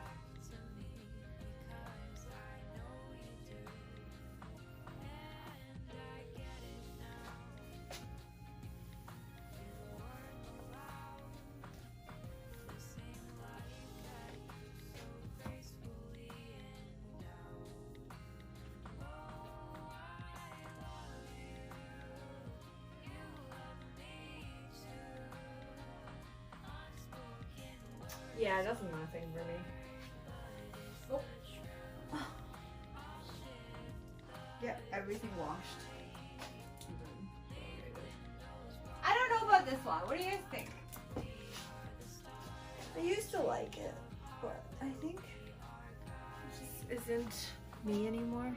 Yeah, that's nothing for me. Oh. Get everything washed. I don't know about this one. What do you guys think? I used to like it, but I think it just isn't me anymore.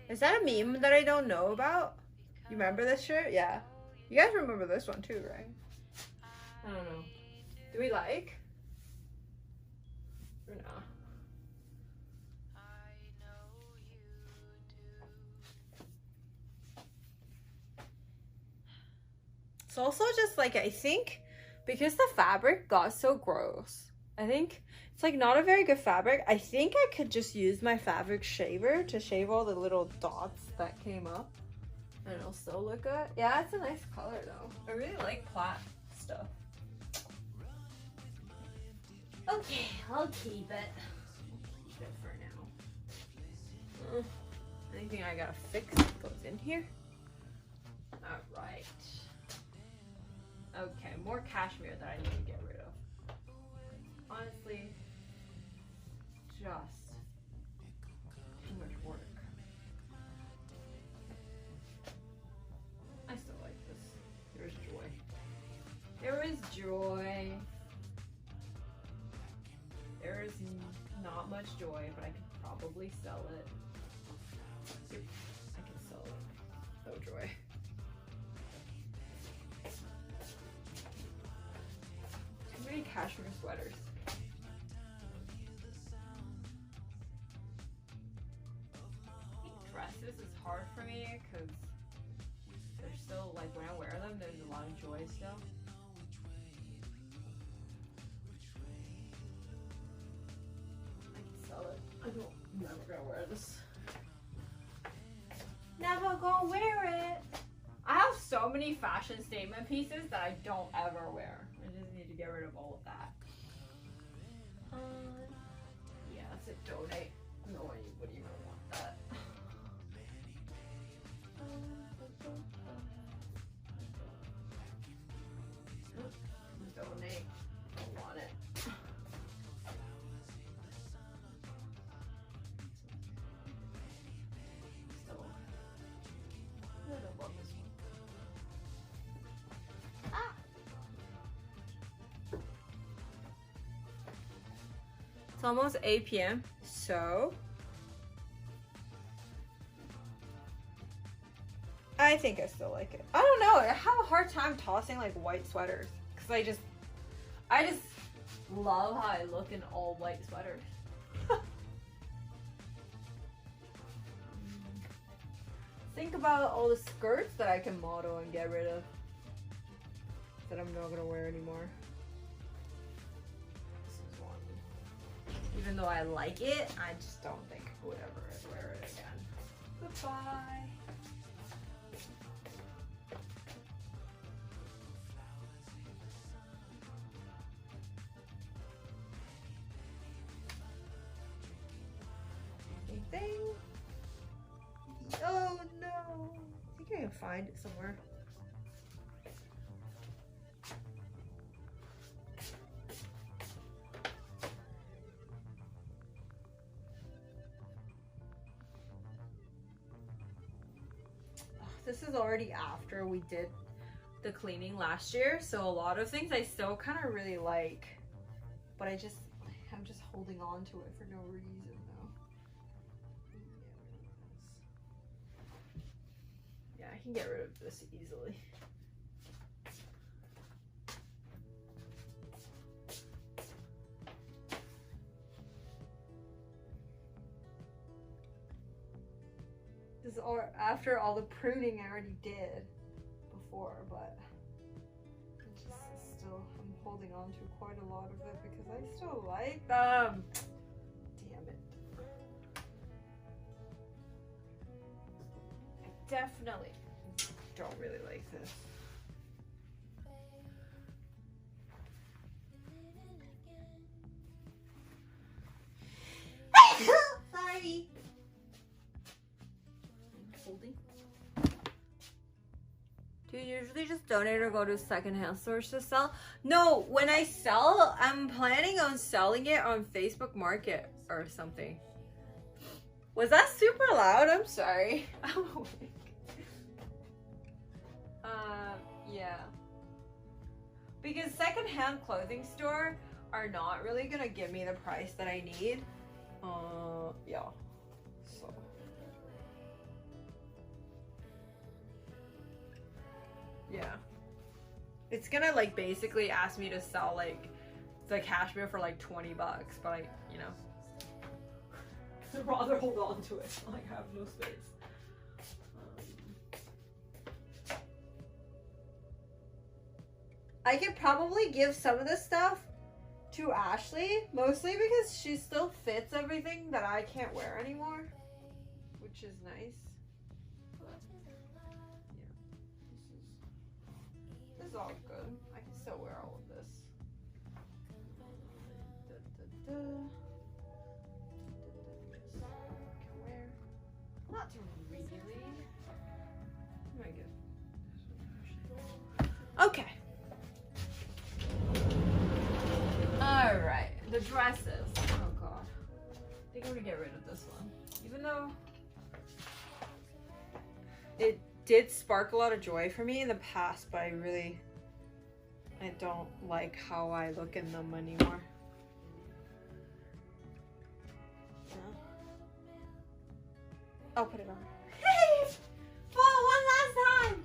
Is that a meme that I don't know about? You remember this shirt? Yeah. You guys remember this one too, right? I don't know. Do we like? Or not? It's also just like, I think because the fabric got so gross, I think it's like not a very good fabric. I think I could just use my fabric shaver to shave all the little dots that came up and it'll still look good. Yeah, it's a nice color though. I really like plaid stuff. Okay, I'll keep it. Keep it for now. Anything I gotta fix that goes in here? Alright. Okay, more cashmere that I need to get rid of. Honestly, just too much work. I still like this. There's joy. There is joy. There is not much joy, but I could probably sell it. Yep, I can sell it. No joy. Too many cashmere sweaters. I think dresses is hard for me because they're still, like, when I wear them, there's a lot of joy still. I'm never gonna wear this. Never gonna wear it. I have so many fashion statement pieces that I don't ever wear. I just need to get rid of all of that. Yeah, that's a donate. No one would even want that. Donate. Don't want it. It's almost 8 p.m. So I think I still like it. I don't know. I have a hard time tossing like white sweaters because I just love how I look in all white sweaters. Think about all the skirts that I can model and get rid of that I'm not gonna wear anymore. Even though I like it, I just don't think I would ever wear it again. Goodbye. Anything? Oh no. I think I can find it somewhere. This is already after we did the cleaning last year, so a lot of things I still kind of really like, but I'm just holding on to it for no reason though. Yeah, I can get rid of this easily. This is all after all the pruning I already did before, but it's just still, I'm holding on to quite a lot of it because I still like them. Damn it. I definitely don't really like this. Sorry. Holding. Do you usually just donate or go to secondhand stores to sell? No, when I sell, I'm planning on selling it on Facebook Market or something. Was that super loud? I'm sorry. I'm awake. Yeah. Because secondhand clothing store are not really gonna give me the price that I need. Yeah. So. Yeah. It's gonna like basically ask me to sell like the cashmere for like $20, but I, you know, I'd rather hold on to it. Like I have no space. I could probably give some of this stuff to Ashley, mostly because she still fits everything that I can't wear anymore, which is nice. This is all good. I can still wear all of this. Can wear. Not really. I get. Okay. All right. The dresses. Oh god. I think I'm gonna get rid of this one, even though it did spark a lot of joy for me in the past, but I don't like how I look in them anymore. Yeah. I'll put it on. Hey! For one last time!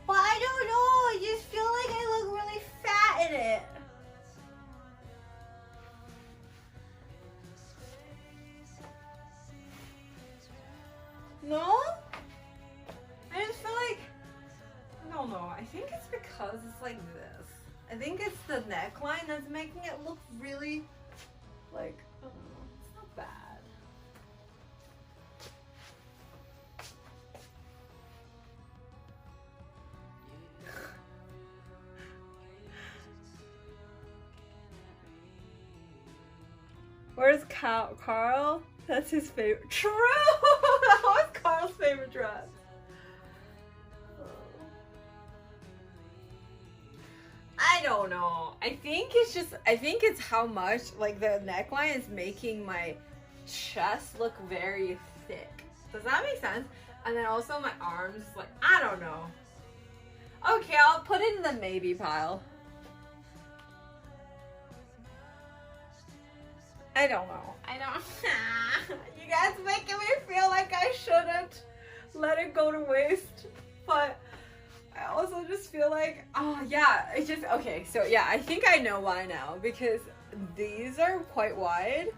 But I don't know, I just feel like I look really fat in it. No? I just feel like, I don't know, I think it's because it's like this. I think it's the neckline that's making it look really, like, I don't know, it's not bad. Where's Carl? That's his favorite. True! That was Carl's favorite dress. I don't know. I think it's how much, like, the neckline is making my chest look very thick. Does that make sense? And then also my arms, like, I don't know. Okay, I'll put it in the maybe pile. I don't know. I don't. You guys making me feel like I shouldn't let it go to waste. But I also just feel like, oh yeah, it's just, okay, so yeah, I think I know why now. Because these are quite wide.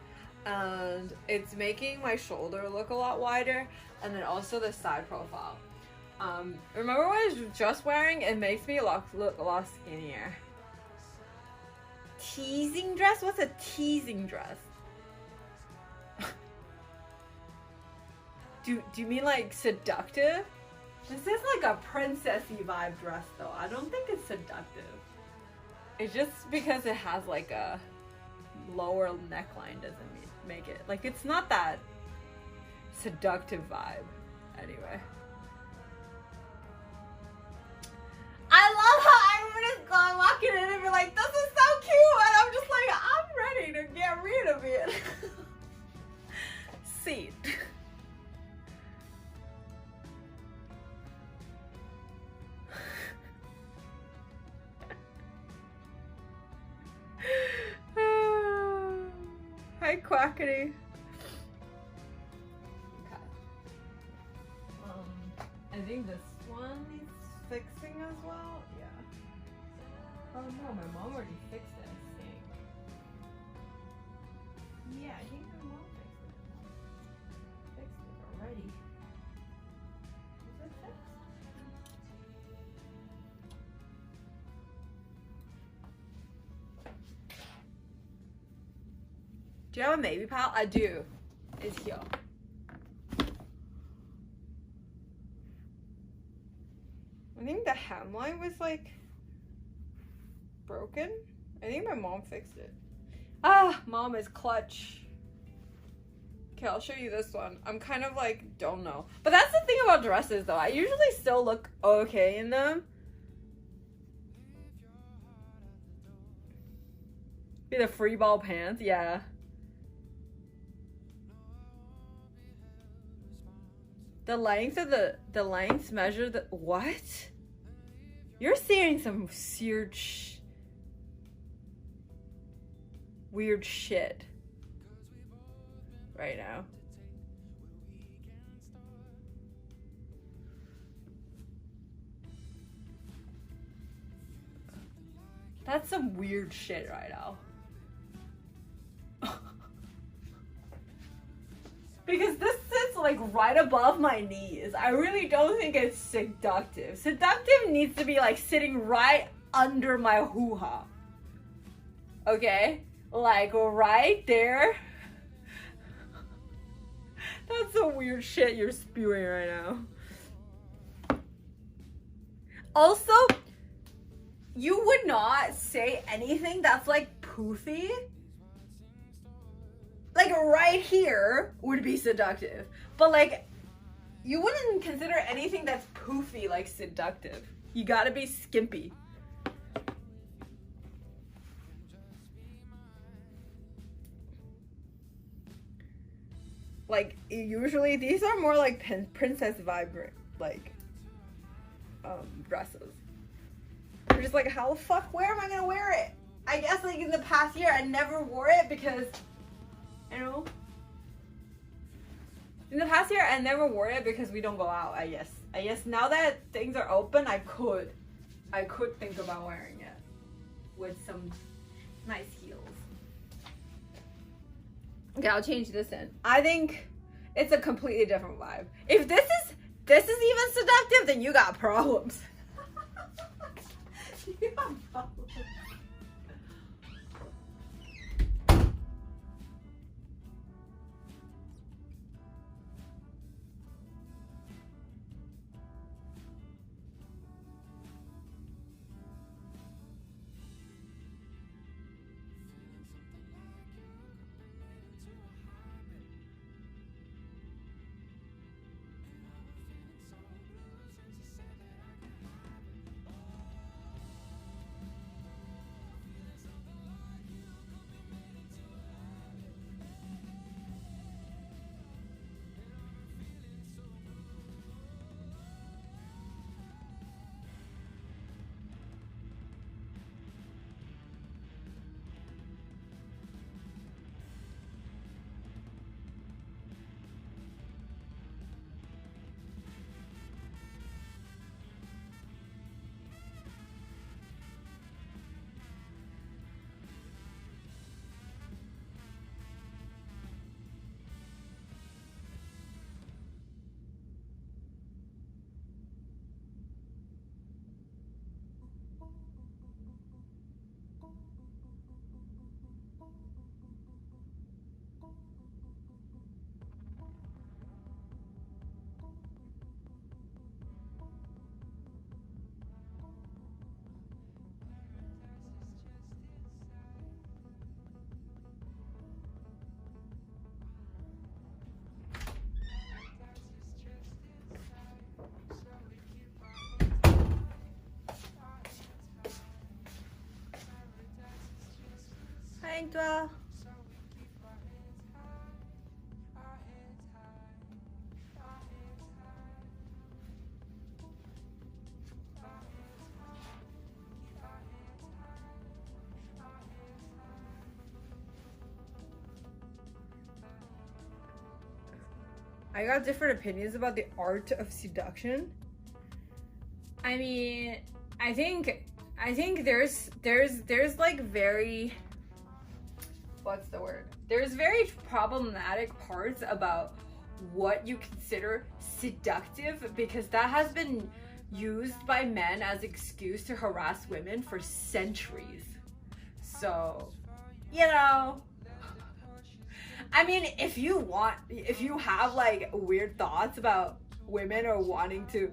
and it's making my shoulder look a lot wider, and then also the side profile. Remember what I was just wearing? It makes me look a lot skinnier. Teasing dress? What's a teasing dress? Do you mean like seductive? This is like a princessy vibe dress though. I don't think it's seductive. It's just because it has like a lower neckline doesn't make it. Like it's not that seductive vibe. Anyway. I love how everyone is going walking in and be like, this is so cute, and I'm just like, I'm ready to get rid of it. Seat. Hi, Quackity. Okay. I think this one needs fixing as well. Yeah. Oh no, my mom already fixed it. I think. Yeah, I think my mom fixed it. Fixed it already. Is it fixed? Do you have a maybe pal? I do. It's here. I think the hemline was like broken. I think my mom fixed it. Ah, mom is clutch. Okay, I'll show you this one. I'm kind of like, don't know. But that's the thing about dresses though. I usually still look okay in them. Be the free ball pants, yeah. The length of the lengths measure the what? You're seeing some weird shit right now. That's some weird shit right now. Because this sits like right above my knees. I really don't think it's seductive. Seductive needs to be like sitting right under my hoo-ha. Okay? Like right there. That's some weird shit you're spewing right now. Also, you would not say anything that's like poofy. Like right here would be seductive. But like, you wouldn't consider anything that's poofy like seductive. You gotta be skimpy. Like, usually these are more like princess vibrant, like, dresses. You're just like, how the fuck, where am I gonna wear it? I guess like in the past year I never wore it because, you know, in the past year I never wore it because we don't go out, I guess now that things are open, I could think about wearing it with some nice heels. Okay, I'll change this in. I think it's a completely different vibe. If this is even seductive, then you got problems. You got problems. Hi, Dwa. I got different opinions about the art of seduction. I mean, I think there's like very, what's the word? There's very problematic parts about what you consider seductive, because that has been used by men as excuse to harass women for centuries. So, you know, I mean, if you have like weird thoughts about women or wanting to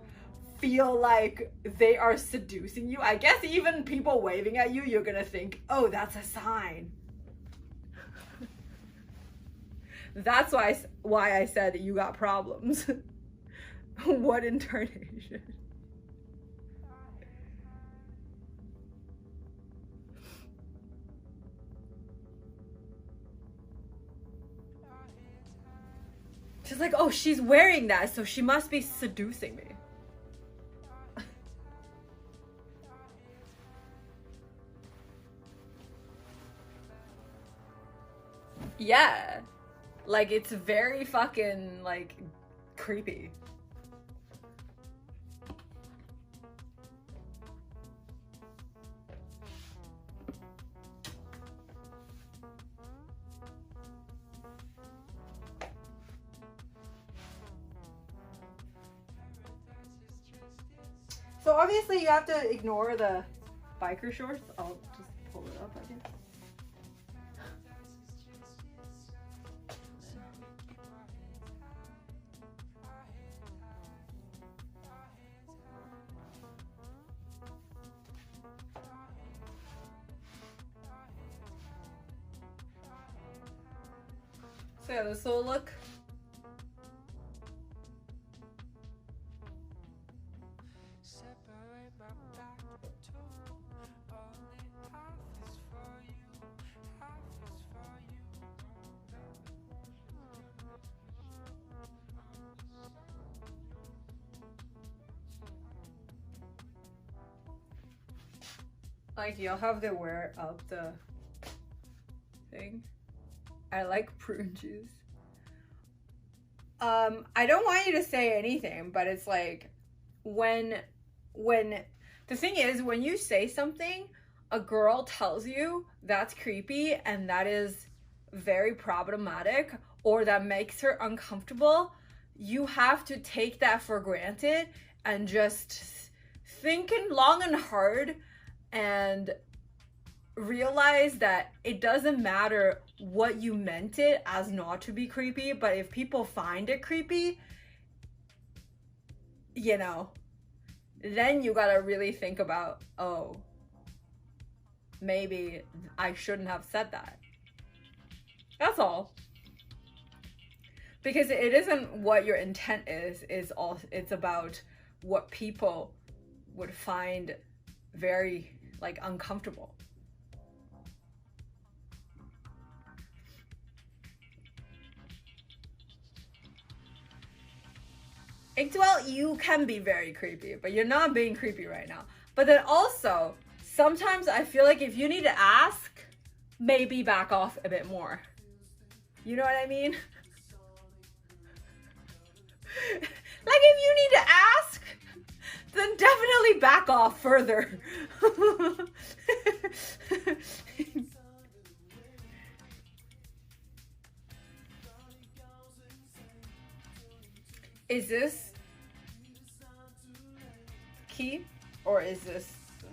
feel like they are seducing you, I guess even people waving at you, you're gonna think, oh, that's a sign. That's why I said you got problems. What intonation? She's like, oh, she's wearing that, so she must be seducing me. Yeah. Like, it's very fucking, like, creepy. So obviously you have to ignore the biker shorts. I'll just pull it up, I guess. So yeah, this will look. Like, you'll have to wear up the thing. I like prune juice. I don't want you to say anything, but it's like when the thing is, when you say something, a girl tells you that's creepy and that is very problematic, or that makes her uncomfortable, you have to take that for granted and just think long and hard and realize that it doesn't matter what you meant it as not to be creepy, but if people find it creepy, you know, then you gotta really think about, oh, maybe I shouldn't have said that. That's all. Because it isn't what your intent is all, it's about what people would find very, like, uncomfortable. Well, you can be very creepy, but you're not being creepy right now. But then also, sometimes I feel like if you need to ask, maybe back off a bit more. You know what I mean? Like, if you need to ask, then definitely back off further. Is this key or is this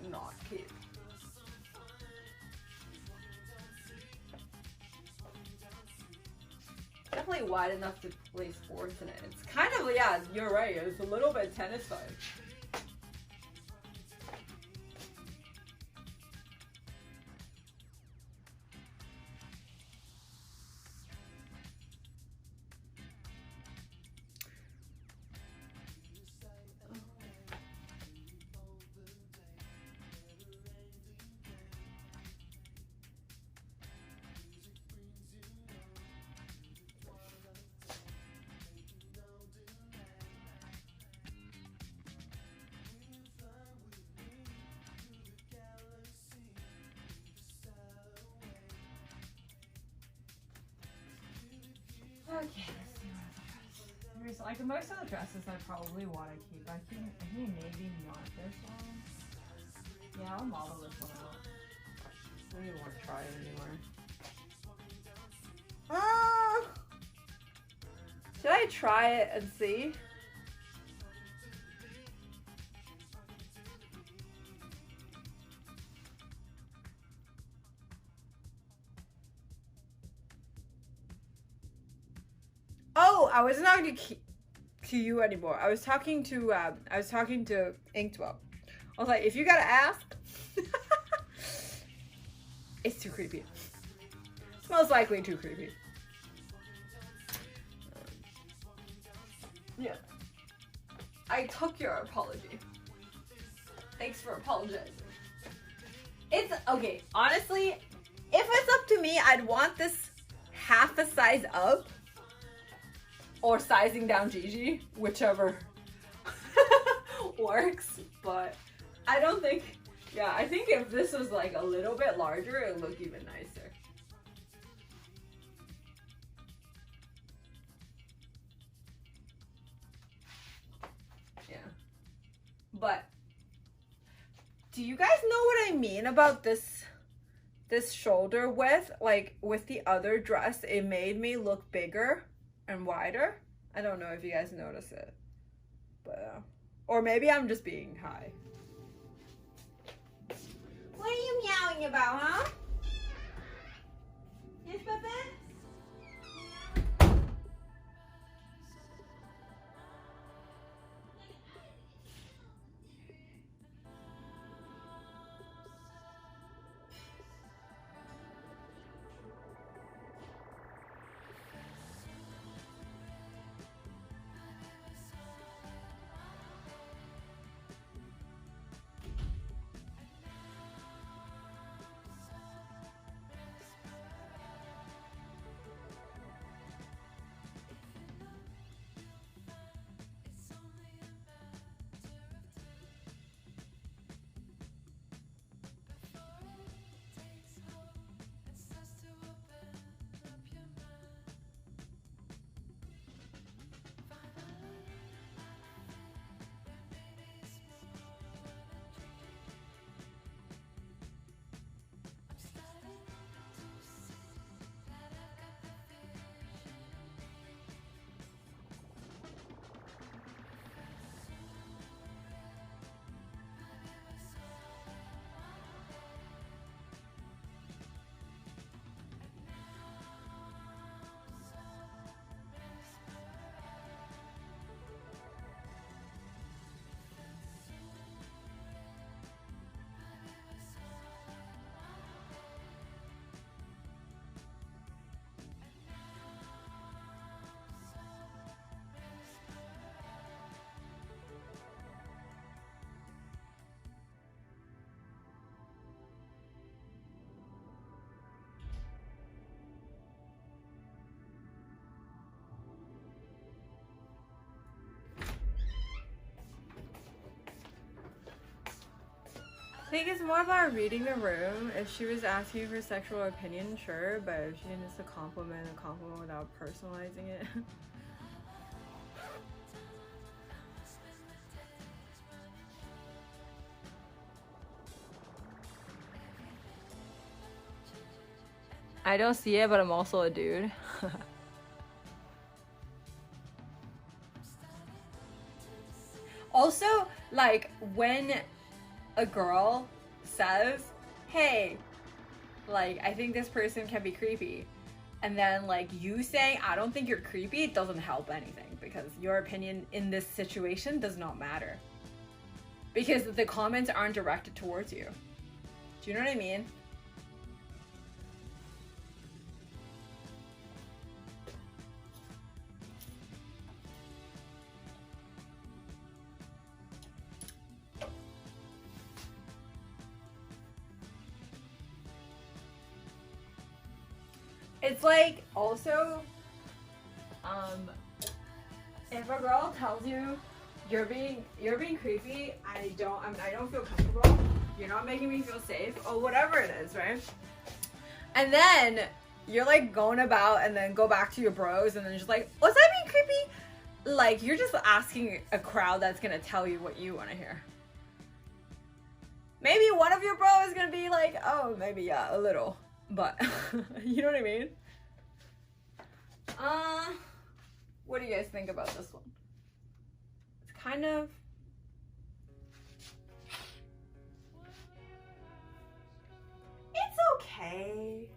not key? Definitely wide enough to play sports in it. It's kind of, yeah, you're right. It's a little bit tennis-like. Like most of the dresses I probably want to keep. I think maybe not this one. Yeah, I'll model this one out. I don't even want to try it anymore. Should I try it and see? Oh, I was not talking to you anymore. I was talking to Inktwell. I was like, if you gotta ask, it's too creepy. It's most likely too creepy. Yeah. I took your apology. Thanks for apologizing. It's okay. Honestly, if it's up to me, I'd want this half a size up. Or sizing down Gigi, whichever works, but I don't think, yeah, I think if this was like a little bit larger, it would look even nicer. Yeah. But, do you guys know what I mean about this shoulder width? Like, with the other dress, it made me look bigger and wider. I don't know if you guys notice it, but or maybe I'm just being high. What are you meowing about, huh? Yes, Pepe? I think it's more about reading the room. If she was asking for sexual opinion, sure, but if she needs to compliment a compliment without personalizing it. I don't see it, but I'm also a dude. Also, like, when a girl says, hey, like, I think this person can be creepy, and then, like, you saying, I don't think you're creepy, it doesn't help anything, because your opinion in this situation does not matter. Because the comments aren't directed towards you. Do you know what I mean? It's like, also, if a girl tells you you're being creepy, I don't feel comfortable, you're not making me feel safe, or whatever it is, right? And then you're like going about and then go back to your bros and then just like, was I being creepy? Like, you're just asking a crowd that's gonna tell you what you want to hear. Maybe one of your bro is gonna be like, oh, maybe, yeah, a little. But, you know what I mean? What do you guys think about this one? It's kind of... It's okay.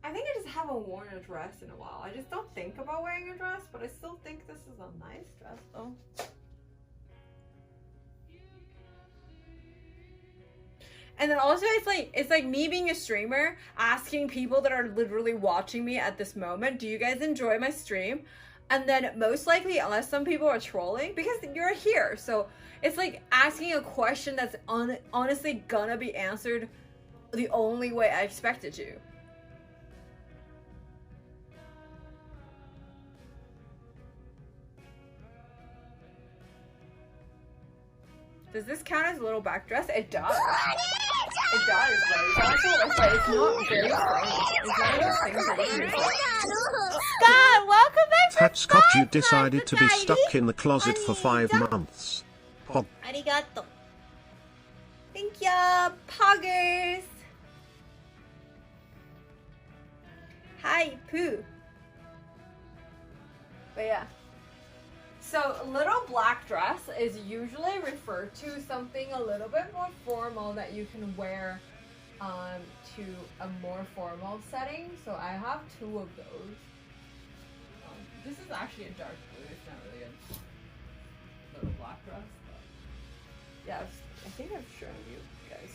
I think I just haven't worn a dress in a while. I just don't think about wearing a dress, but I still think this is a nice dress though. And then also it's like me being a streamer asking people that are literally watching me at this moment, do you guys enjoy my stream? And then most likely, unless some people are trolling, because you're here, so it's like asking a question that's honestly gonna be answered the only way I expected to. Does this count as a little back dress? It does. It does, but it's also, it's not very strange. It's one of those things that you can Scott, welcome back to Scott, you decided to be stuck in the closet for 5 months. Arigato. Thank ya, poggers. Hi, Pooh. But yeah. So, little black dress is usually referred to something a little bit more formal that you can wear to a more formal setting. So I have 2 of those. This is actually a dark blue. It's not really a little black dress. But yeah, I think I've shown you guys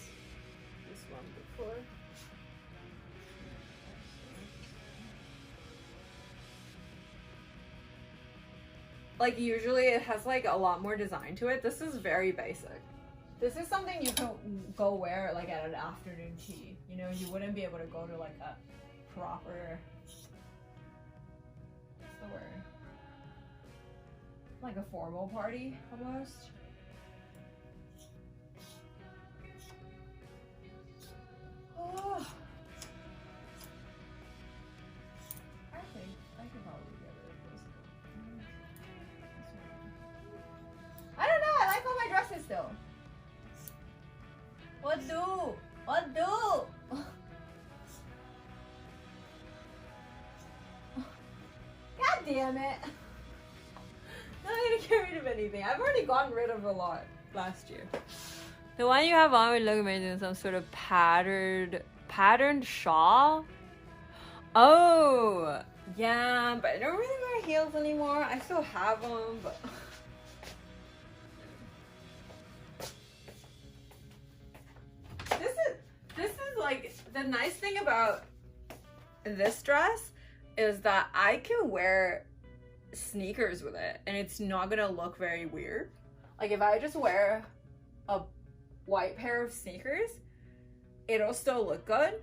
this one before. Like, usually it has like a lot more design to it. This is very basic. This is something you can go wear like at an afternoon tea. You know, you wouldn't be able to go to like a proper, what's the word? Like a formal party almost. Oh. I think I could probably get rid of this. I don't know, I like all my dresses still. What do? What do? God damn it. I'm not gonna get rid of anything. I've already gotten rid of a lot last year. The one you have on would look amazing. Some sort of patterned shawl. Oh, yeah, but I don't really wear heels anymore. I still have them, but this is like the nice thing about this dress is that I can wear sneakers with it and it's not gonna look very weird. Like if I just wear a white pair of sneakers, it'll still look good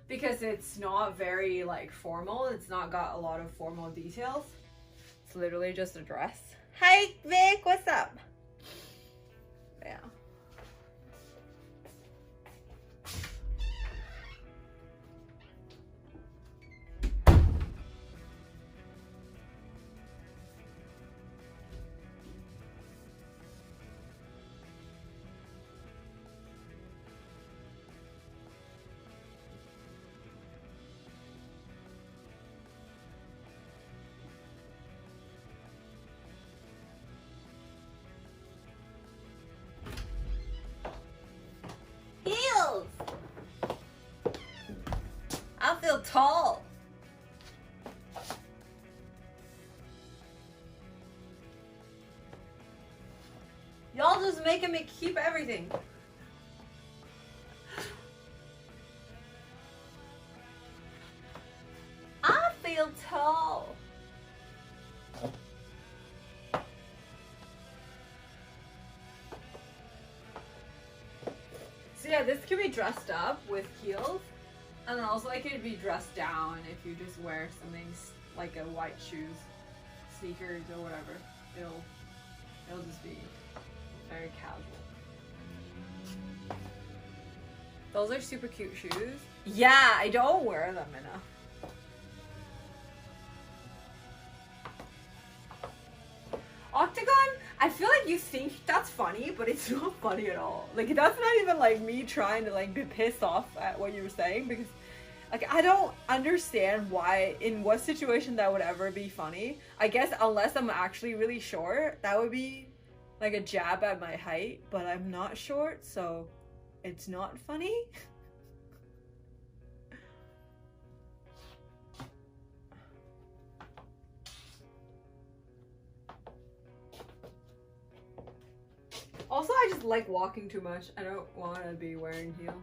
because it's not very like formal. It's not got a lot of formal details. It's literally just a dress. Hi Vic, what's up? Yeah. I feel tall. Y'all just making me keep everything. I feel tall. So yeah, this could be dressed up with heels. And then also it could be dressed down if you just wear something like a white shoes, sneakers or whatever. It'll just be very casual. Those are super cute shoes. Yeah, I don't wear them enough. Octagon, I feel like you think that's funny, but it's not funny at all. Like, that's not even like me trying to like be pissed off at what you were saying, because like I don't understand why, in what situation that would ever be funny. I guess unless I'm actually really short, that would be like a jab at my height, but I'm not short, so it's not funny. Also, I just like walking too much. I don't want to be wearing heels.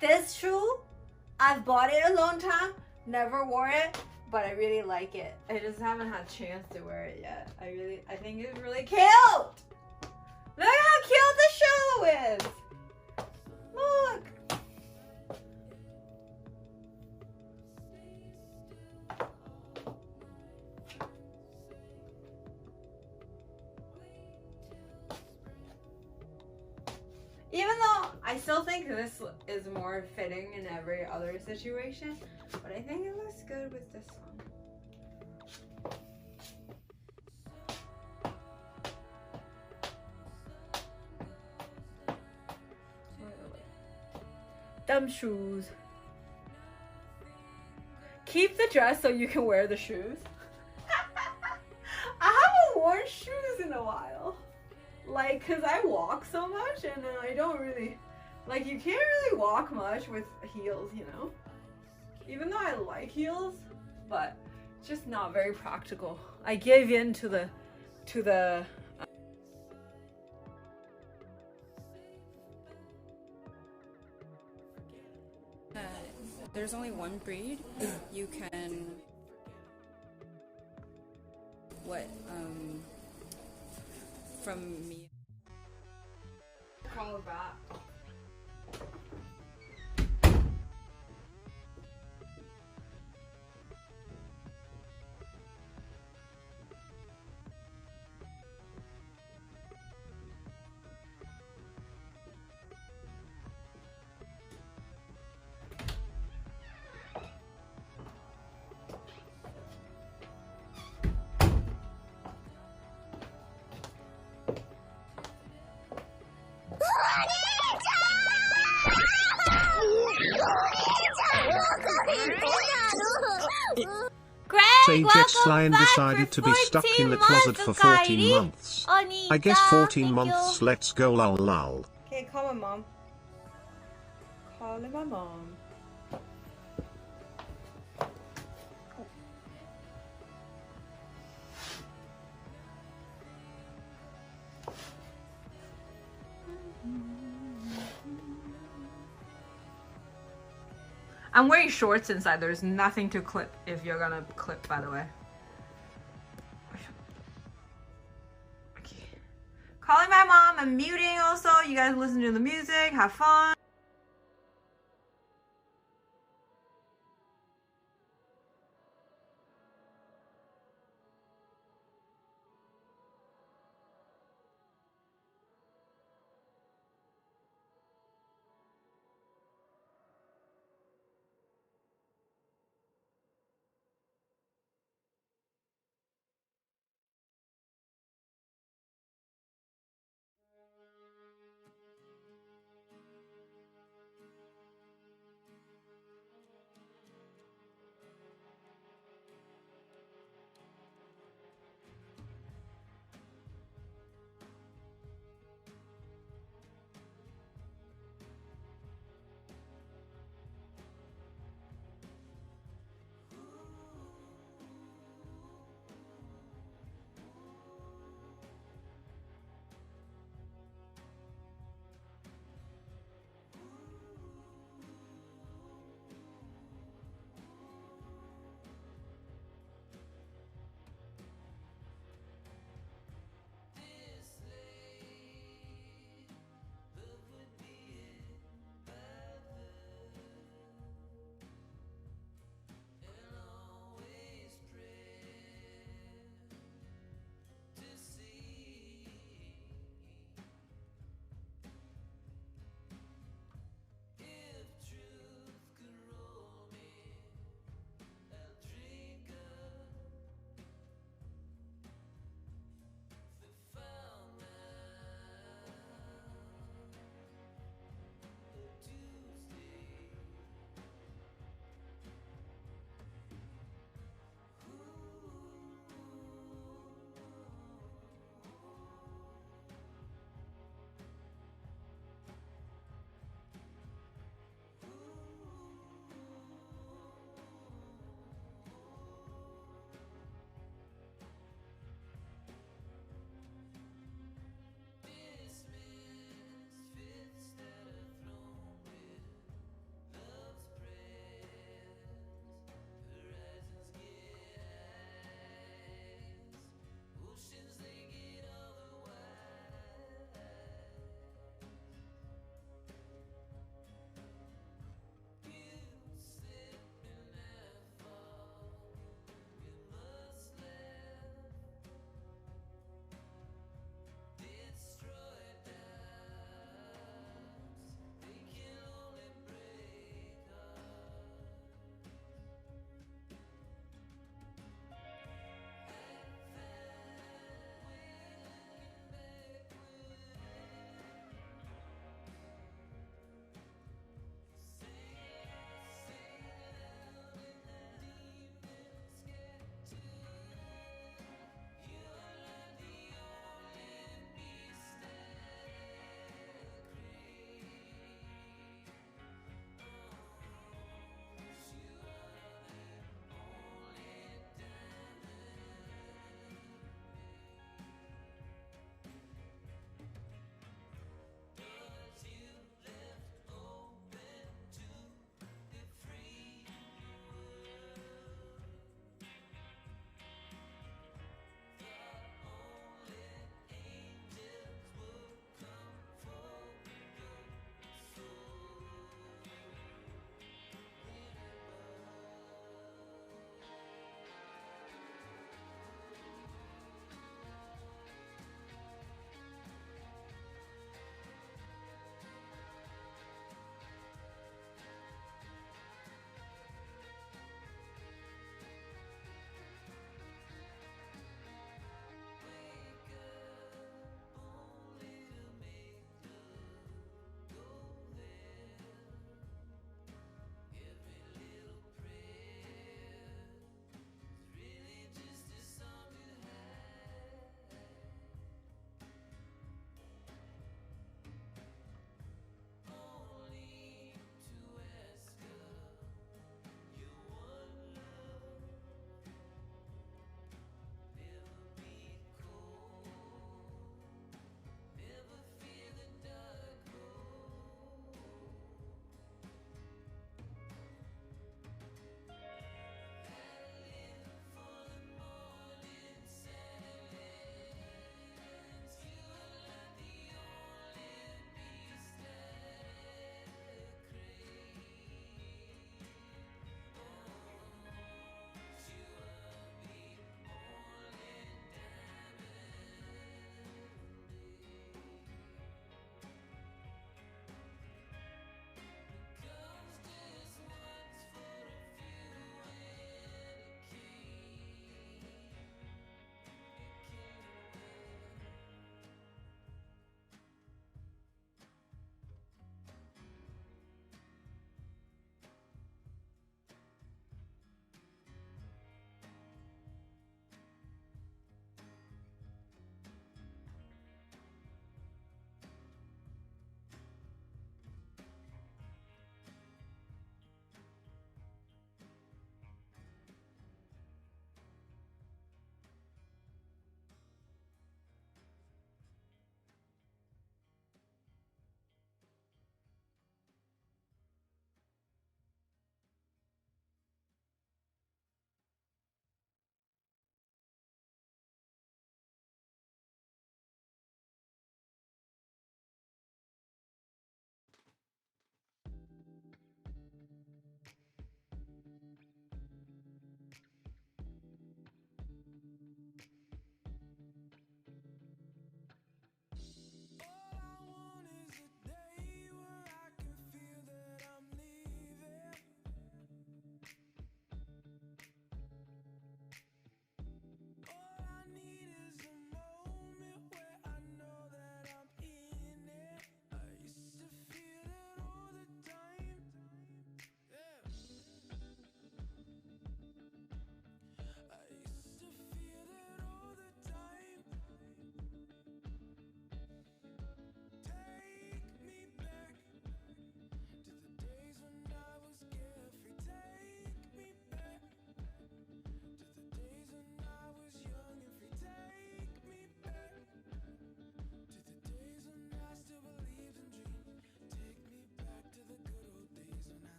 This shoe, I've bought it a long time, never wore it, but I really like it. I just haven't had a chance to wear it yet. I think it's really cute. Look how cute the shoe is. Look. Even though I still think this is more fitting in every other situation, but I think it looks good with this one. Dumb shoes. Keep the dress so you can wear the shoes. I haven't worn shoes in a while. Like, cause I walk so much and I don't really, like, you can't really walk much with heels, you know? Even though I like heels, but it's just not very practical. I gave in to the there's only one breed. You can from me. call it back. Say Jet Lion decided to be stuck in the closet for 14 months. I guess 14 months, let's go lol lol. Okay, call my mom. Calling my mom. I'm wearing shorts inside. There's nothing to clip if you're gonna clip, by the way. Okay. Calling my mom. I'm muting also. You guys listen to the music. Have fun.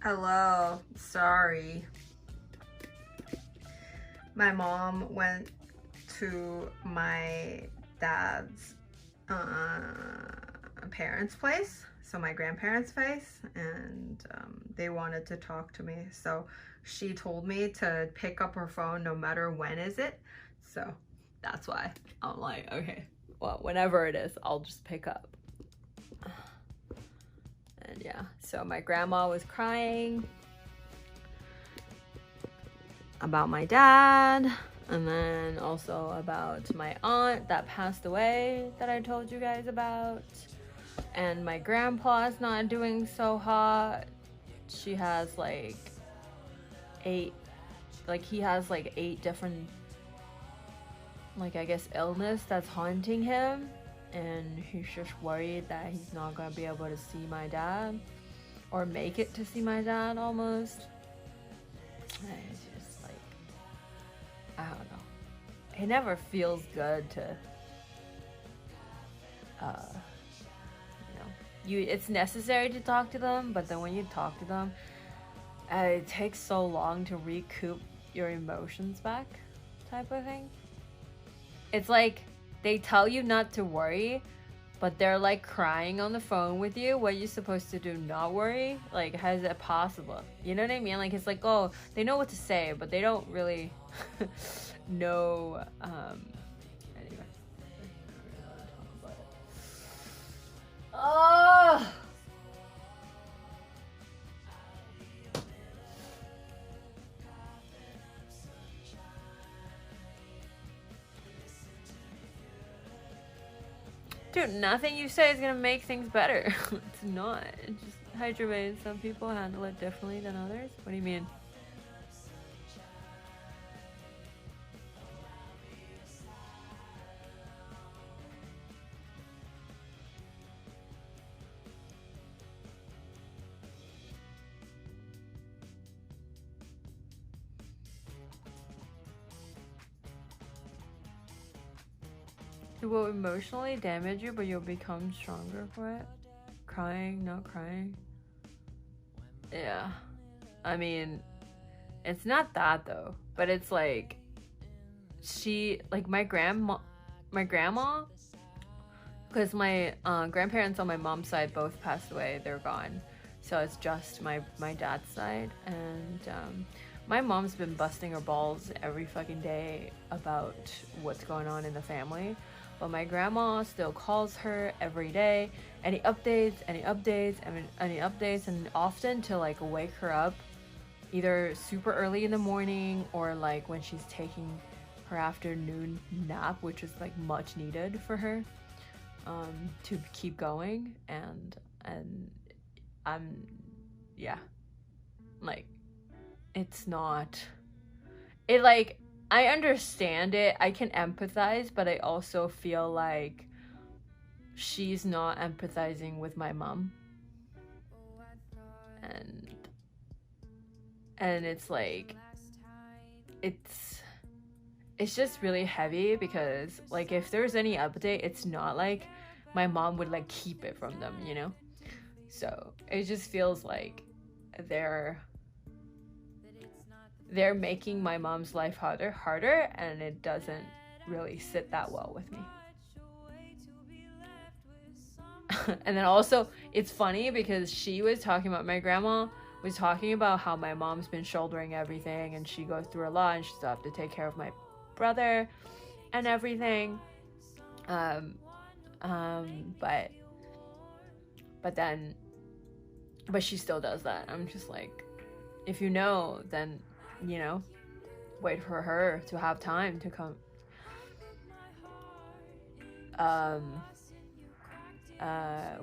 Hello, sorry. My mom went to my dad's parents' place, so my grandparents' place, and they wanted to talk to me. So she told me to pick up her phone no matter when is it. So that's why I'm like, okay, well, whenever it is, I'll just pick up. And yeah, so my grandma was crying about my dad, and then also about my aunt that passed away that I told you guys about. And my grandpa's not doing so hot. She has like he has like 8 different, like, I guess, illness that's haunting him, and he's just worried that he's not gonna be able to see my dad or make it to see my dad almost. And it's just like, I don't know, it never feels good to it's necessary to talk to them, but then when you talk to them, it takes so long to recoup your emotions back, type of thing. It's like they tell you not to worry, but they're like crying on the phone with you. What are you supposed to do? Not worry? Like, how is that possible? You know what I mean? Like, it's like, oh, they know what to say, but they don't really know. Anyway, oh. Dude, nothing you say is gonna make things better. It's not. It's just hydromaid. Some people handle it differently than others. What do you mean? It will emotionally damage you, but you'll become stronger for it. Crying, not crying. Yeah. I mean, it's not that though, but it's like, my grandma, because my grandparents on my mom's side both passed away, they're gone. So it's just my dad's side, and my mom's been busting her balls every fucking day about what's going on in the family. But my grandma still calls her every day, any updates, and often to like wake her up either super early in the morning or like when she's taking her afternoon nap, which is like much needed for her to keep going. And I'm, yeah, like, it's not, it like, I understand it, I can empathize, but I also feel like she's not empathizing with my mom. And it's like, it's just really heavy, because like if there's any update, it's not like my mom would like keep it from them, you know? So it just feels like they're making my mom's life harder, and it doesn't really sit that well with me. And then also, it's funny because she was talking about, my grandma was talking about how my mom's been shouldering everything, and she goes through a lot, and she still have to take care of my brother and everything. But she still does that. I'm just like, if you know, then, you know, wait for her to have time to come.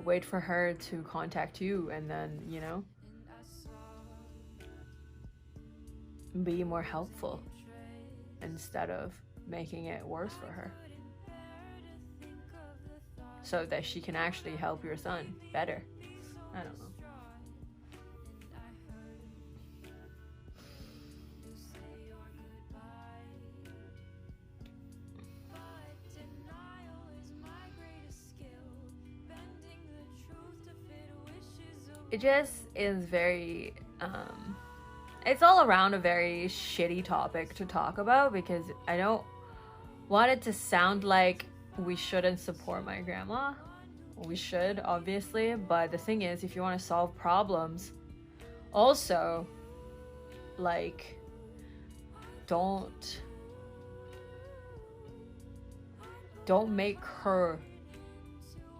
Wait for her to contact you, and then, you know, be more helpful instead of making it worse for her, so that she can actually help your son better. I don't know. It just is very It's all around a very shitty topic to talk about, because I don't want it to sound like we shouldn't support my grandma. We should, obviously, but the thing is, if you want to solve problems, also, like, don't make her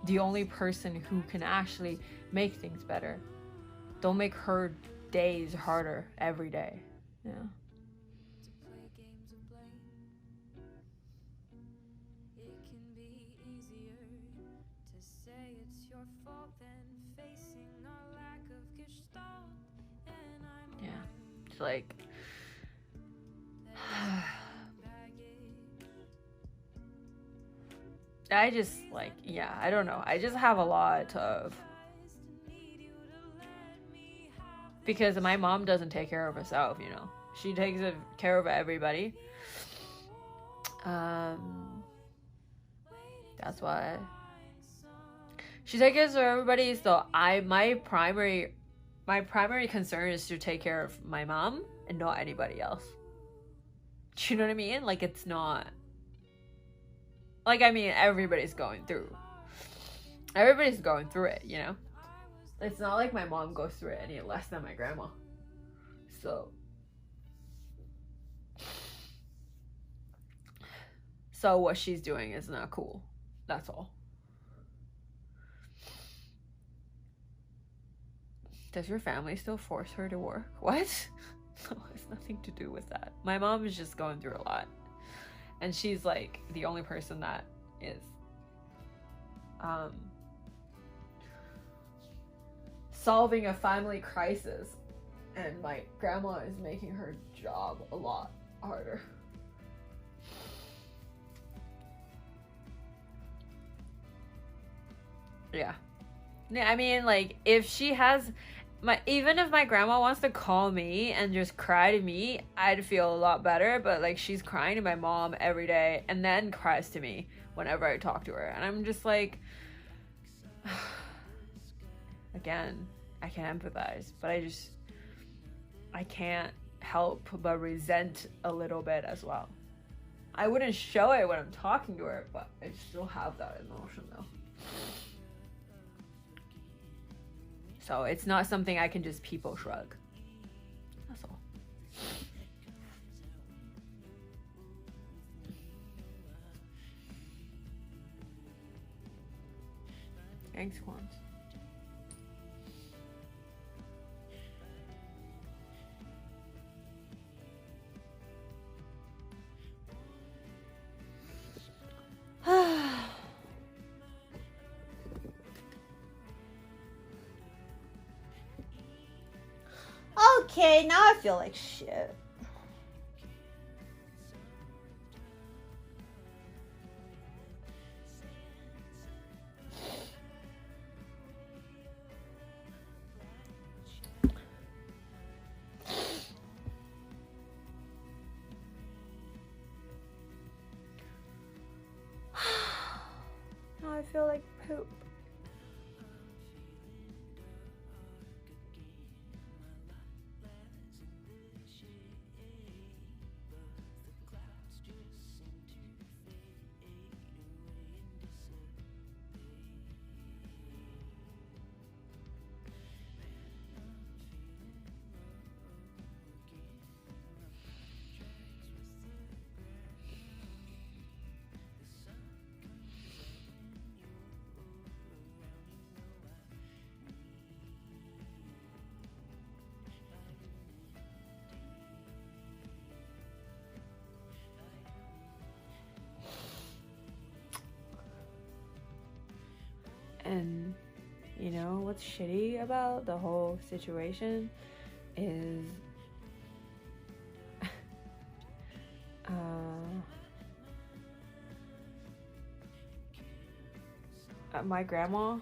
the only person who can actually make things better. Don't make her days harder every day. Yeah. Yeah. It's like I just, like, yeah, I don't know. I just have a lot of, because my mom doesn't take care of herself, you know. She takes care of everybody. That's why she takes care of everybody. So my primary concern is to take care of my mom and not anybody else. Do you know what I mean? Like, it's not, like, I mean, everybody's going through it, you know? It's not like my mom goes through it any less than my grandma. So what she's doing is not cool. That's all. Does your family still force her to work? What? No, it has nothing to do with that. My mom is just going through a lot. And she's, like, the only person that is solving a family crisis, and my grandma is making her job a lot harder. Yeah. I mean, like, if she has even if my grandma wants to call me and just cry to me, I'd feel a lot better. But, like, she's crying to my mom every day and then cries to me whenever I talk to her. And I'm just like, again, I can empathize, but I can't help but resent a little bit as well. I wouldn't show it when I'm talking to her, but I still have that emotion, though. So it's not something I can just people shrug. That's all. Thanks, Quans. Okay, now I feel like shit. Now I feel like poop. And you know what's shitty about the whole situation is my grandma,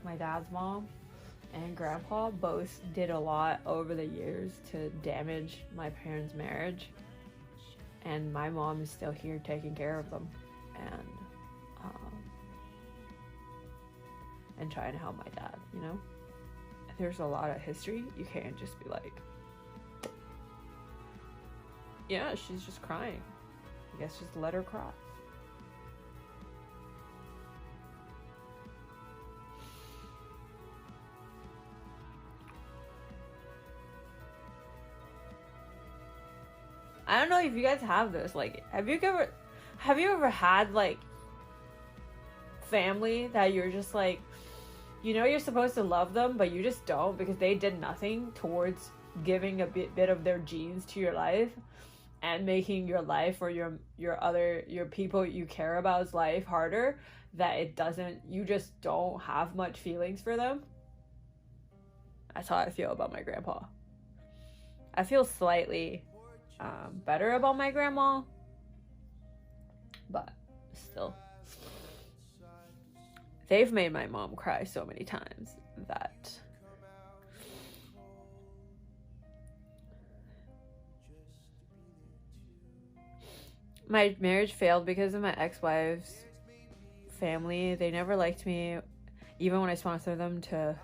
my dad's mom, and grandpa both did a lot over the years to damage my parents' marriage, and my mom is still here taking care of them and trying to help my dad, you know? there's a lot of history. You can't just be like, yeah, she's just crying. I guess just let her cry. I don't know if you guys have this. Like, have you ever had like family that you're just like, you know, you're supposed to love them, but you just don't because they did nothing towards giving a bit of their genes to your life and making your life or your people you care about's life harder, that you just don't have much feelings for them. That's how I feel about my grandpa. I feel slightly better about my grandma, but still, they've made my mom cry so many times that my marriage failed because of my ex-wife's family. They never liked me, even when I sponsored them to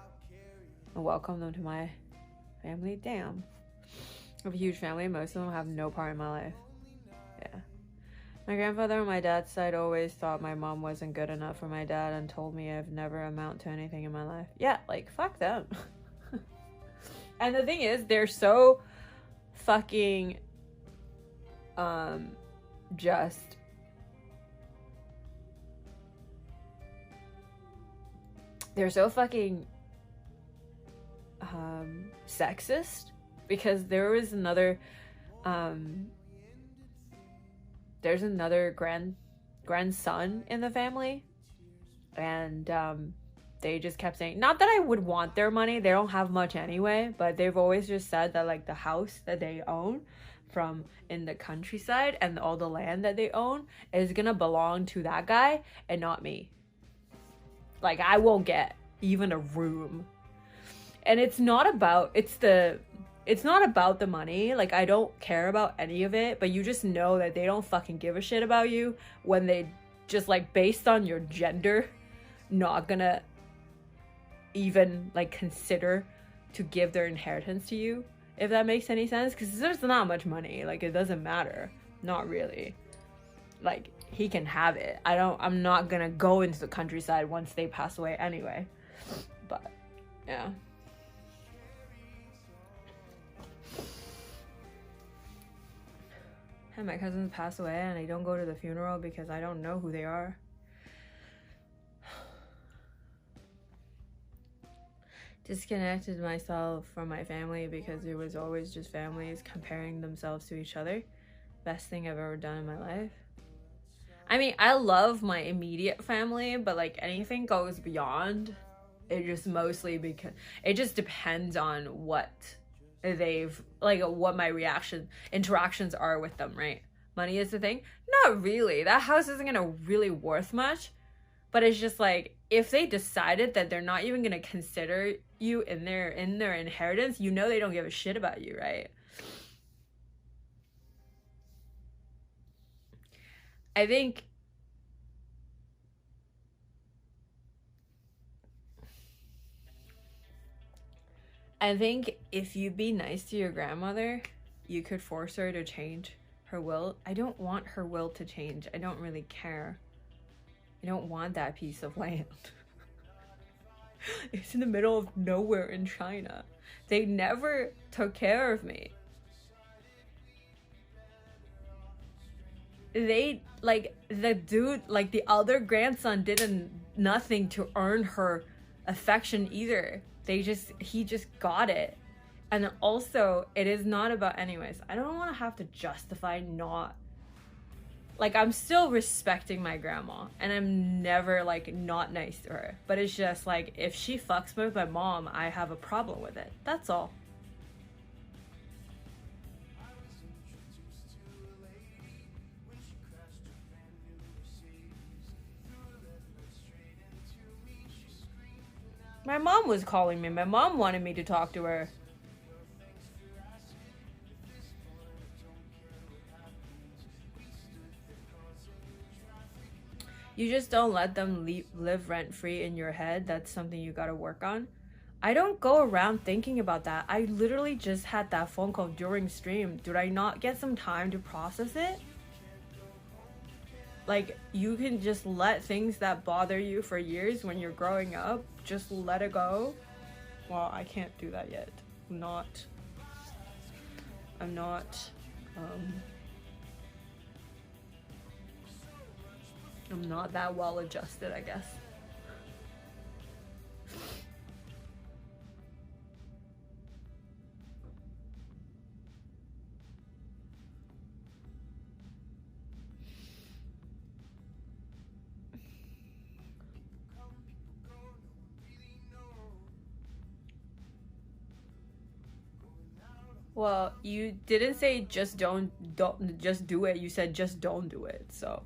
welcome them to my family. Damn. I have a huge family. Most of them have no part in my life. Yeah. My grandfather on my dad's side always thought my mom wasn't good enough for my dad and told me I've never amount to anything in my life. Yeah, like, fuck them. And the thing is, they're so fucking, just... They're so fucking, sexist. Because there was another, there's another grandson in the family, and they just kept saying, not that I would want their money, they don't have much anyway, but they've always just said that like the house that they own from in the countryside and all the land that they own is gonna belong to that guy and not me. Like, I won't get even a room. And it's not about the money. Like, I don't care about any of it, but you just know that they don't fucking give a shit about you when they just, like, based on your gender, not gonna even, like, consider to give their inheritance to you, if that makes any sense. Because there's not much money. Like, it doesn't matter. Not really. Like, he can have it. I'm not gonna go into the countryside once they pass away anyway. But, yeah. And my cousins pass away and I don't go to the funeral because I don't know who they are. Disconnected myself from my family because it was always just families comparing themselves to each other. Best thing I've ever done in my life. I mean, I love my immediate family, but like anything goes beyond. It just mostly because it just depends on what my interactions are with them, right? Money is the thing. Not really. That house isn't gonna really worth much, but it's just like, if they decided that they're not even gonna consider you in their inheritance, you know they don't give a shit about you, right? I think if you be nice to your grandmother, you could force her to change her will. I don't want her will to change. I don't really care. I don't want that piece of land. It's in the middle of nowhere in China. They never took care of me. They, like, the dude, like the other grandson did nothing to earn her affection either. He just got it. And also, it is not about, anyways, I don't want to have to justify not, like, I'm still respecting my grandma, and I'm never, like, not nice to her. But it's just, like, if she fucks with my mom, I have a problem with it. That's all. My mom was calling me. My mom wanted me to talk to her. You just don't let them live rent-free in your head. That's something you gotta work on. I don't go around thinking about that. I literally just had that phone call during stream. Did I not get some time to process it? Like, you can just let things that bother you for years when you're growing up, just let it go. Well, I can't do that yet. I'm not that well adjusted, I guess. Well, you didn't say just don't just do it. You said just don't do it. So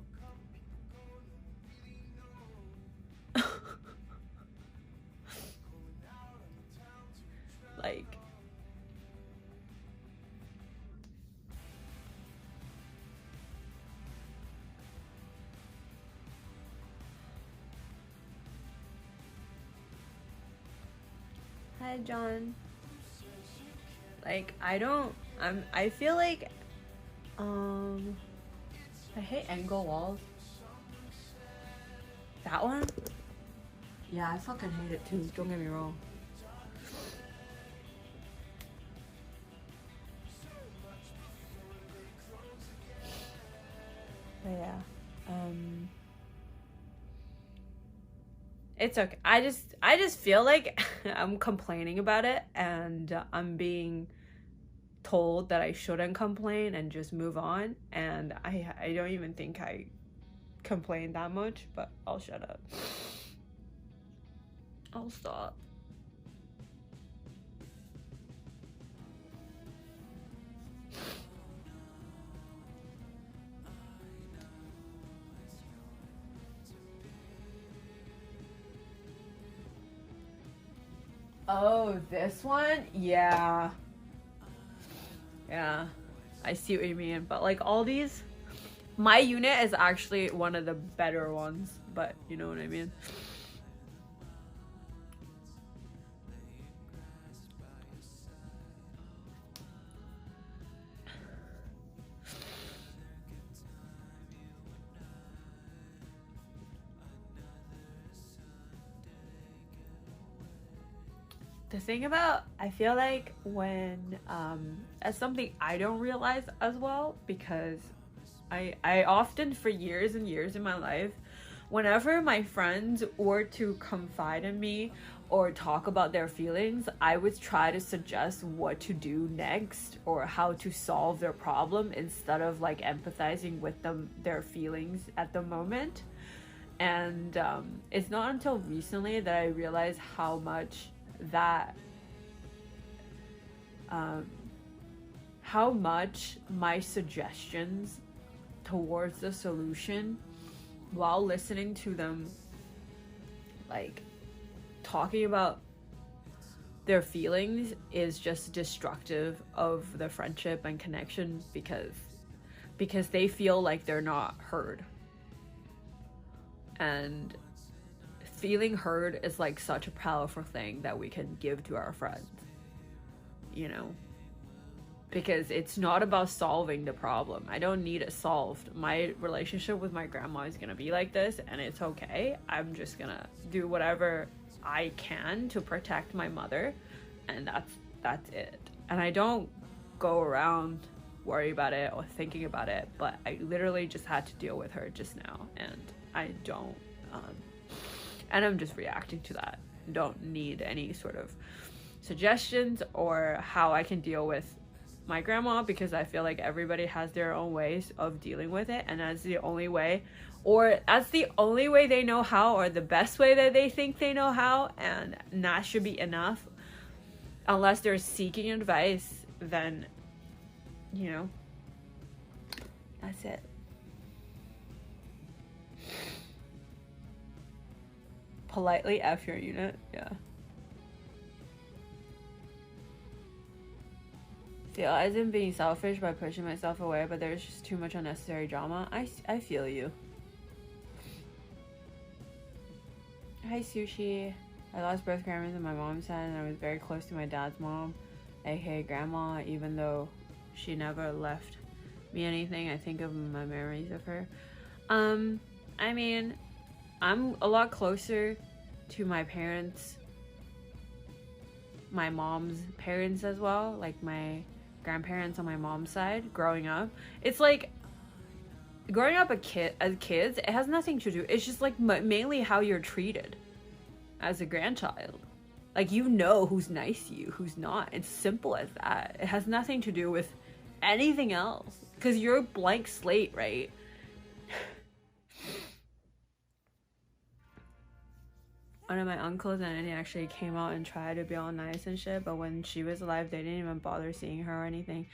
like, hi John. Like, I feel like I hate angle walls. That one? Yeah, I fucking hate it too, don't get me wrong. But yeah, it's okay. I just feel like I'm complaining about it, and I'm being told that I shouldn't complain and just move on, and I don't even think I complain that much, but I'll shut up. I'll stop. Oh, this one? Yeah. Yeah. I see what you mean. But like all these, my unit is actually one of the better ones. But you know what I mean? The thing about, I feel like when, as something I don't realize as well, because I often, for years and years in my life, whenever my friends were to confide in me or talk about their feelings, I would try to suggest what to do next or how to solve their problem instead of like empathizing with them, their feelings at the moment. And it's not until recently that I realized how much how much my suggestions towards the solution while listening to them like talking about their feelings is just destructive of the friendship and connection, because they feel like they're not heard. And feeling heard is like such a powerful thing that we can give to our friends, you know, because it's not about solving the problem. I don't need it solved. My relationship with my grandma is gonna be like this, and it's okay. I'm just gonna do whatever I can to protect my mother, and that's it. And I don't go around worry about it or thinking about it, but I literally just had to deal with her just now, and I don't and I'm just reacting to that. Don't need any sort of suggestions or how I can deal with my grandma, because I feel like everybody has their own ways of dealing with it, and that's the only way, or that's the only way they know how, or the best way that they think they know how, and that should be enough. Unless they're seeking advice, then, you know, that's it. Politely F your unit, yeah. Feel as in being selfish by pushing myself away, but there's just too much unnecessary drama. I feel you. Hi, Sushi. I lost both grandmas on my mom's side, and I was very close to my dad's mom, aka grandma, even though she never left me anything. I think of my memories of her. I mean, I'm a lot closer to my parents, my mom's parents as well, like my grandparents on my mom's side growing up. It's like growing up as kids, it has nothing to do, it's just like mainly how you're treated as a grandchild. Like, you know who's nice to you, who's not. It's simple as that. It has nothing to do with anything else, because you're a blank slate, right? One of my uncles and auntie actually came out and tried to be all nice and shit, but when she was alive, they didn't even bother seeing her or anything.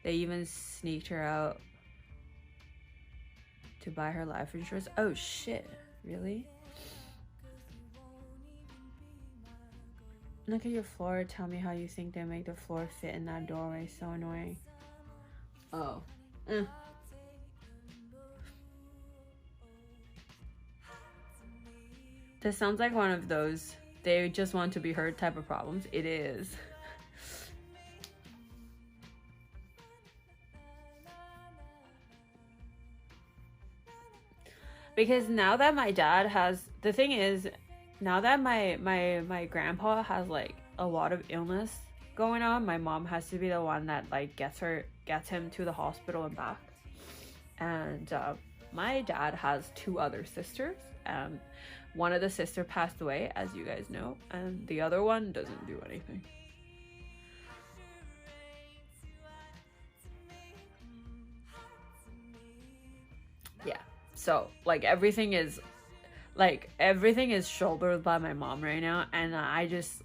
They even sneaked her out to buy her life insurance. Oh shit, really? Look at your floor. Tell me how you think they make the floor fit in that doorway. So annoying. Oh. This sounds like one of those they just want to be heard type of problems. It is. Because now that my dad has, the thing is, now that my grandpa has like a lot of illness going on, my mom has to be the one that like gets him to the hospital and back. And my dad has 2 other sisters, and one of the sister passed away, as you guys know, and the other one doesn't do anything. Yeah, so like everything is shouldered by my mom right now, and I just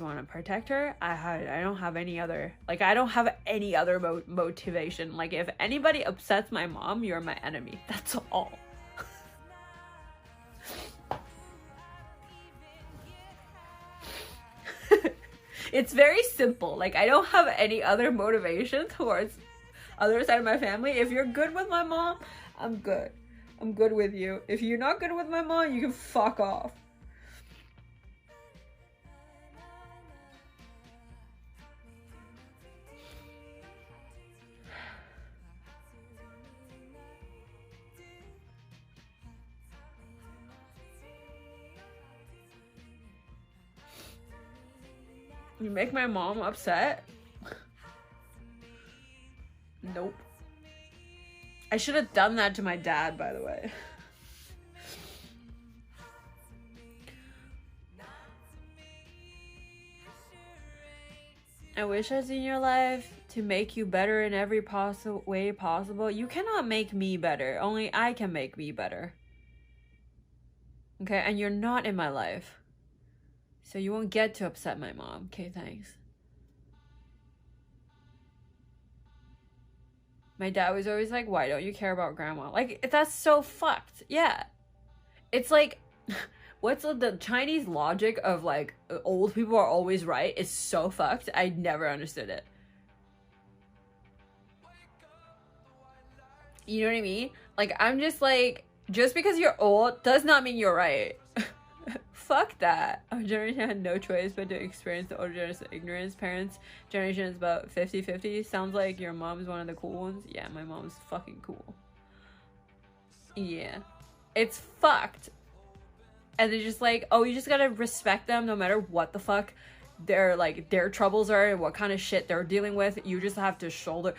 want to protect her. I don't have any other, like, I don't have any other motivation. Like, if anybody upsets my mom, you're my enemy. That's all. It's very simple. Like, I don't have any other motivation towards other side of my family. If you're good with my mom, I'm good. I'm good with you. If you're not good with my mom, you can fuck off. You make my mom upset? Nope. I should have done that to my dad, by the way. I wish I was in your life to make you better in every way possible. You cannot make me better. Only I can make me better. Okay, and you're not in my life. So you won't get to upset my mom. Okay, thanks. My dad was always like, why don't you care about grandma? Like, that's so fucked. Yeah. It's like, what's the Chinese logic of like, old people are always right? It's so fucked. I never understood it. You know what I mean? Like, I'm just like, just because you're old does not mean you're right. Fuck that. Our generation had no choice but to experience the older generation's ignorance. Parents' generation is about 50-50. Sounds like your mom's one of the cool ones. Yeah, my mom's fucking cool. Yeah. It's fucked. And they're just like, oh, you just gotta respect them no matter what the fuck their troubles are and what kind of shit they're dealing with. You just have to shoulder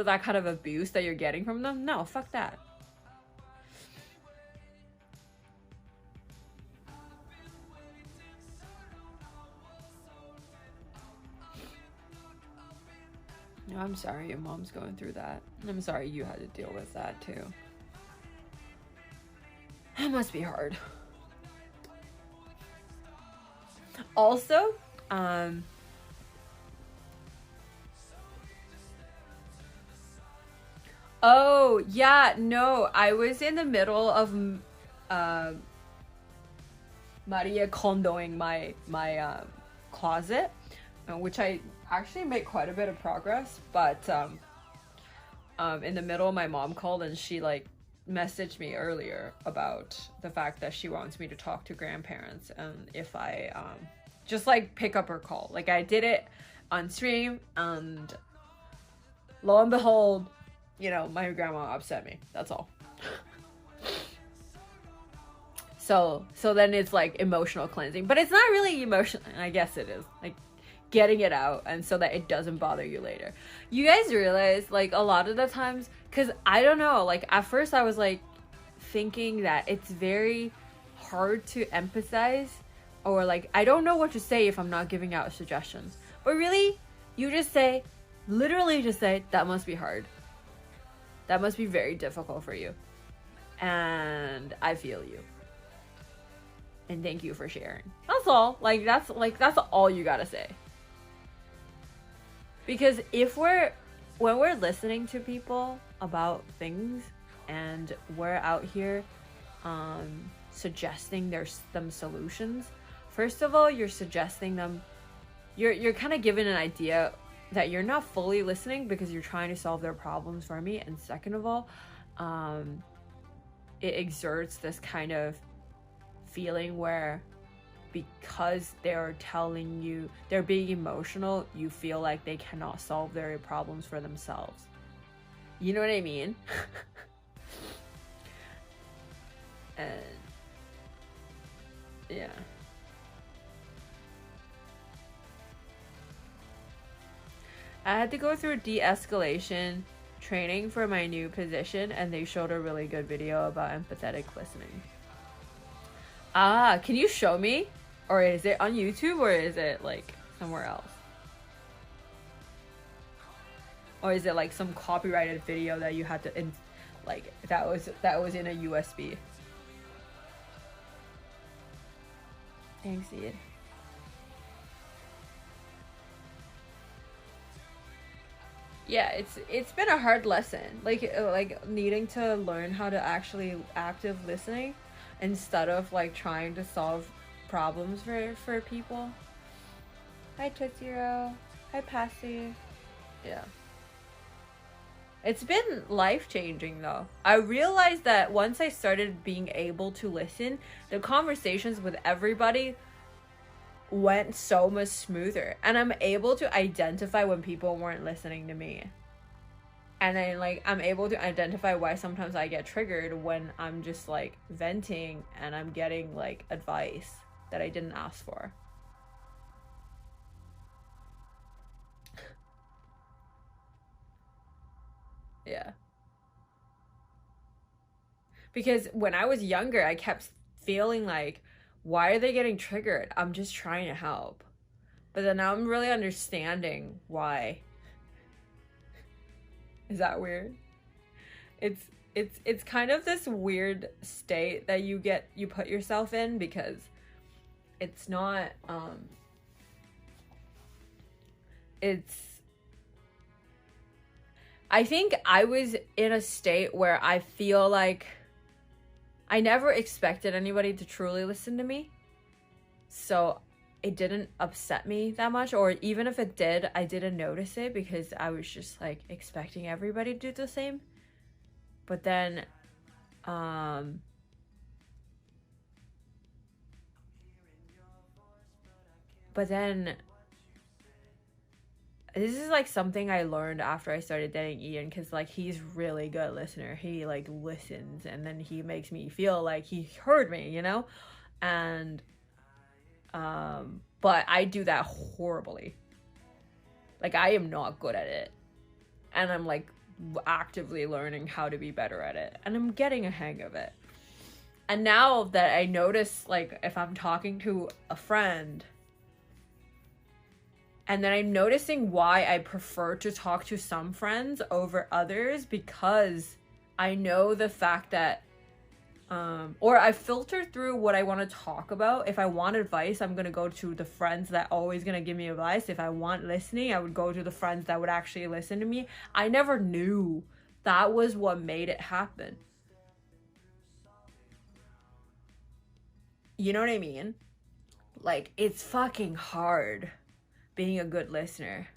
that kind of abuse that you're getting from them. No, fuck that. No, I'm sorry your mom's going through that. I'm sorry you had to deal with that too. That must be hard. Also, oh, yeah, no, I was in the middle of Maria Kondoing my closet, which I actually made quite a bit of progress, but in the middle my mom called and she like messaged me earlier about the fact that she wants me to talk to grandparents, and if I just like pick up her call. Like I did it on stream, and lo and behold, you know, my grandma upset me. That's all. So then it's like emotional cleansing, but it's not really emotional. I guess it is, like getting it out, and so that it doesn't bother you later. You guys realize, like, a lot of the times, because I don't know, like at first I was like thinking that it's very hard to empathize, or like I don't know what to say if I'm not giving out suggestions. But really, you just say, literally just say, that must be hard. That must be very difficult for you. And I feel you. And thank you for sharing. That's all. That's all you gotta say. Because when we're listening to people about things, and we're out here suggesting them solutions, first of all, you're suggesting them, you're kind of giving an idea that you're not fully listening because you're trying to solve their problems for me. And second of all, it exerts this kind of feeling where, because they're telling you, they're being emotional, you feel like they cannot solve their problems for themselves. You know what I mean? And yeah. I had to go through de-escalation training for my new position, and they showed a really good video about empathetic listening. Ah, can you show me? Or is it on YouTube, or is it like somewhere else? Or is it like some copyrighted video that you had to like that was in a USB? Thanks, Ian. Yeah, it's been a hard lesson. Like needing to learn how to actually active listening instead of like trying to solve problems for people. Hi Tootsiro. Hi Passy. Yeah. It's been life-changing though. I realized that once I started being able to listen, the conversations with everybody went so much smoother, and I'm able to identify when people weren't listening to me. And then like I'm able to identify why sometimes I get triggered when I'm just like venting and I'm getting like advice that I didn't ask for. Yeah. Because when I was younger, I kept feeling like, why are they getting triggered? I'm just trying to help. But then now I'm really understanding why. Is that weird? It's kind of this weird state that you put yourself in, because it's not I think I was in a state where I feel like I never expected anybody to truly listen to me. So it didn't upset me that much, or even if it did, I didn't notice it because I was just like expecting everybody to do the same. But then this is like something I learned after I started dating Ian, because like he's really good listener. He like listens, and then he makes me feel like he heard me, you know? And but I do that horribly. Like I am not good at it, and I'm like actively learning how to be better at it, and I'm getting a hang of it. And now that I notice, like if I'm talking to a friend, and then I'm noticing why I prefer to talk to some friends over others, because I know the fact that or I filter through what I want to talk about. If I want advice, I'm going to go to the friends that always going to give me advice. If I want listening, I would go to the friends that would actually listen to me. I never knew that was what made it happen. You know what I mean? Like, it's fucking hard being a good listener.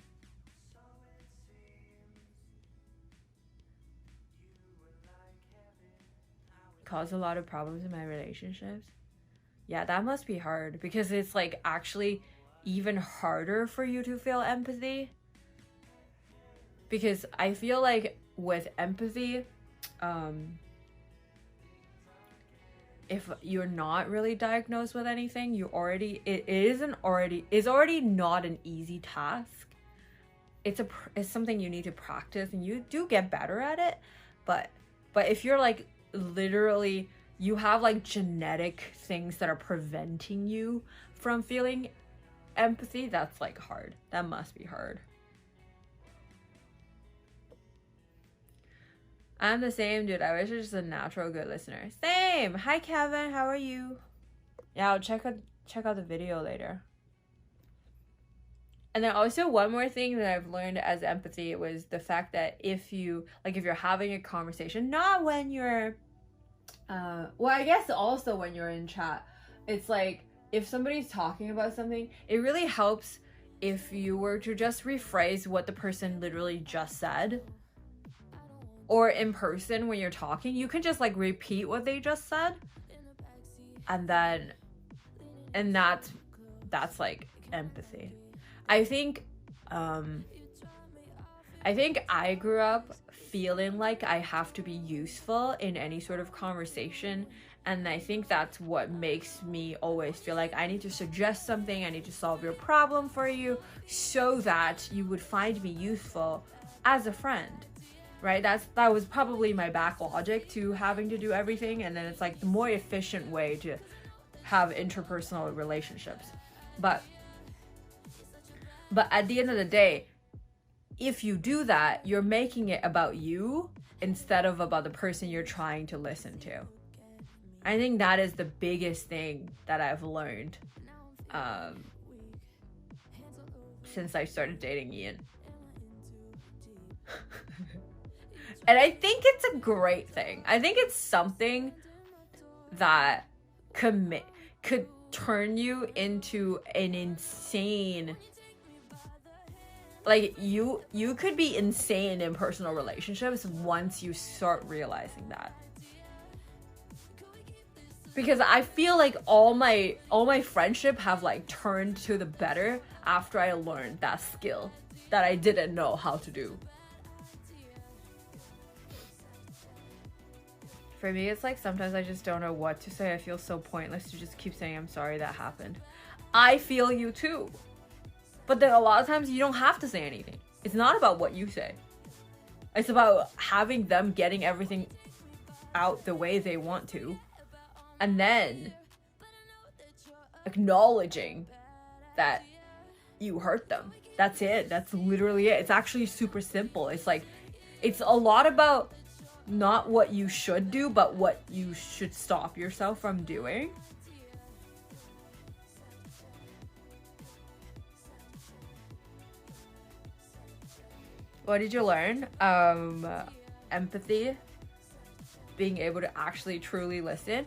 cause a lot of problems in my relationships. Yeah, that must be hard, because it's like actually even harder for you to feel empathy. Because I feel like with empathy, if you're not really diagnosed with anything, it's already not an easy task. It's something you need to practice, and you do get better at it. But if you're like literally, you have like genetic things that are preventing you from feeling empathy, that's like hard. That must be hard. I'm the same, dude. I wish I was just a natural good listener. Same. Hi, Kevin. How are you? Yeah, I'll check out the video later. And then also one more thing that I've learned as empathy was the fact that if you're having a conversation, not when you're, well, I guess also when you're in chat, it's like if somebody's talking about something, it really helps if you were to just rephrase what the person literally just said. Or in person when you're talking, you can just like repeat what they just said. And that's like empathy. I think I grew up feeling like I have to be useful in any sort of conversation. And I think that's what makes me always feel like I need to suggest something, I need to solve your problem for you so that you would find me useful as a friend. Right? That was probably my back logic to having to do everything, and then it's like the more efficient way to have interpersonal relationships. But at the end of the day, if you do that, you're making it about you instead of about the person you're trying to listen to. I think that is the biggest thing that I've learned since I started dating Ian. And I think it's a great thing. I think it's something that could turn you into an insane, like you could be insane in personal relationships once you start realizing that. Because I feel like all my friendship have like turned to the better after I learned that skill that I didn't know how to do. For me, it's like sometimes I just don't know what to say. I feel so pointless to just keep saying I'm sorry that happened. I feel you too. But then a lot of times you don't have to say anything. It's not about what you say. It's about having them getting everything out the way they want to. And then acknowledging that you hurt them. That's it. That's literally it. It's actually super simple. It's like, it's a lot about not what you should do, but what you should stop yourself from doing. What did you learn? Empathy. Being able to actually truly listen.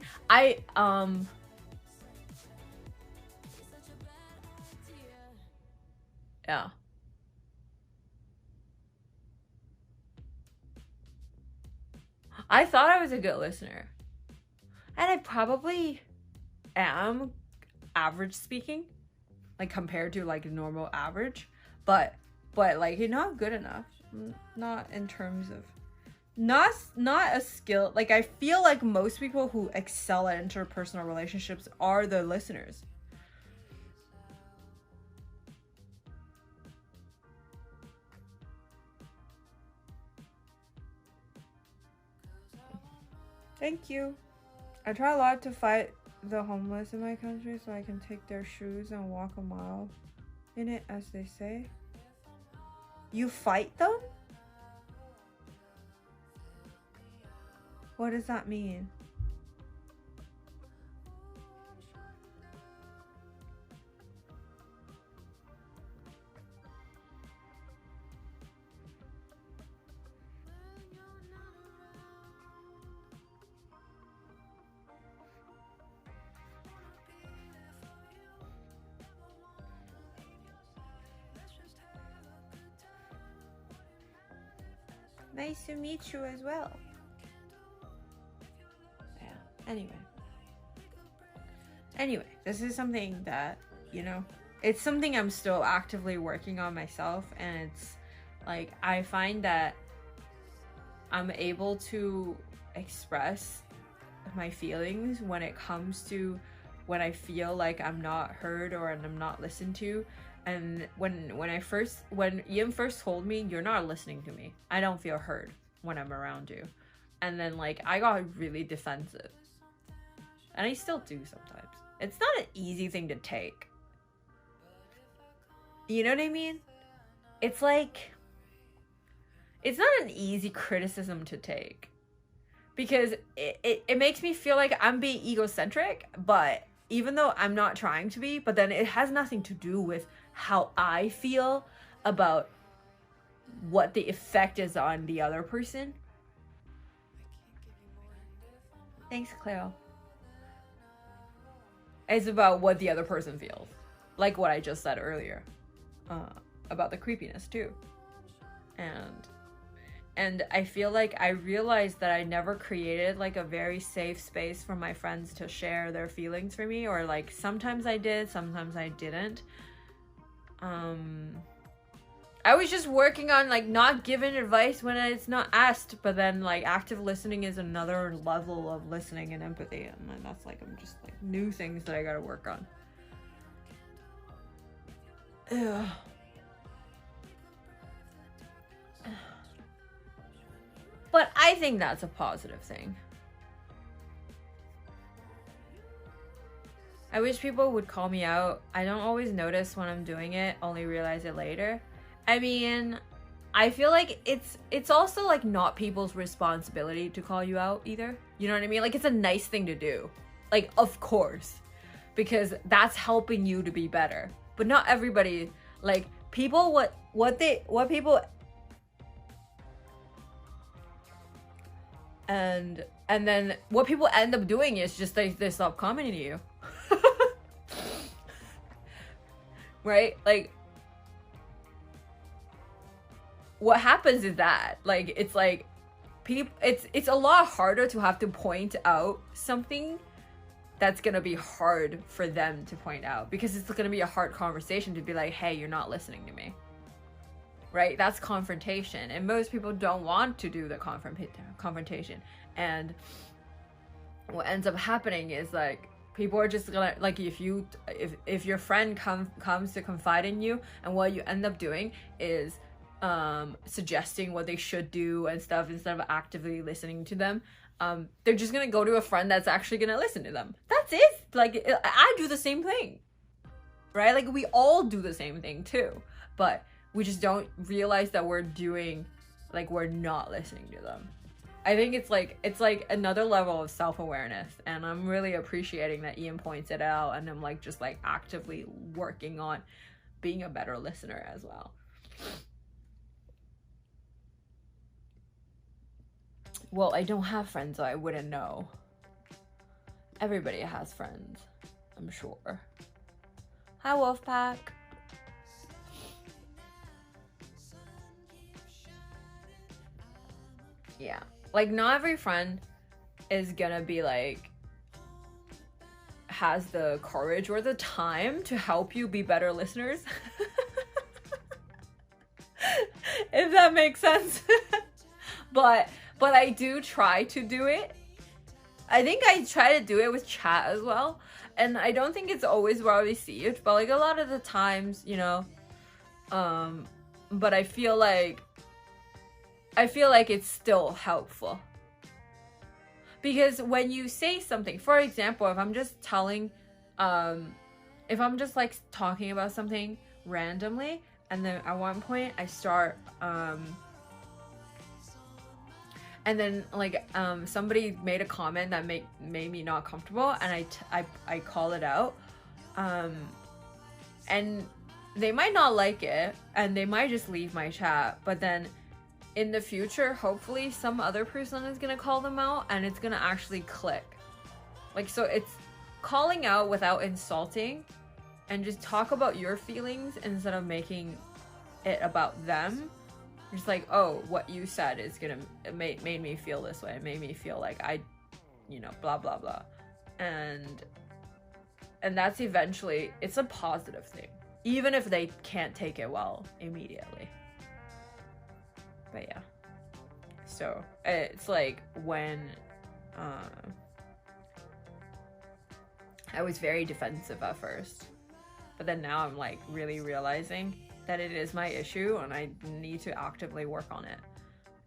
Yeah. I thought I was a good listener. And I probably am, average speaking, like compared to like a normal average, but like not good enough. Not in terms of not a skill. Like I feel like most people who excel at interpersonal relationships are the listeners. Thank you. I try a lot to fight the homeless in my country so I can take their shoes and walk a mile in it, as they say. You fight them? What does that mean? Nice to meet you as well. Yeah. Anyway, this is something that, you know, it's something I'm still actively working on myself, and it's like I find that I'm able to express my feelings when it comes to when I feel like I'm not heard or I'm not listened to. And when Ian first told me, you're not listening to me, I don't feel heard when I'm around you, and then like I got really defensive, and I still do sometimes. It's not an easy thing to take, you know what I mean? It's like, it's not an easy criticism to take, because it makes me feel like I'm being egocentric, but even though I'm not trying to be, but then it has nothing to do with how I feel about what the effect is on the other person. Thanks, Cleo. It's about what the other person feels. Like what I just said earlier. About the creepiness too. And I feel like I realized that I never created like a very safe space for my friends to share their feelings for me, or like sometimes I did, sometimes I didn't. I was just working on like not giving advice when it's not asked, but then like active listening is another level of listening and empathy, and that's like, I'm just like new things that I gotta work on. Ugh. But I think that's a positive thing. I wish people would call me out. I don't always notice when I'm doing it, only realize it later. I mean, I feel like it's also like not people's responsibility to call you out either. You know what I mean? Like, it's a nice thing to do. Like, of course, because that's helping you to be better. But not everybody, like people, what people, and then what people end up doing is just they stop commenting to you. Right? Like, what happens is that, like, it's like people, it's a lot harder to have to point out something that's gonna be hard for them to point out, because it's gonna be a hard conversation to be like, hey, you're not listening to me. Right? That's confrontation, and most people don't want to do the confrontation. And what ends up happening is like people are just gonna, like, if your friend comes to confide in you, and what you end up doing is suggesting what they should do and stuff instead of actively listening to them, they're just gonna go to a friend that's actually gonna listen to them. That's it. Like, I do the same thing, right? Like, we all do the same thing too, but we just don't realize that we're not listening to them. I think it's like another level of self-awareness, and I'm really appreciating that Ian points it out, and I'm like just like actively working on being a better listener as well. Well, I don't have friends, so I wouldn't know. Everybody has friends, I'm sure. Hi, Wolfpack. Yeah, like, not every friend is gonna be like, has the courage or the time to help you be better listeners. If that makes sense. But I do try to do it. I think I try to do it with chat as well, and I don't think it's always well received, but like a lot of the times, you know, but I feel like it's still helpful. Because when you say something, for example, if I'm just like talking about something randomly, and then at one point I start, and then like somebody made a comment that made me not comfortable, and I call it out, and they might not like it, and they might just leave my chat, but then in the future, hopefully some other person is gonna call them out, and it's gonna actually click. Like, so it's calling out without insulting, and just talk about your feelings instead of making it about them. Just like, oh, what you said is gonna made me feel this way. It made me feel like you know, blah blah blah. And that's eventually, it's a positive thing, even if they can't take it well immediately. But yeah, so it's like when I was very defensive at first, but then now I'm like really realizing that it is my issue and I need to actively work on it.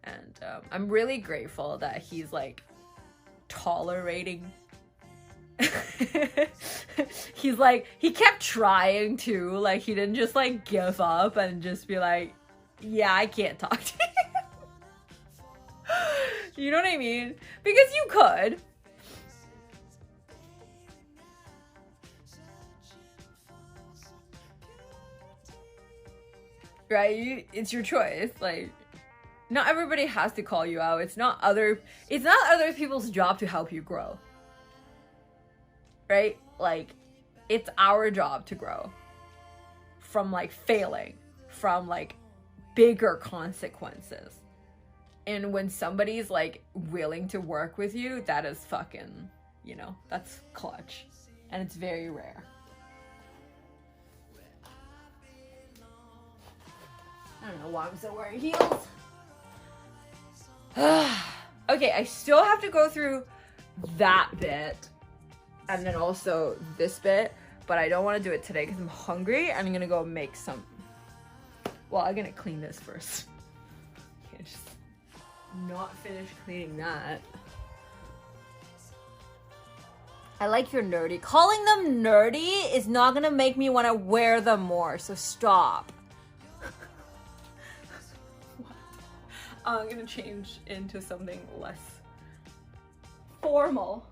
And I'm really grateful that he's like tolerating. He's like, he kept trying to, like, he didn't just like give up and just be like, yeah, I can't talk to you. You know what I mean? Because you could. Right? It's your choice. Like, not everybody has to call you out. It's not other people's job to help you grow. Right? Like, it's our job to grow from like failing, from like bigger consequences. And when somebody's like willing to work with you, that is fucking, you know, that's clutch. And it's very rare. I don't know why I'm still wearing heels. Okay, I still have to go through that bit and then also this bit, but I don't want to do it today because I'm hungry and I'm gonna go make some. Well, I'm gonna clean this first. Can't just not finish cleaning that. I like your nerdy. Calling them nerdy is not gonna make me want to wear them more, so stop. I'm gonna change into something less formal.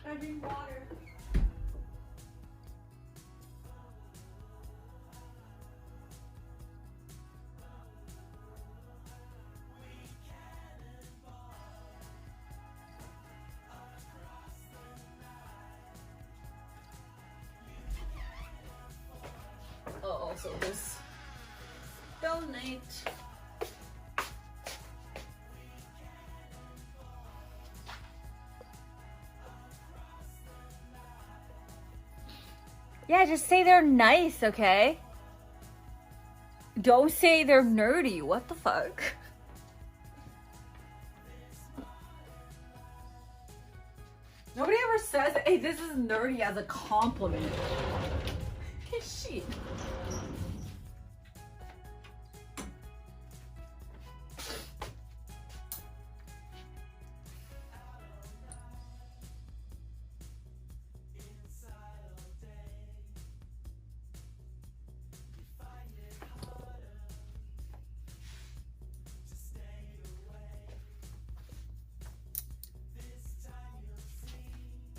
I drink water. Oh, also this donate. Yeah, just say they're nice, okay? Don't say they're nerdy. What the fuck? Nobody ever says, hey, this is nerdy as a compliment. Shit.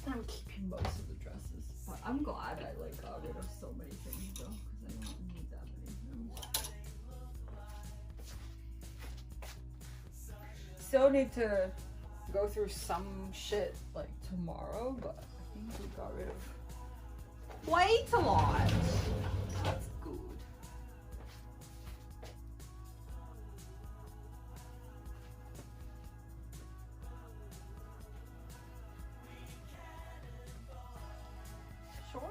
I'm keeping most of the dresses, but I'm glad I like got rid of so many things though, because I don't need that many things. still need to go through some shit like tomorrow, but I think we got rid of quite a lot. That's good. Sure.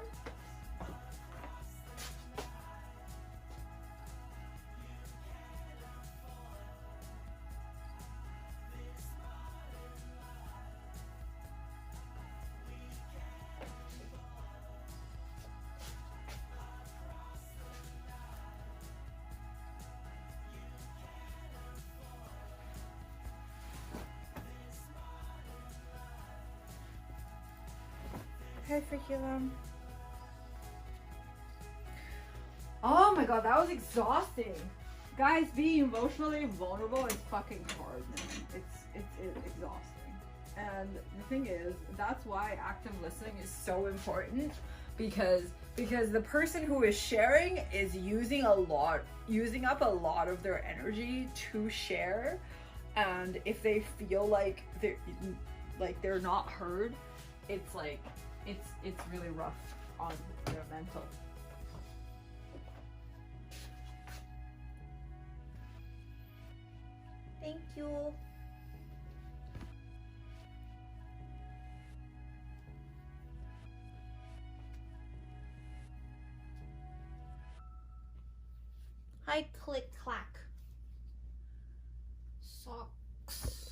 Hi, Freakulum. Oh my god, that was exhausting. Guys, being emotionally vulnerable is fucking hard, man. It's exhausting. And the thing is, that's why active listening is so important, because the person who is sharing is using up a lot of their energy to share, and if they feel like they're not heard, it's like it's really rough on their mental. Thank you. Hi, click clack. Socks.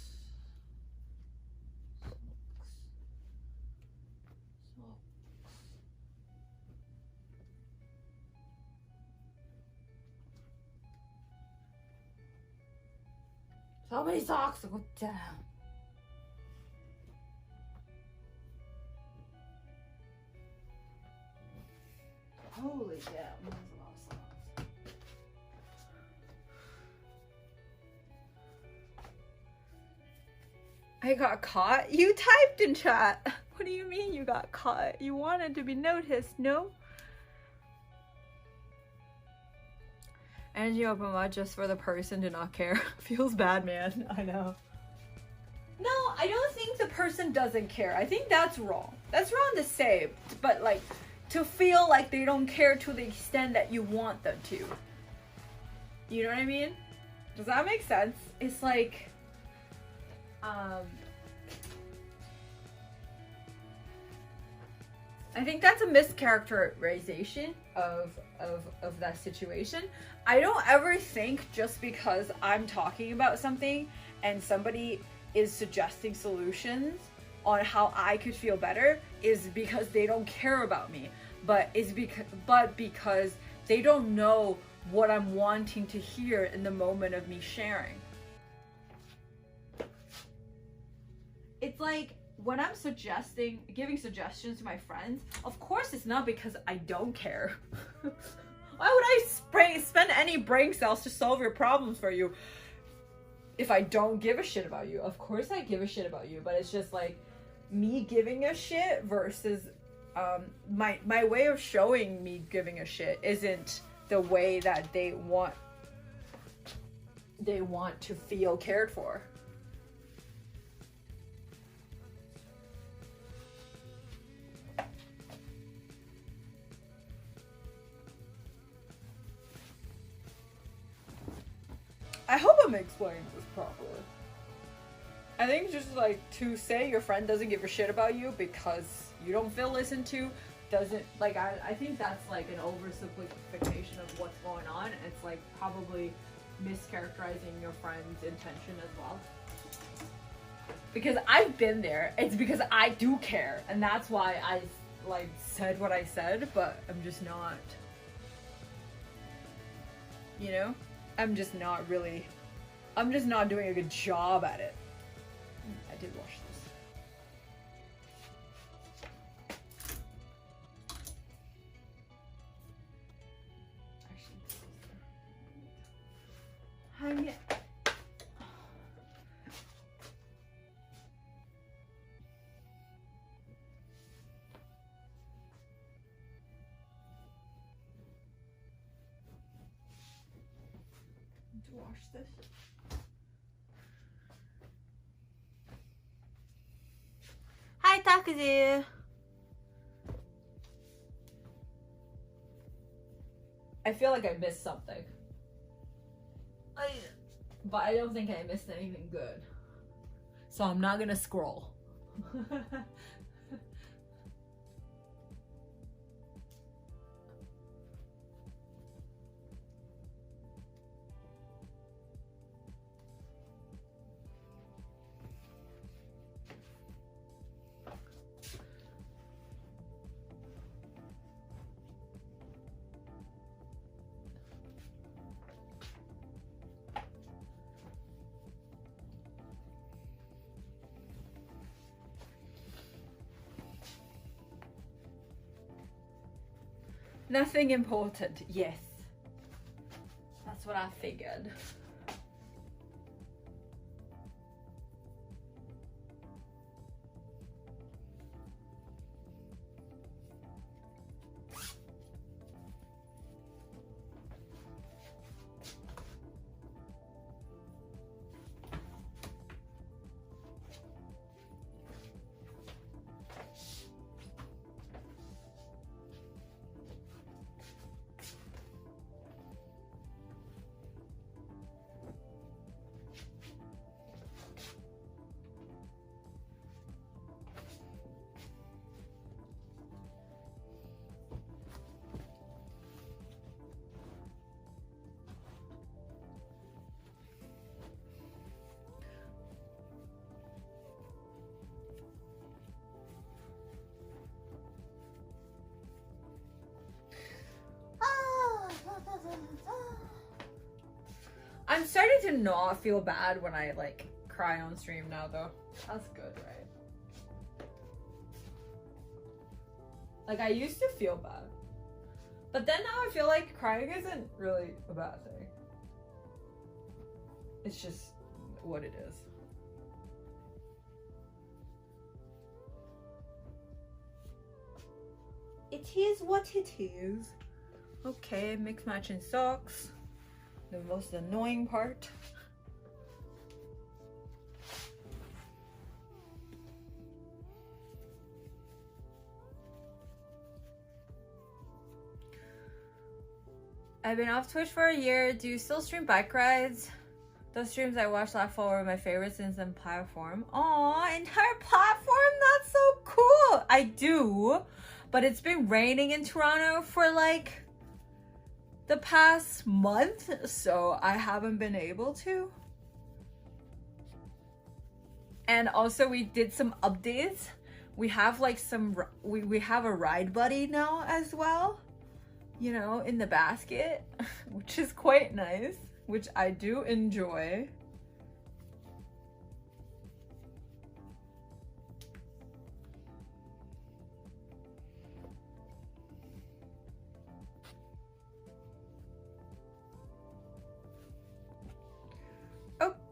So many socks to go down. Holy damn, that's a lot of socks. I got caught? You typed in chat. What do you mean you got caught? You wanted to be noticed, no? Energy open mod just for the person to not care. Feels bad, man. I know. No, I don't think the person doesn't care. I think that's wrong. That's wrong to say, but like to feel like they don't care to the extent that you want them to. You know what I mean? Does that make sense? It's like I think that's a mischaracterization of that situation. I don't ever think just because I'm talking about something and somebody is suggesting solutions on how I could feel better is because they don't care about me, but because they don't know what I'm wanting to hear in the moment of me sharing. It's like when I'm giving suggestions to my friends, of course it's not because I don't care. Why would I spend any brain cells to solve your problems for you if I don't give a shit about you? Of course I give a shit about you, but it's just like me giving a shit versus my way of showing me giving a shit isn't the way that they want to feel cared for. I hope I'm explaining this properly. I think just like to say your friend doesn't give a shit about you because you don't feel listened to doesn't, like, I think that's like an oversimplification of what's going on. It's like probably mischaracterizing your friend's intention as well. Because I've been there. It's because I do care, and that's why I like said what I said, but I'm just not, you know? I'm just not doing a good job at it. I did wash this. Actually, this is there. Hang it. To wash this. Exactly. I feel like I missed something. But I don't think I missed anything good. So I'm not gonna scroll. Nothing important, yes. That's what I figured. I'm starting to not feel bad when I like cry on stream now though. That's good, right? Like I used to feel bad. But then now I feel like crying isn't really a bad thing. It's just what it is. It is what it is. Okay, mix matching socks. The most annoying part. I've been off Twitch for a year. Do you still stream bike rides? Those streams I watched last fall were my favorite since the platform. Aw, entire platform? That's so cool. I do, but it's been raining in Toronto for like the past month, so I haven't been able to. And also we did some updates. We have like we have a ride buddy now as well, you know, in the basket, which is quite nice, which I do enjoy.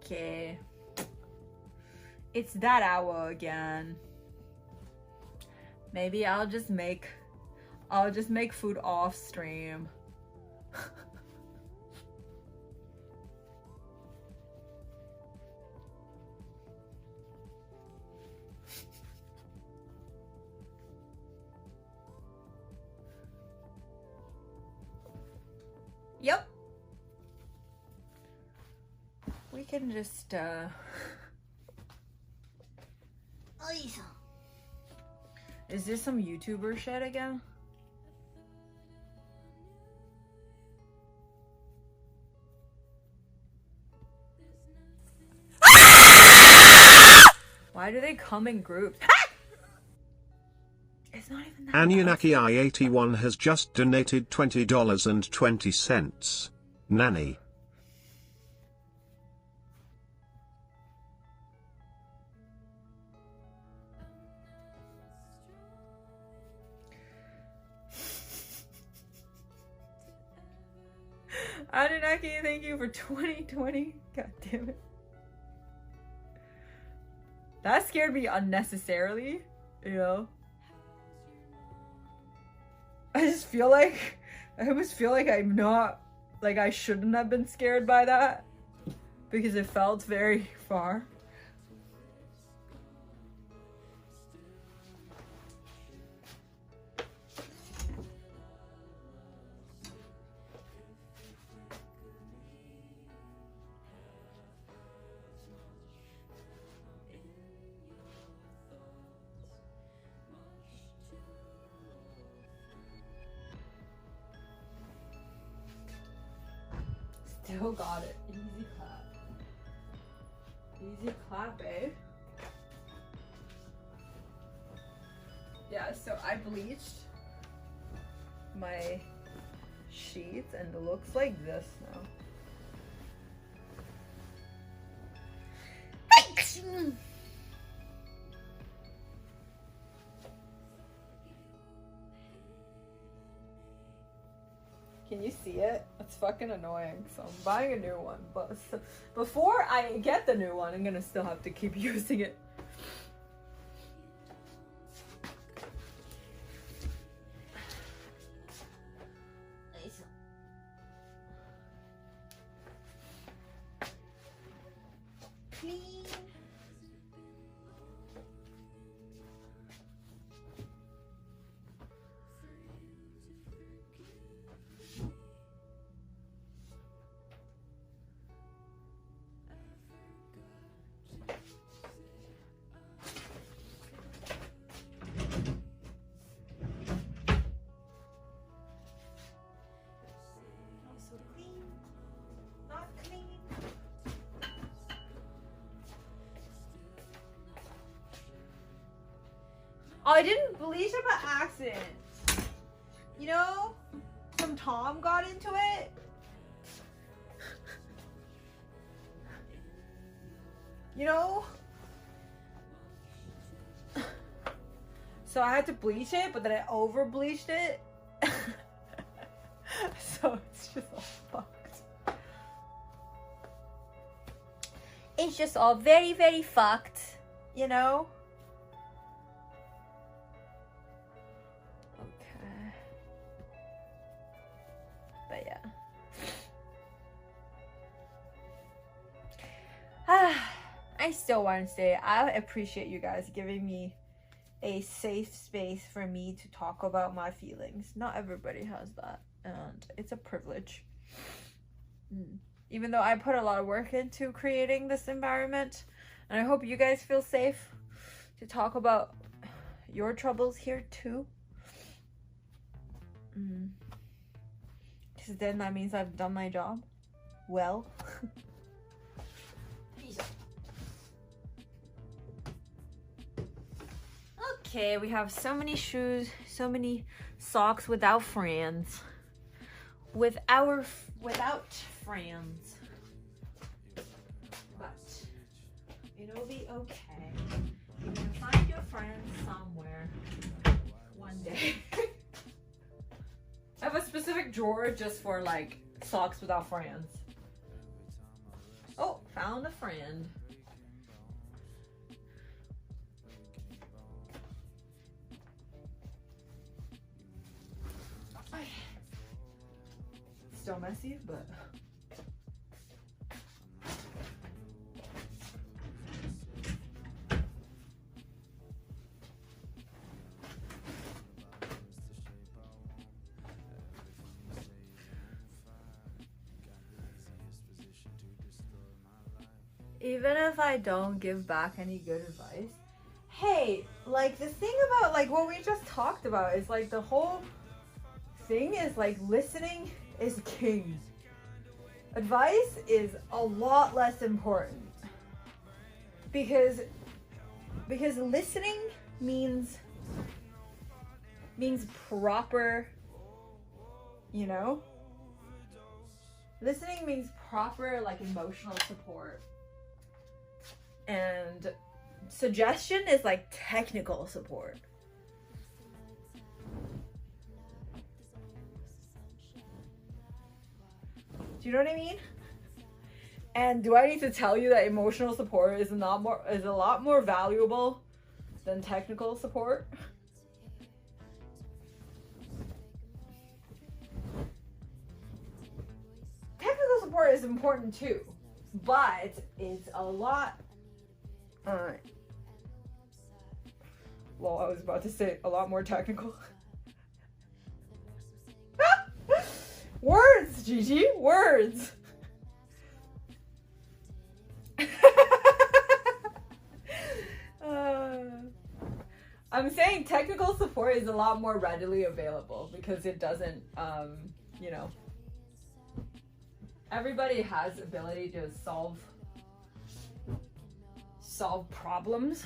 Okay, it's that hour again. Maybe I'll just make food off stream. Yep. We can just Is this some YouTuber shit again? Why do they come in groups? It's not even that. Anunnaki I-81 has just donated $20.20. Nanny. Anunnaki, thank you for 2020. God damn it. That scared me unnecessarily, you know? I almost feel like I'm not, like I shouldn't have been scared by that because it felt very far. still got it. Easy clap. Easy clap, eh? Yeah, so I bleached my sheets and it looks like this now. Can you see it? It's fucking annoying, so I'm buying a new one. But before I get the new one, I'm gonna still have to keep using it. Oh, I didn't bleach it by accident. You know, some Tom got into it. You know? So I had to bleach it, but then I over bleached it. So it's just all fucked. It's just all very, very fucked, you know? But yeah. I still want to say I appreciate you guys giving me a safe space for me to talk about my feelings. Not everybody has that, and it's a privilege. Even though I put a lot of work into creating this environment, and I hope you guys feel safe to talk about your troubles here too. Because then that means I've done my job well. Okay, we have so many shoes, so many socks without friends. Without friends. But it'll be okay. You're gonna find your friends somewhere one day. I have a specific drawer just for like socks without friends. Oh, found a friend. Still messy, but even if I don't give back any good advice, hey, like the thing about like what we just talked about is like the whole thing is like listening is king. Advice is a lot less important because listening means proper, you know? Listening means proper like emotional support. And suggestion is like technical support. Do you know what I mean? And do I need to tell you that emotional support is a lot more valuable than technical support? Technical support is important too, but it's a lot. Well, I was about to say a lot more technical. Words, Gigi, words. I'm saying technical support is a lot more readily available because it doesn't, you know. Everybody has ability to solve problems.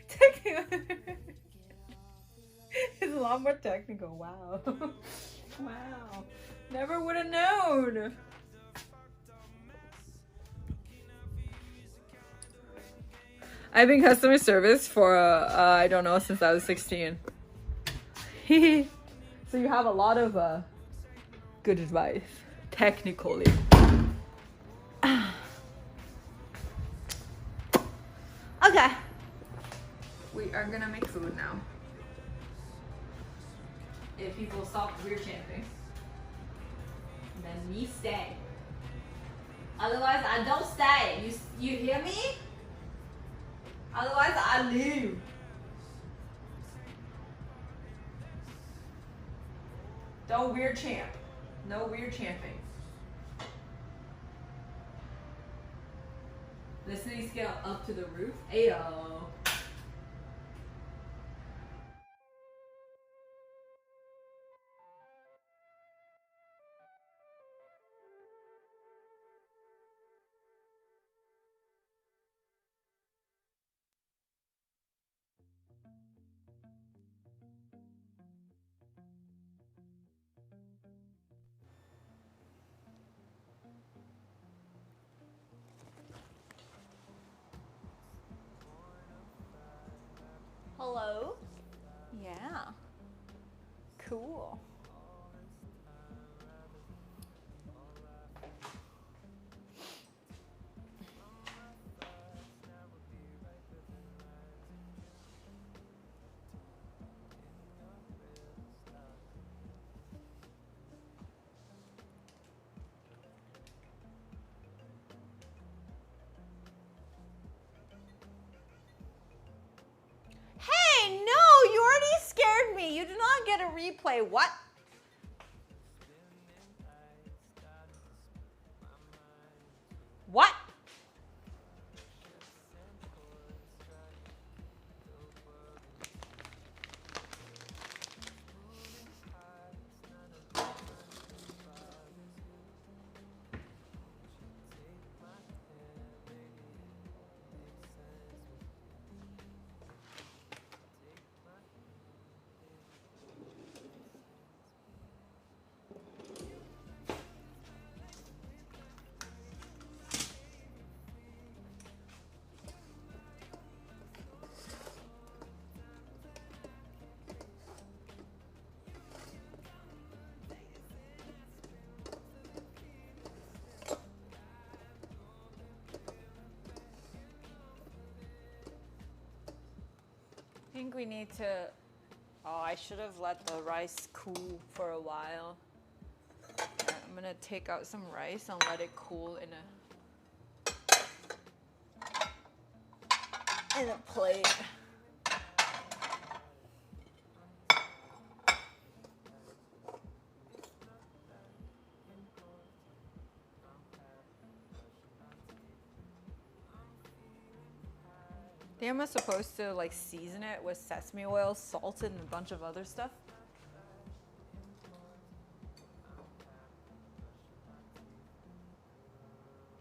Technical. It's a lot more technical. Wow. Wow. Never would have known. I've been customer service for I don't know, since I was 16. So you have a lot of good advice, technically. Okay. We are gonna make food now. If people stop weird chanting, then me stay. Otherwise, I don't stay. You hear me? Otherwise, I leave. Don't weird chant. No weird chanting. Listening scale up to the roof. Ayo. Hello? Yeah. Cool. Hey, no, you already scared me. You do not get a replay. What? What? I think we need to. Oh, I should have let the rice cool for a while. I'm gonna take out some rice and let it cool in a plate. I think I'm supposed to like season it with sesame oil, salt, and a bunch of other stuff.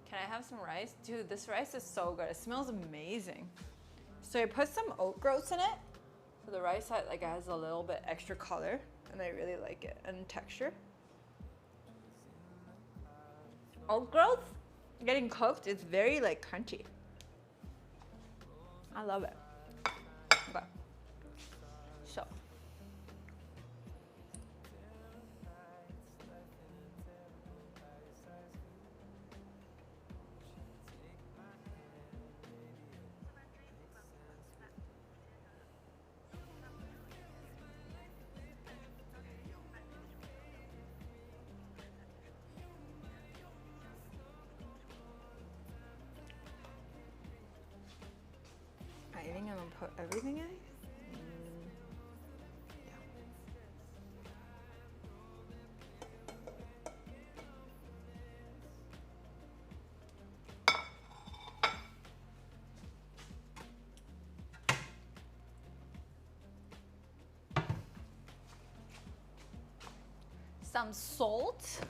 Can I have some rice? Dude, this rice is so good. It smells amazing. So I put some oat groats in it. So the rice has a little bit extra color, and I really like it, and texture. Oat groats getting cooked, it's very like crunchy. I love it. Okay. So. I think I'm gonna put everything in. some salt.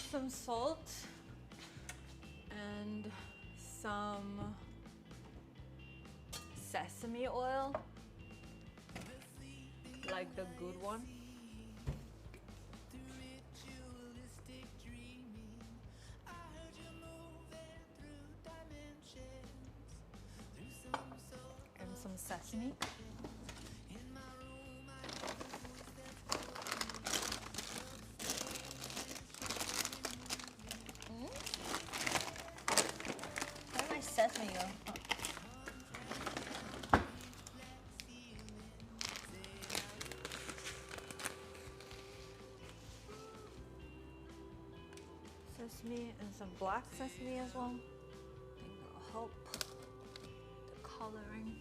Some salt and some sesame oil, like the good one. And some sesame. Where'd my sesame go? Oh. Sesame and some black sesame as well. I think that'll help the coloring.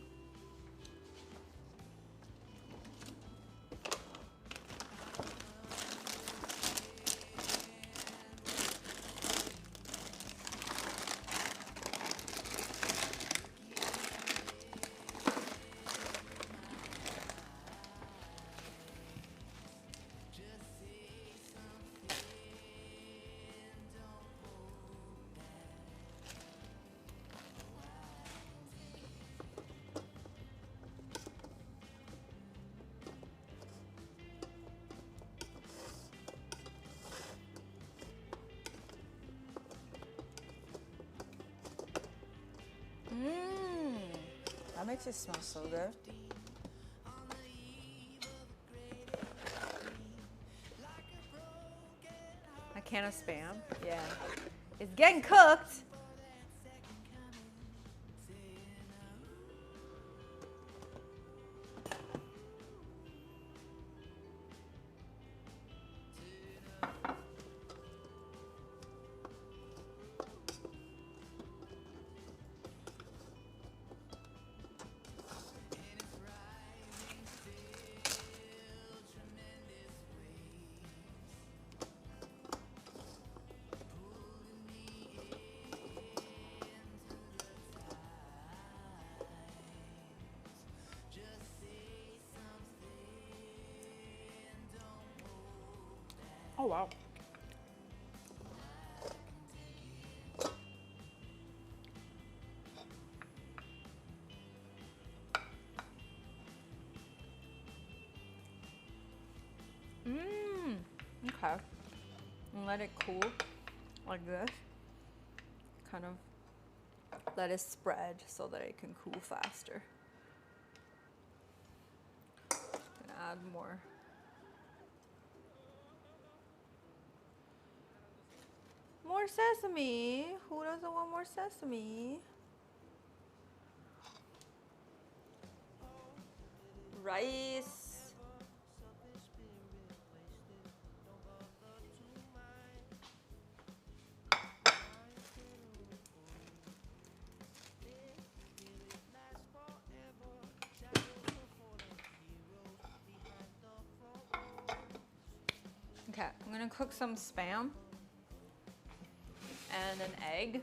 That makes it smell so good. A can of Spam? Yeah. It's getting cooked. Oh wow. Okay. And let it cool like this. Kind of let it spread so that it can cool faster. Gonna add more. More sesame. Who doesn't want more sesame? Rice. Okay, I'm gonna cook some Spam and an egg.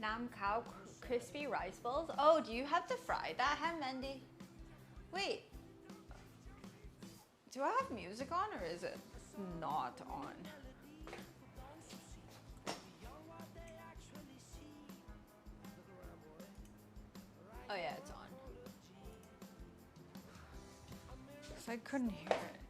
Nam Khao crispy rice balls. Oh, do you have to fry that, Ham Mendy? Wait. Do I have music on or is it not on? Oh yeah, it's on. So I couldn't hear it.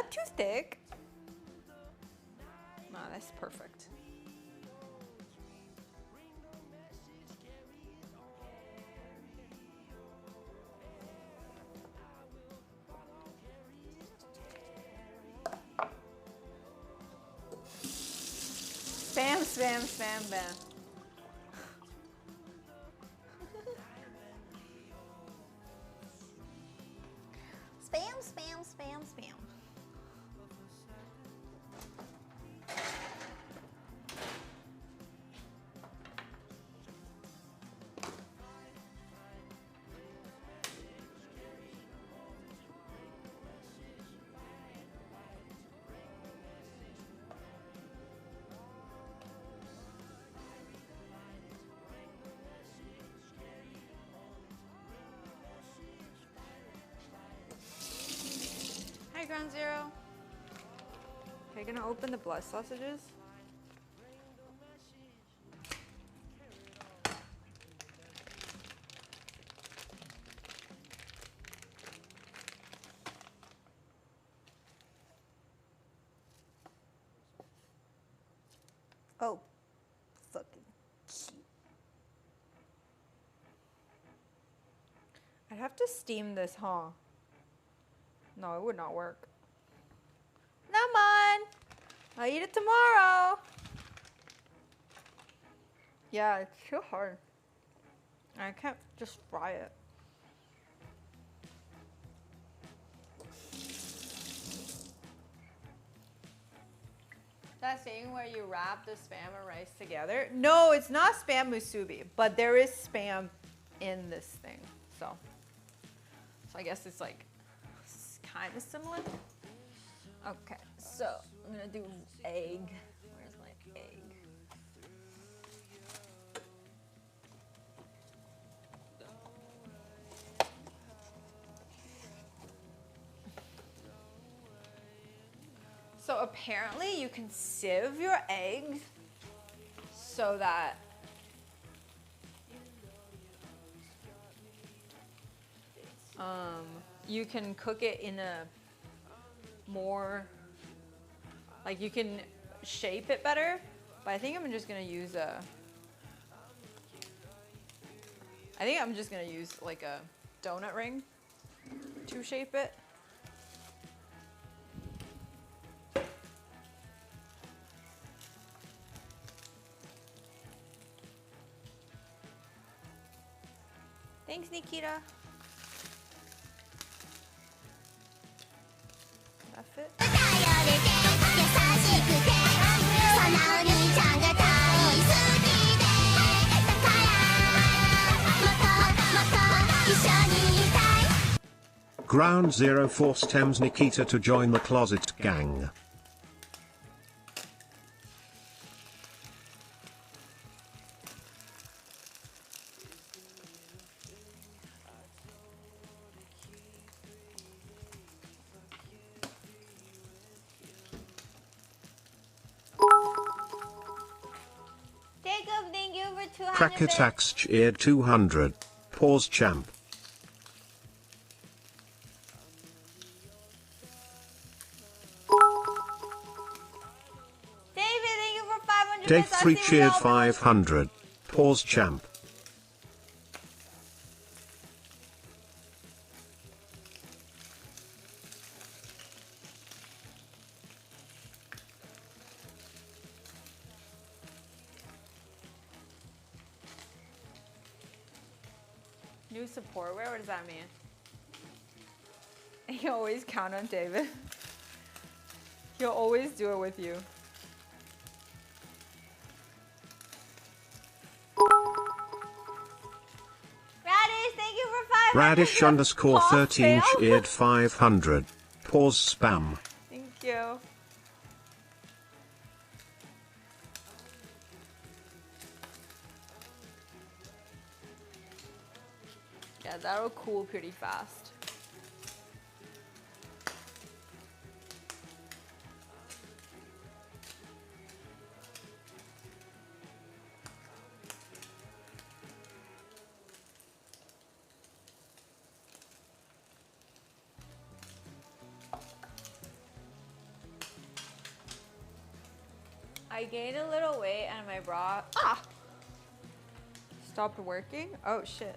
not too thick. No, that's perfect. Spam, spam, spam, bam. Spam, spam, spam, spam. Hi, Ground Zero. Okay, gonna open the blood sausages. Oh, fucking shit. I'd have to steam this, huh? No, it would not work. Come on! I'll eat it tomorrow. Yeah, it's too hard. I can't just fry it. That thing where you wrap the spam and rice together? No, it's not spam musubi, but there is spam in this thing. So I guess it's like kind of similar. Okay, so I'm gonna do egg. Where's my egg? So apparently you can sieve your eggs so that you can cook it in a more, like you can shape it better, but I think I'm just gonna use like a donut ring to shape it. Thanks, Nikita. That fit? Ground Zero Force Thames Nikita to join the closet gang. Jacob, thank you for 200 Cracker bits. Tax cheered 200. Pause champ. David, thank you for 500 Dave bits. I'll 3 see you cheered all. 500. Pause champ. New support wear? What does that mean? You always count on David. He'll always do it with you. Radish, thank you for 500. Radish underscore Pause 13 fail. cheered 500. Pause spam. Thank you. Yeah, that'll cool pretty fast. I gained a little weight and my bra Stopped working? Oh shit.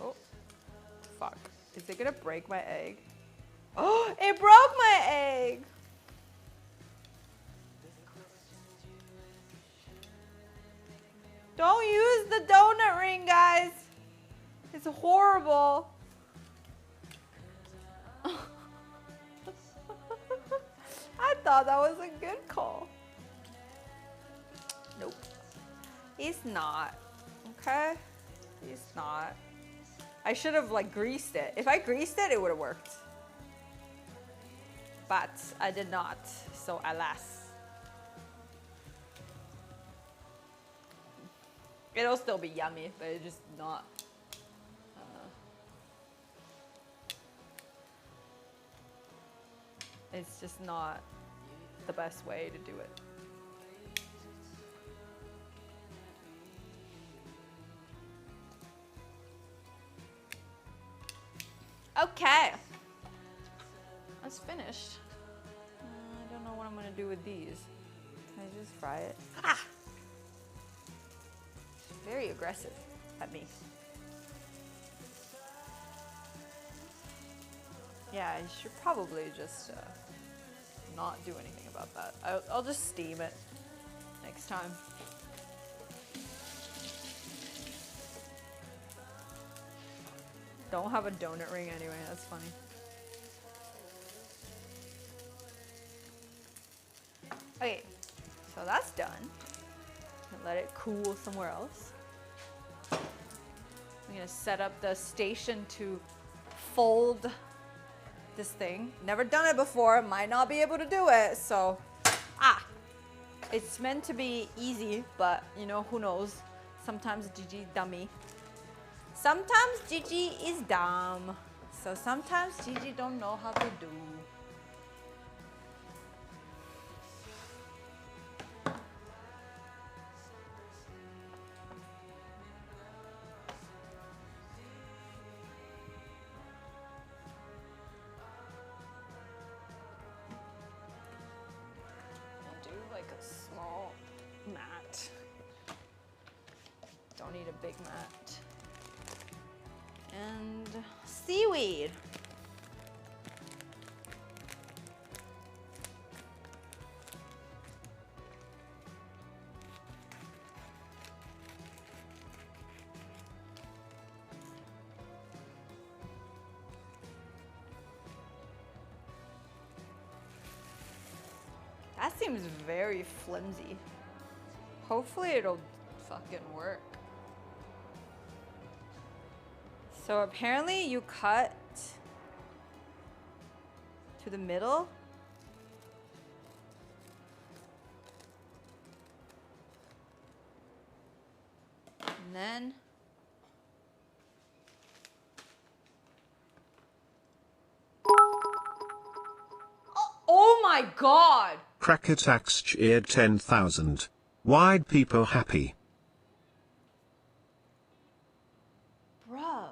Oh. Fuck. Is it gonna break my egg? Oh, it broke my egg! Don't use the donut ring, guys. It's horrible. I thought that was a good call. Nope. It's not. Okay? It's not. I should have like greased it. If I greased it, it would have worked. But I did not. So alas. It'll still be yummy, but it's just not. It's just not the best way to do it. Okay. That's finished. I don't know what I'm gonna do with these. Can I just fry it? Ah! Very aggressive at me. Yeah, I should probably just not do anything about that. I'll just steam it next time. Don't have a donut ring anyway, that's funny. Okay, so that's done. Let it cool somewhere else. I'm gonna set up the station to fold this thing. Never done it before, might not be able to do it, so it's meant to be easy, but you know, who knows? Sometimes Gigi dummy. Sometimes Gigi is dumb. So sometimes Gigi don't know how to do. Don't need a big mat. And seaweed. That seems very flimsy. Hopefully it'll fucking work. So apparently you cut to the middle. And then oh my god! Cracker tax cheered 10,000. Why'd people happy? Bruh.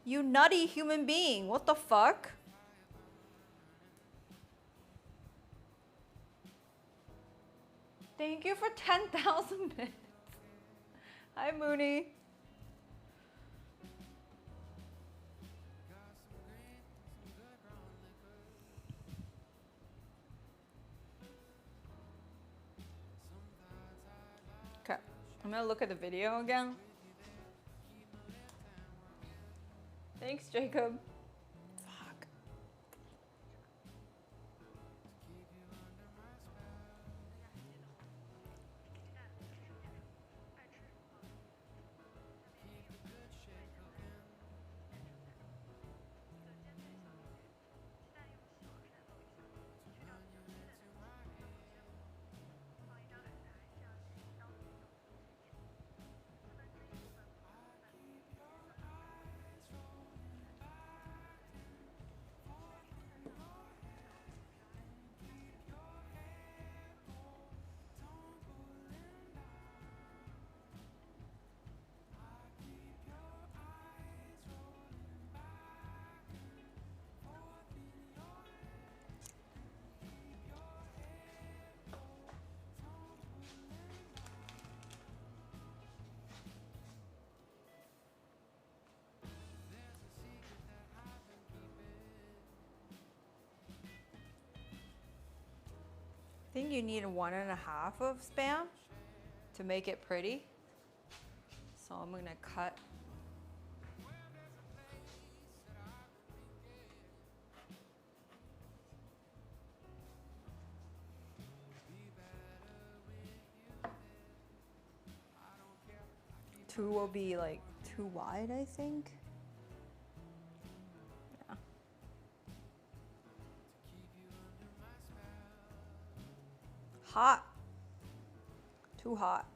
You nutty human being, what the fuck? Thank you for 10,000 bits. Hi, Mooney. Okay, I'm gonna look at the video again. Thanks, Jacob. Fuck. I think you need 1.5 of Spam to make it pretty. So I'm gonna cut. Two will be like too wide, I think. Yeah. Hot. Too hot.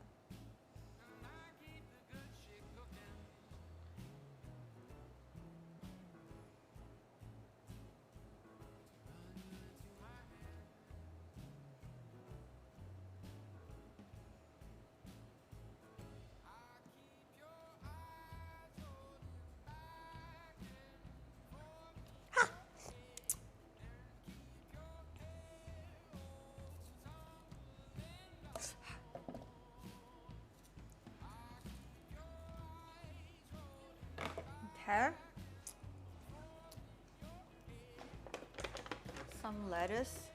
Okay. Some lettuce.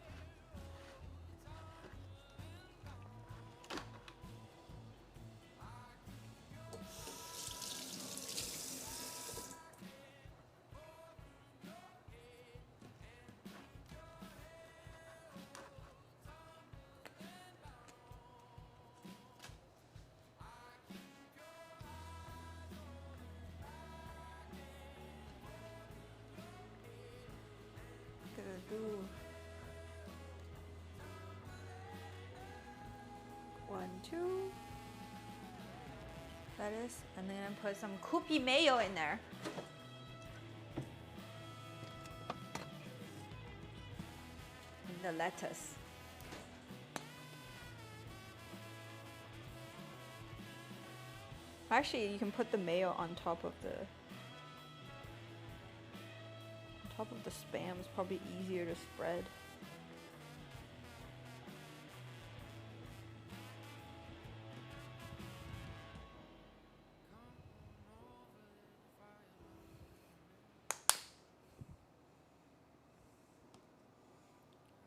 Gonna do 1, 2 lettuce, and then I put some Koopy mayo in there. And the lettuce. Actually, you can put the mayo on top of the Spam. It's probably easier to spread.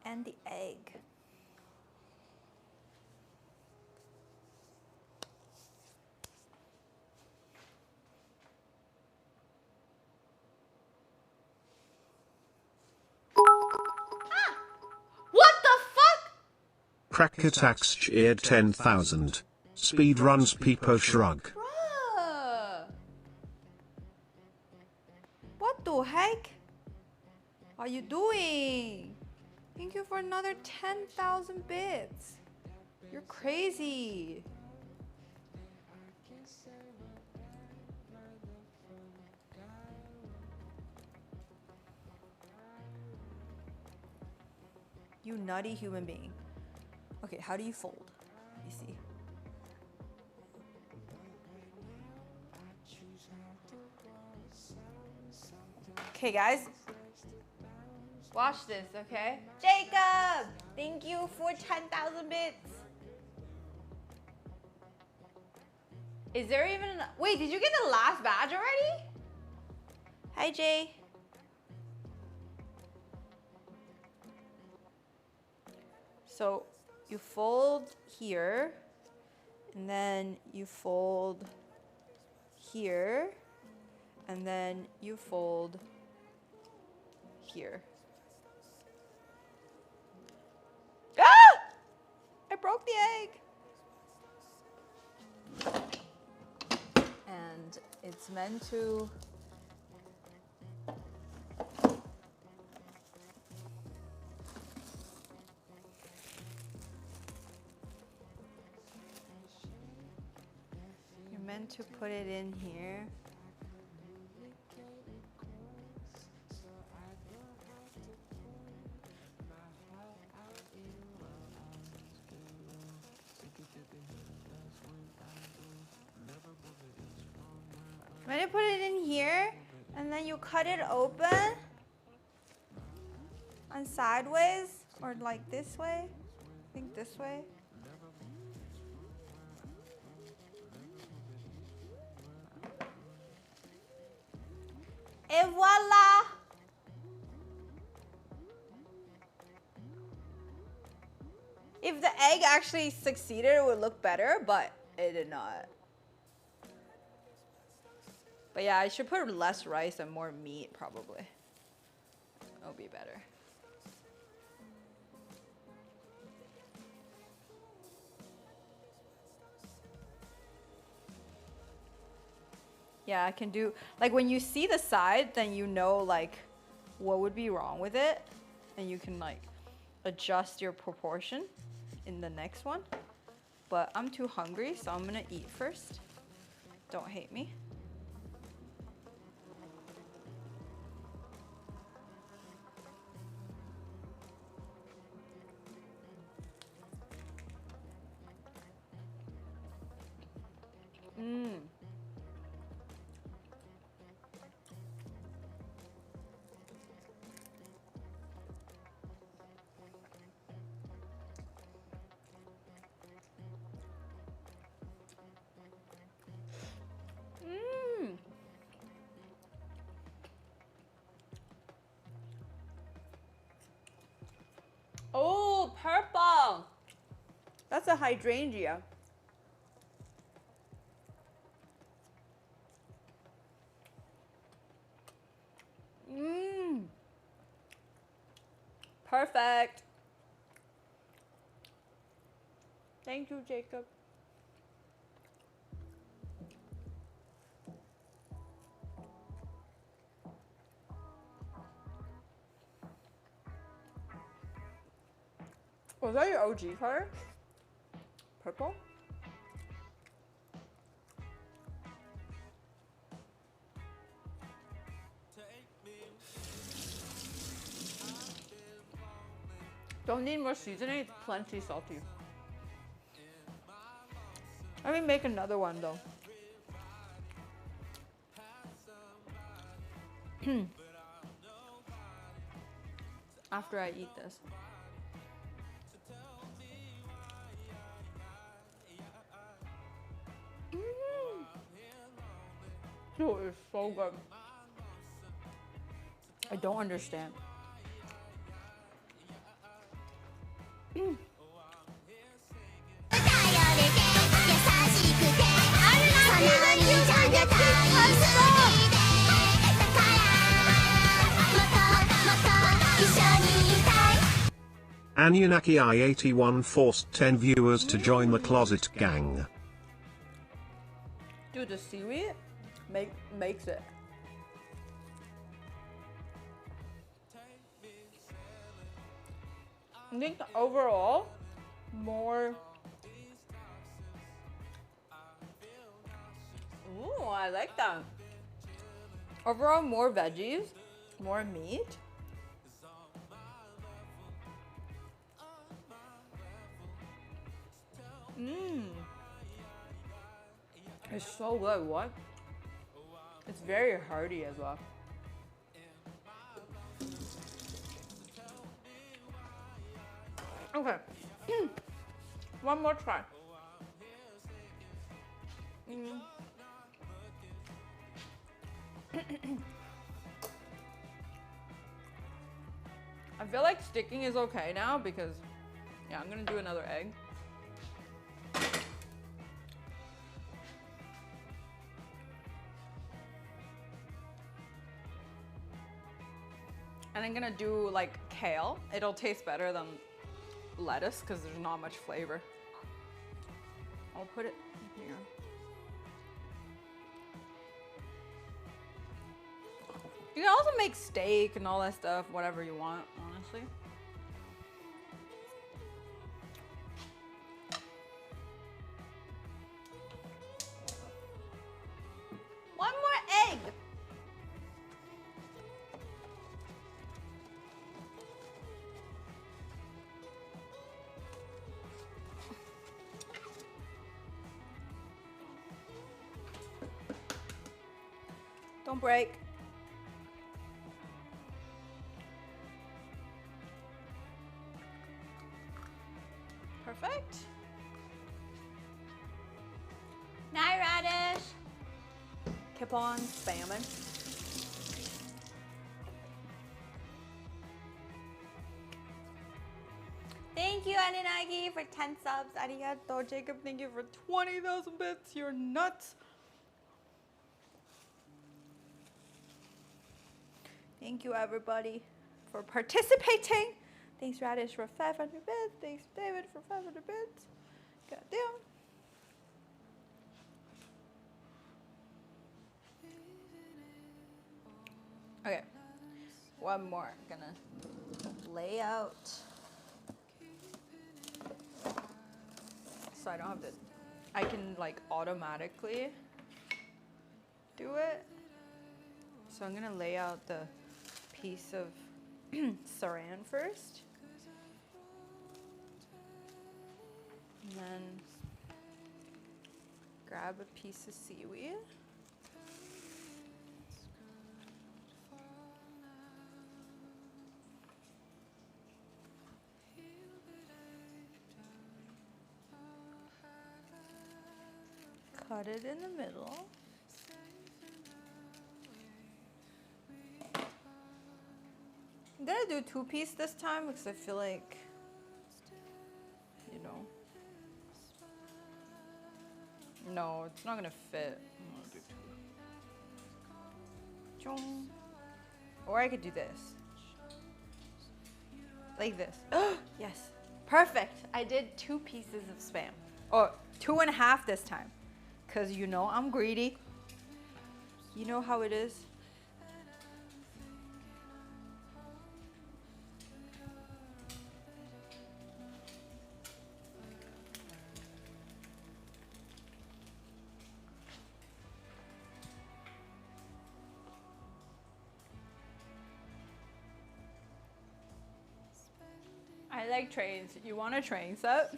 And the egg. What the fuck? Crack attacks cheered 10,000. Speed runs Peepo shrug. Bruh. What the heck are you doing? Thank you for another 10,000 bits. You're crazy. You nutty human being. Okay, how do you fold? Let me see. Okay, guys. Watch this, okay? Jacob! Thank you for 10,000 bits. Is there even... Wait, did you get the last badge already? Hi, Jay. So you fold here, and then you fold here, and then you fold here. Ah! I broke the egg. And it's meant to... You're meant to put it in here. When you put it in here, and then you cut it open and sideways, or like this way. I think this way. Et voila! If the egg actually succeeded, it would look better, but it did not. But yeah, I should put less rice and more meat probably. It'll be better. Yeah, I can do, like when you see the side, then you know like what would be wrong with it. And you can like adjust your proportion in the next one. But I'm too hungry, so I'm gonna eat first. Don't hate me. Oh, purple! That's a hydrangea. Perfect. Thank you, Jacob. Was that your OG color? Purple? Don't need more seasoning, it's plenty salty. Let me make another one though. After I eat this. Dude, it's so good. I don't understand. Anunnaki I-81 forced 10 viewers to join the closet gang. Dude, the seaweed makes it. I think overall, more. Ooh, I like that. Overall, more veggies, more meat. It's so good. What? It's very hearty as well. Okay. One more try. I feel like sticking is okay now because, yeah, I'm gonna do another egg. And I'm gonna do like kale. It'll taste better than lettuce because there's not much flavor. I'll put it here. You can also make steak and all that stuff, whatever you want, honestly. One more egg. Don't break. Perfect. Night radish. Keep on spamming. Thank Thank you, Aninagi, for 10 subs. Arigato. Jacob, thank you for 20,000 bits. You're nuts. Thank you, everybody, for participating. Thanks, Radish, for 500 bits. Thanks, David, for 500 bits. Goddamn. Okay, one more. I'm gonna lay out so I don't have to. I can like automatically do it. So I'm gonna lay out the piece of saran first, and then grab a piece of seaweed. Cut it in the middle. I'm gonna do 2-piece this time because I feel like, you know, no, it's not gonna fit. I'm gonna do 2. Or I could do this. Like this. Yes. Perfect. I did 2 pieces of Spam. Or 2.5 this time. Because you know I'm greedy. You know how it is. I like trains. You want a train set?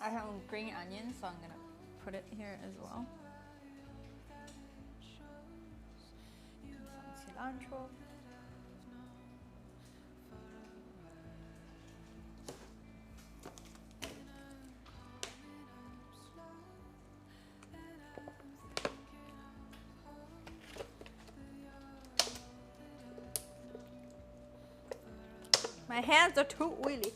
I have green onions, so I'm gonna put it here as well. Some cilantro. My hands are too oily.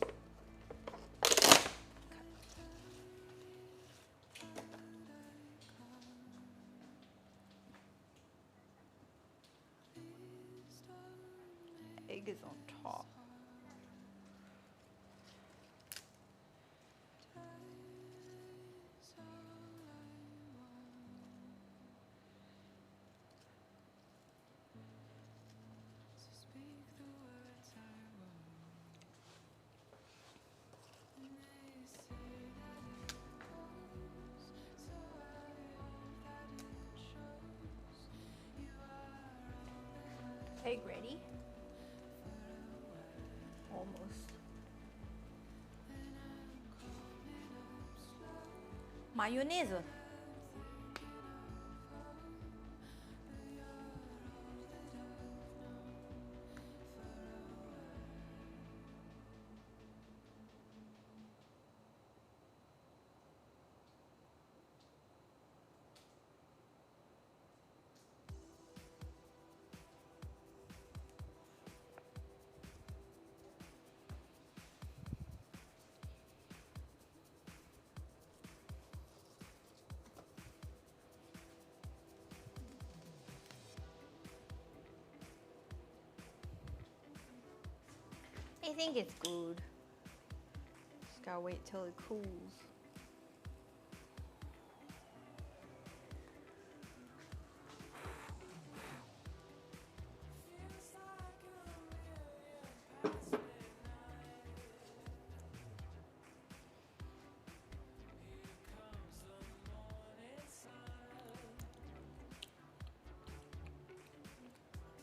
Egg is on top. Egg ready? Almost. Mayonnaise. I think it's good. Just gotta wait till it cools.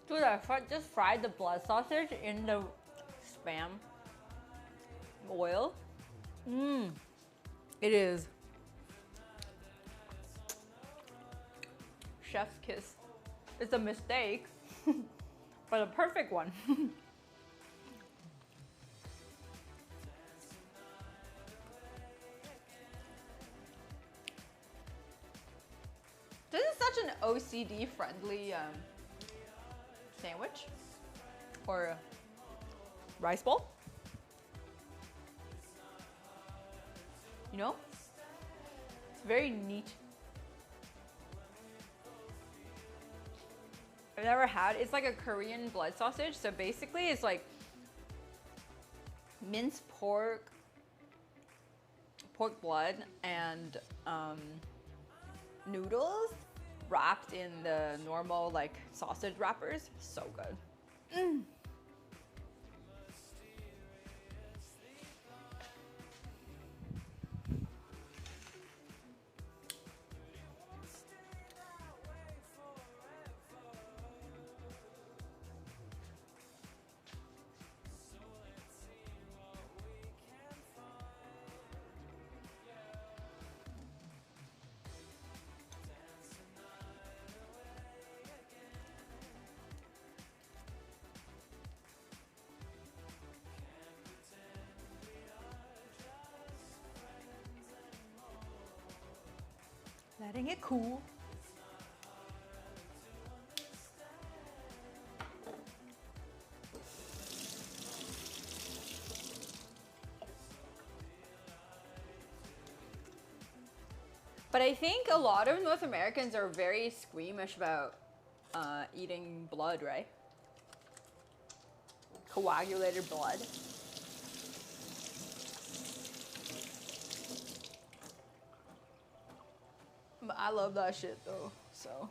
Dude, I just fried the blood sausage in the Spam oil. It is chef's kiss. It's a mistake, but a perfect one. This is such an OCD friendly sandwich or rice bowl. You know? It's very neat. I've never had, it's like a Korean blood sausage. So basically it's like minced pork, pork blood, and noodles wrapped in the normal like sausage wrappers. So good. Mm. Letting it cool. But I think a lot of North Americans are very squeamish about eating blood, right? Coagulated blood. I love that shit though, so.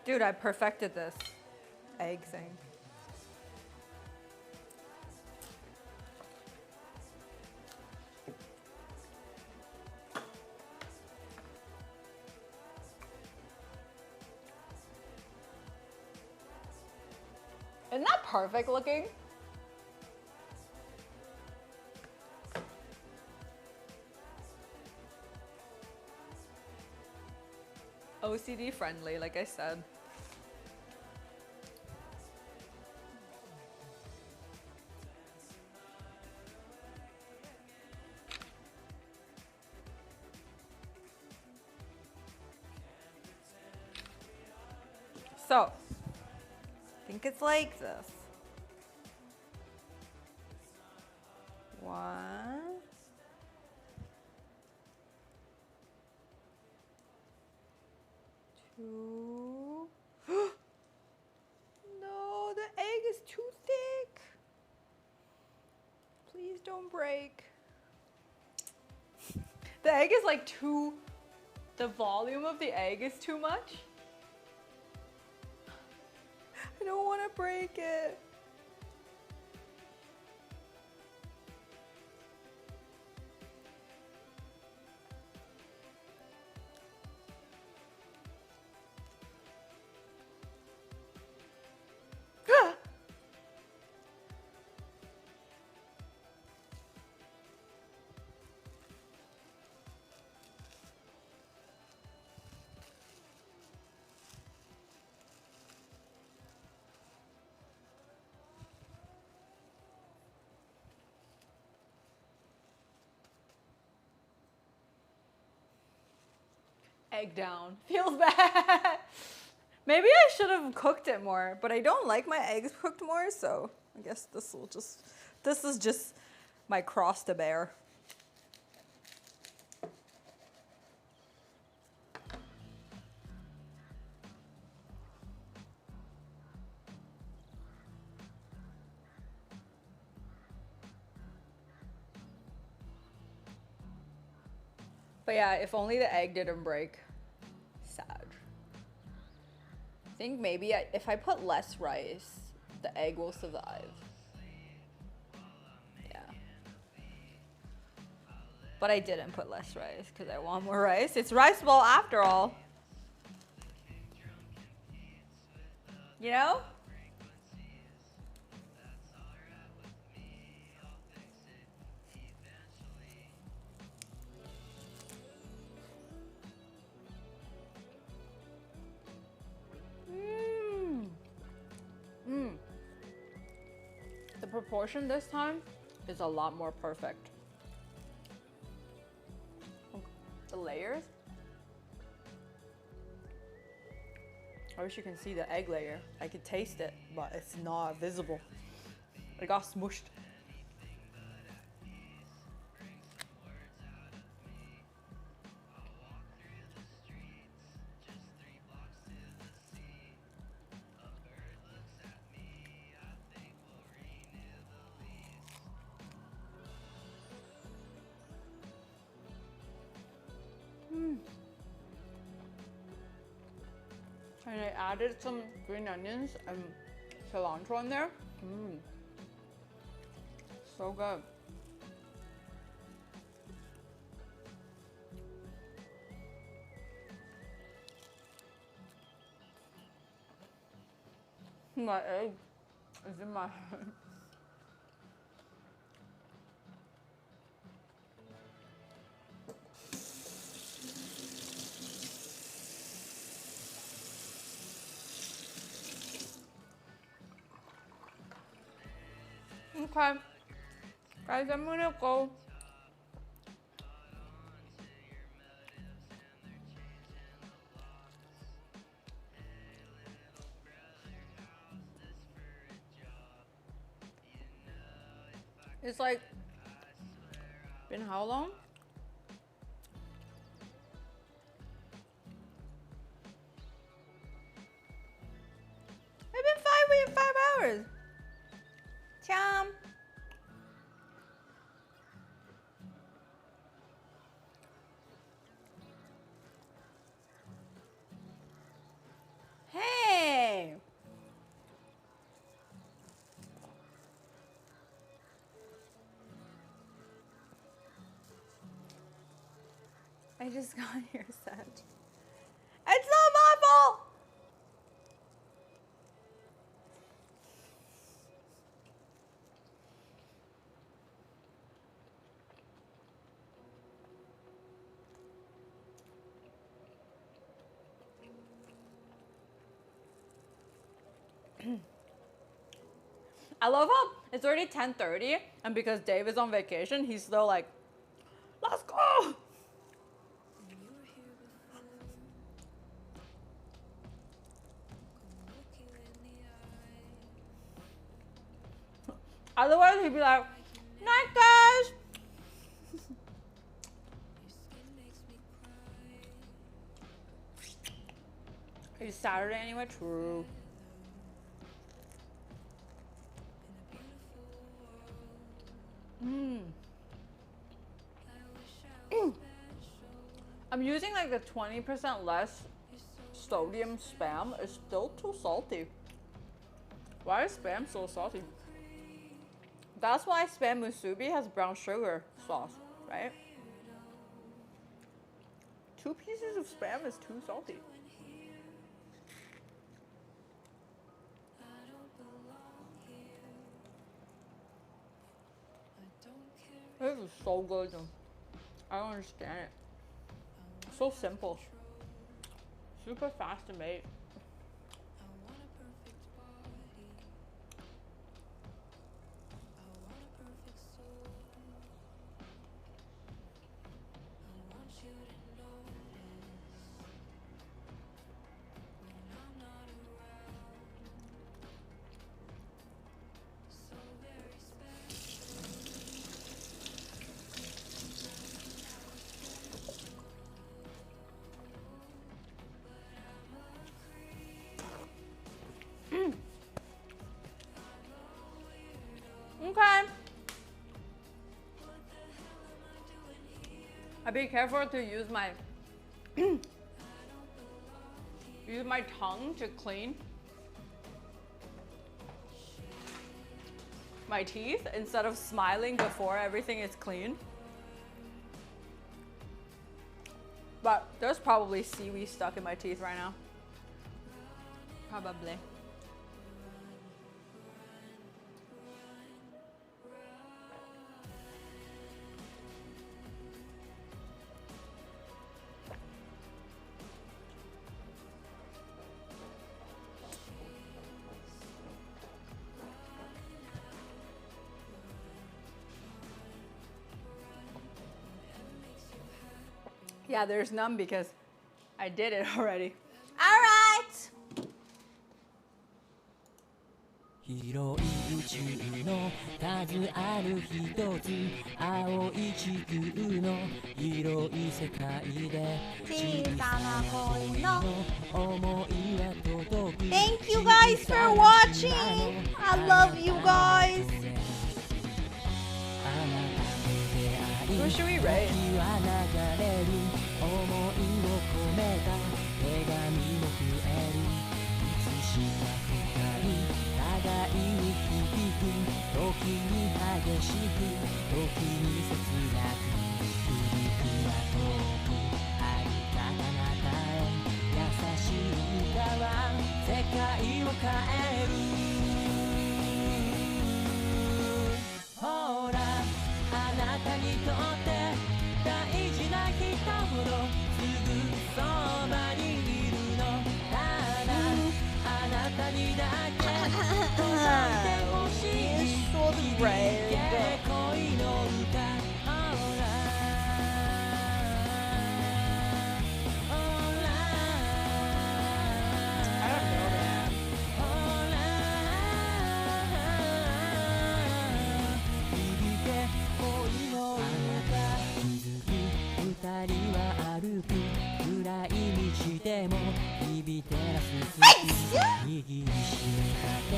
Dude, I perfected this egg thing. Isn't that perfect looking? OCD friendly, like I said. So, I think it's like this. 1, 2. No, the egg is too thick. Please don't break. The egg is like the volume of the egg is too much. I don't want to break it. Egg down. Feels bad. Maybe I should have cooked it more, but I don't like my eggs cooked more, so I guess this is just my cross to bear. But yeah, if only the egg didn't break. Sad. I think maybe if I put less rice, the egg will survive. Yeah. But I didn't put less rice because I want more rice. It's rice bowl after all. You know? The proportion this time is a lot more perfect. The layers. I wish you can see the egg layer. I could taste it, but it's not visible. It got smushed. And I added some green onions and cilantro in there. So good. My egg is in my hand. Okay, guys, I'm gonna go. It's like, been how long? It's been 5 hours. Chum. Hey. I just got here, Sag. It's not my fault. I love how it's already 10:30, and because Dave is on vacation, he's still like, let's go. Otherwise, he'd be like, night, guys. It's Saturday anyway, true. I'm using like the 20% less sodium Spam. It's still too salty. Why is Spam so salty? That's why Spam musubi has brown sugar sauce, right? 2 pieces of Spam is too salty. This is so good. I don't understand it. So simple. Super fast to make. Okay. I be careful to use my tongue to clean. my teeth instead of smiling before everything is clean. But there's probably seaweed stuck in my teeth right now. Probably. Yeah, there's none because I did it already. All right. 広い宇宙の数ある一つ青い地球の広い世界で小さな恋の想いは届く Thank you guys for watching. I love you guys. Who should we rate? 時は流れる想いを込めた手紙も増えるいつしか二人互いに響く時に激しく時に切なく響くは遠くありがたなたへ優しい歌は世界を変えるほらあなたにとって大事な人ほどすぐそばにいるのただあなたにだけ答えてほしい響け恋の歌ほらほら I don't know that. ほら響け恋の歌気づく二人は歩く暗い道でも響いてらす握りしめた手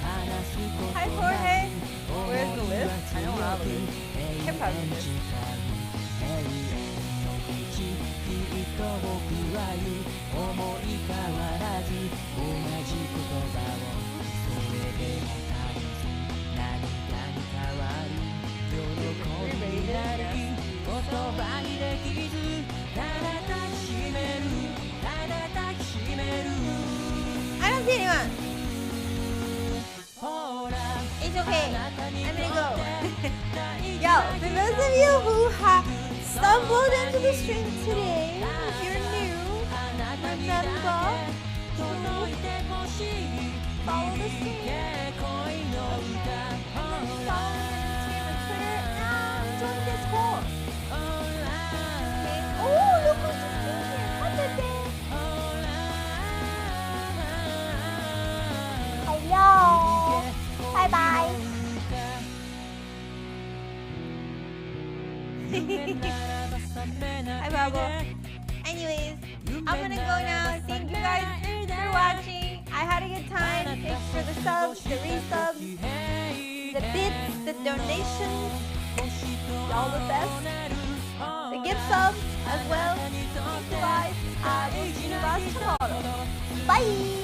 離すこと Hi, なく Jorge. 思 Where's い the は list? I don't have a 強 list. く Kim 永 has a 遠 list. 誓う永遠の道きっと僕は言う思い変わらず同じ言葉をそれでも絶えず何かに変わる喜びになり言葉にできずただ抱きしめるただ抱きしめる I don't see anyone. ほら It's okay. あなたに I'm と gonna って go. 大事 Yo, な for those of you who have stumbled into the stream today, if you're new, remember to follow the stream. Follow the stream on Twitter and join Discord. Okay. Oh, look who's just been here. Hi, Pepe. Hello. Bye bye. Hi, Bubble. Anyways, I'm gonna go now. Thank you guys for watching. I had a good time. Thanks for the subs, the resubs, the bits, the donations, all the best. The gift subs as well. Thank you guys. I will see you guys tomorrow. Bye.